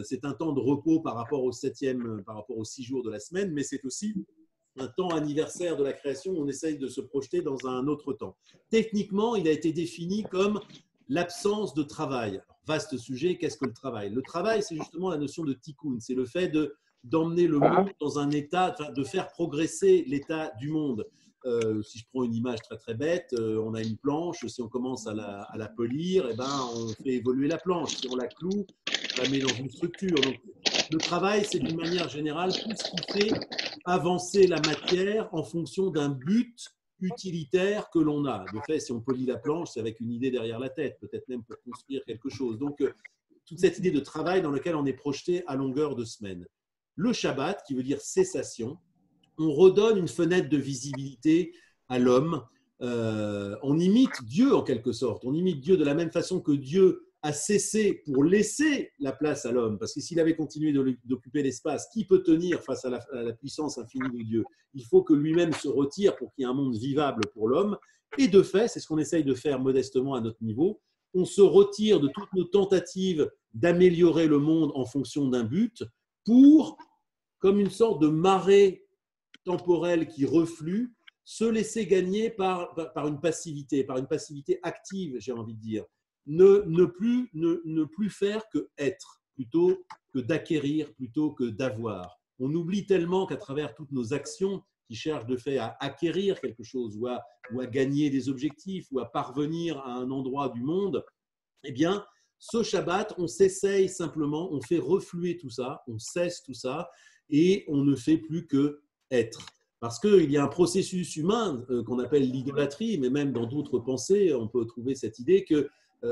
C'est un temps de repos par rapport aux 6 jours de la semaine, mais c'est aussi un temps anniversaire de la création. On essaye de se projeter dans un autre temps. Techniquement, il a été défini comme l'absence de travail. Alors, vaste sujet, qu'est-ce que le travail? Le travail, c'est justement la notion de tikkun. C'est le fait d'emmener le monde dans un état, de faire progresser l'état du monde. Si je prends une image très très bête, on a une planche, si on commence à la polir, on fait évoluer la planche. Si on la cloue, on la met dans une structure. Donc, le travail, c'est d'une manière générale tout ce qui fait avancer la matière en fonction d'un but utilitaire que l'on a. De fait, si on polit la planche, c'est avec une idée derrière la tête, peut-être même pour construire quelque chose. Donc, toute cette idée de travail dans lequel on est projeté à longueur de semaine. Le Shabbat, qui veut dire cessation, on redonne une fenêtre de visibilité à l'homme. On imite Dieu en quelque sorte. On imite Dieu de la même façon que Dieu a cessé pour laisser la place à l'homme. Parce que s'il avait continué d'occuper l'espace, qui peut tenir face à la puissance infinie de Dieu? Il faut que lui-même se retire pour qu'il y ait un monde vivable pour l'homme. Et de fait, c'est ce qu'on essaye de faire modestement à notre niveau. On se retire de toutes nos tentatives d'améliorer le monde en fonction d'un but pour, comme une sorte de marée temporelle qui reflue, se laisser gagner par une passivité active, j'ai envie de dire. Ne plus faire que être, plutôt que d'acquérir, plutôt que d'avoir. On oublie tellement qu'à travers toutes nos actions qui cherchent de fait à acquérir quelque chose ou à gagner des objectifs ou à parvenir à un endroit du monde, eh bien, ce Shabbat, on s'essaye simplement, on fait refluer tout ça, on cesse tout ça et on ne fait plus que être. Parce qu'il y a un processus humain qu'on appelle l'idolâtrie, mais même dans d'autres pensées, on peut trouver cette idée que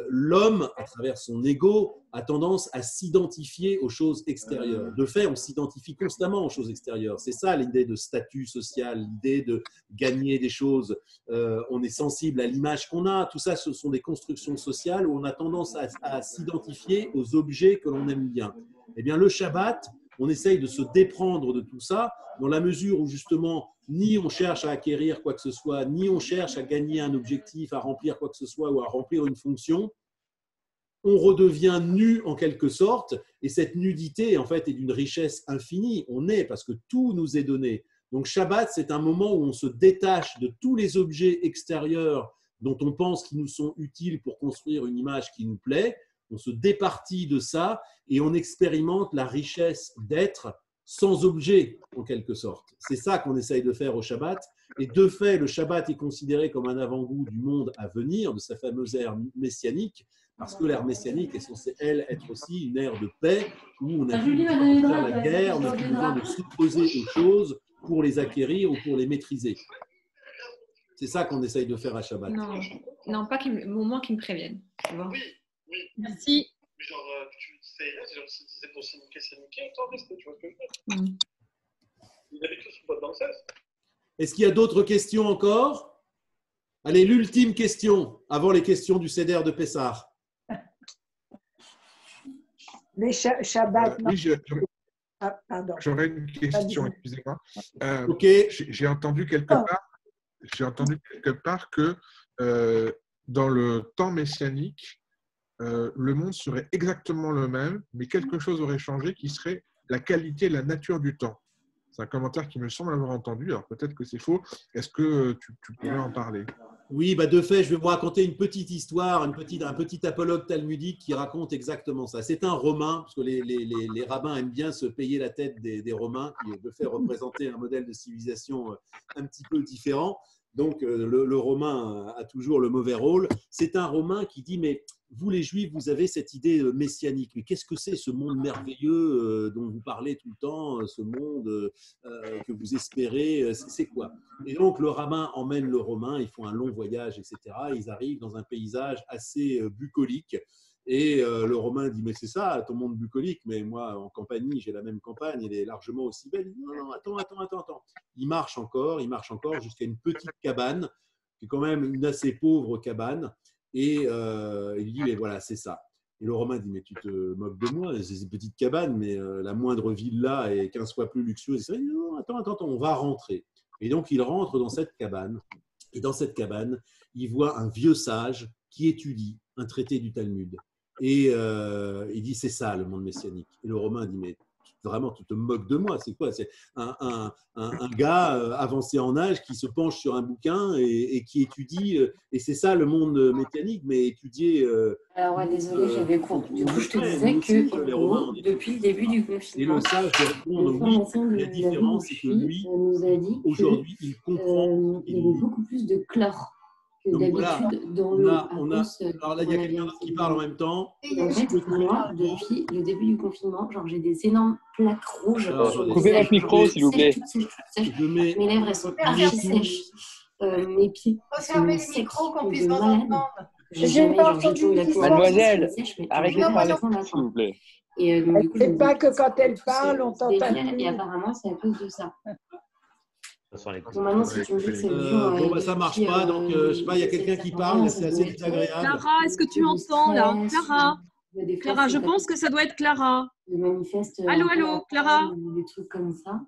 l'homme, à travers son ego, a tendance à s'identifier aux choses extérieures. De fait, on s'identifie constamment aux choses extérieures. C'est ça l'idée de statut social, l'idée de gagner des choses. On est sensible à l'image qu'on a. Tout ça, ce sont des constructions sociales où on a tendance à s'identifier aux objets que l'on aime bien. Eh bien, le Shabbat, on essaye de se déprendre de tout ça dans la mesure où justement ni on cherche à acquérir quoi que ce soit, ni on cherche à gagner un objectif, à remplir quoi que ce soit ou à remplir une fonction. On redevient nu en quelque sorte et cette nudité en fait est d'une richesse infinie. On est parce que tout nous est donné. Donc Shabbat, c'est un moment où on se détache de tous les objets extérieurs dont on pense qu'ils nous sont utiles pour construire une image qui nous plaît. On se départit de ça et on expérimente la richesse d'être sans objet, en quelque sorte. C'est ça qu'on essaye de faire au Shabbat. Et de fait, le Shabbat est considéré comme un avant-goût du monde à venir, de sa fameuse ère messianique, parce que l'ère messianique est censée, elle, être aussi une ère de paix, où on n'a plus besoin de faire la guerre, on n'a plus besoin de s'opposer aux choses pour les acquérir ou pour les maîtriser. C'est ça qu'on essaye de faire à Shabbat. Non, pas au moins qu'ils me préviennent. Tu vois. Oui. Merci. Genre, tu sais, si c'est pour s'indiquer, autant rester, tu vois ce que je veux dire. Ils habitent tous une boîte dans le 16. Est-ce qu'il y a d'autres questions encore? Allez, l'ultime question, avant les questions du Seder de Pessah. Les Shabbat. Oui, pardon. j'aurais une question, excusez-moi. Ok. J'ai entendu quelque part que dans le temps messianique, le monde serait exactement le même, mais quelque chose aurait changé qui serait la qualité et la nature du temps. C'est un commentaire qui me semble avoir entendu. Alors peut-être que c'est faux. Est-ce que tu pourrais en parler? Oui, de fait, je vais vous raconter une petite histoire, un petit apologue talmudique qui raconte exactement ça. C'est un Romain, parce que les rabbins aiment bien se payer la tête des Romains, qui de fait représenter un modèle de civilisation un petit peu différent. Donc, le Romain a toujours le mauvais rôle. C'est un Romain qui dit, mais vous les Juifs, vous avez cette idée messianique. Mais qu'est-ce que c'est ce monde merveilleux dont vous parlez tout le temps, ce monde que vous espérez, c'est quoi? Et donc, le rabbin emmène le Romain, ils font un long voyage, etc. Ils arrivent dans un paysage assez bucolique. Et le Romain dit, mais c'est ça, ton monde bucolique, mais moi, en Campanie, j'ai la même campagne, elle est largement aussi belle. Il dit, non, attends. Il marche encore jusqu'à une petite cabane, qui est quand même une assez pauvre cabane. Et il lui dit, mais voilà, c'est ça. Et le Romain dit, mais tu te moques de moi, c'est une petite cabane, mais la moindre villa est 15 fois plus luxueuse. Il dit, non, attends, on va rentrer. Et donc, il rentre dans cette cabane. Et dans cette cabane, il voit un vieux sage qui étudie un traité du Talmud. Et il dit, c'est ça le monde messianique. Et le Romain dit, mais vraiment, tu te moques de moi. C'est quoi? C'est un gars avancé en âge qui se penche sur un bouquin et qui étudie. Et c'est ça le monde messianique, mais étudier. Alors, ouais, désolé, j'avais cours. Du coup, je te disais que depuis le début du confinement, et le sage de répondre, oui, la différence, c'est que lui, nous a dit aujourd'hui, il comprend. Il y avait beaucoup plus de chlore que d'habitude dans l'eau. Alors là, il y a quelqu'un qui parle en même temps. En fait, moi, depuis le début du confinement, genre j'ai des énormes plaques rouges. Coupez votre micro, s'il vous plaît. Mes lèvres, elles sont archi sèches. Mes pieds sont secs de malade. Mademoiselle, arrêtez de parler, s'il vous plaît. Et donc, du coup, c'est pas que quand elle parle, on t'entend. Et apparemment, c'est à cause de ça. Bon, maintenant, si tu me dis que c'est ça marche pas, donc je sais pas, il y a quelqu'un qui parle, c'est assez désagréable. Clara, est-ce que tu entends là? Clara, je pense que ça doit être Clara. Allô, Clara? Des trucs comme ça.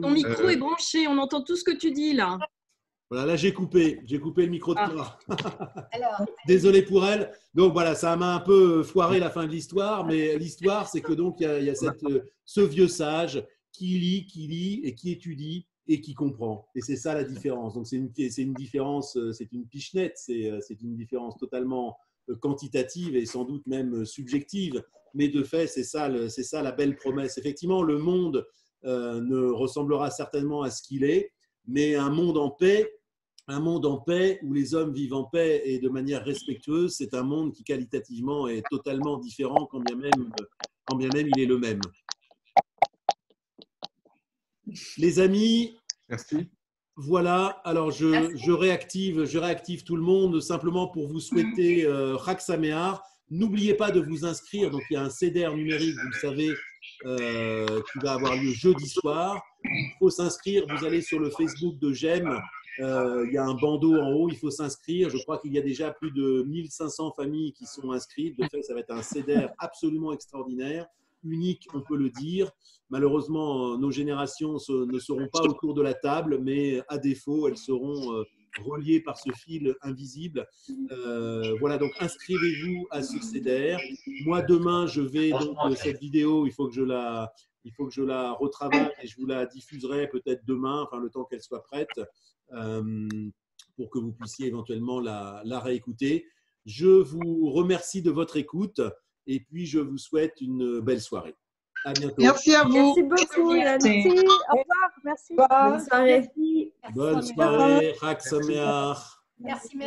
Ton micro est branché, on entend tout ce que tu dis là. Voilà, là j'ai coupé le micro de Clara. Désolé pour elle. Donc voilà, ça m'a un peu foiré la fin de l'histoire, mais l'histoire c'est que donc il y a ce vieux sage qui lit et qui étudie et qui comprend. Et c'est ça la différence. Donc c'est une différence, c'est une pichenette, c'est une différence totalement quantitative et sans doute même subjective. Mais de fait, c'est ça la belle promesse. Effectivement, le monde ne ressemblera certainement à ce qu'il est, mais un monde en paix où les hommes vivent en paix et de manière respectueuse, c'est un monde qui qualitativement est totalement différent, quand bien même il est le même. Les amis, merci. Voilà, alors je réactive tout le monde simplement pour vous souhaiter Chag Sameach. N'oubliez pas de vous inscrire, donc il y a un CEDER numérique, vous le savez, qui va avoir lieu jeudi soir. Il faut s'inscrire, vous allez sur le Facebook de GEM, il y a un bandeau en haut, il faut s'inscrire. Je crois qu'il y a déjà plus de 1500 familles qui sont inscrites. De fait, ça va être un CEDER absolument extraordinaire, unique, on peut le dire. Malheureusement, nos générations ne seront pas autour de la table, mais à défaut, elles seront reliées par ce fil invisible. Voilà, donc inscrivez-vous à ce CEDER. Moi, demain, je vais donc cette vidéo, il faut que je la retravaille et je vous la diffuserai peut-être demain, enfin le temps qu'elle soit prête, pour que vous puissiez éventuellement la réécouter. Je vous remercie de votre écoute. Et puis, je vous souhaite une belle soirée. À bientôt. Merci à vous. Merci beaucoup. Merci. Au revoir. Merci. Bonne soirée. Bonne soirée. Chag Sameach. Merci.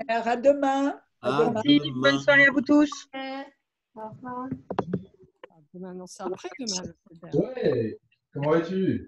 À demain. Merci. Bonne soirée à vous tous. Au revoir. Demain, non, c'est après demain. Ouais. Comment vas-tu?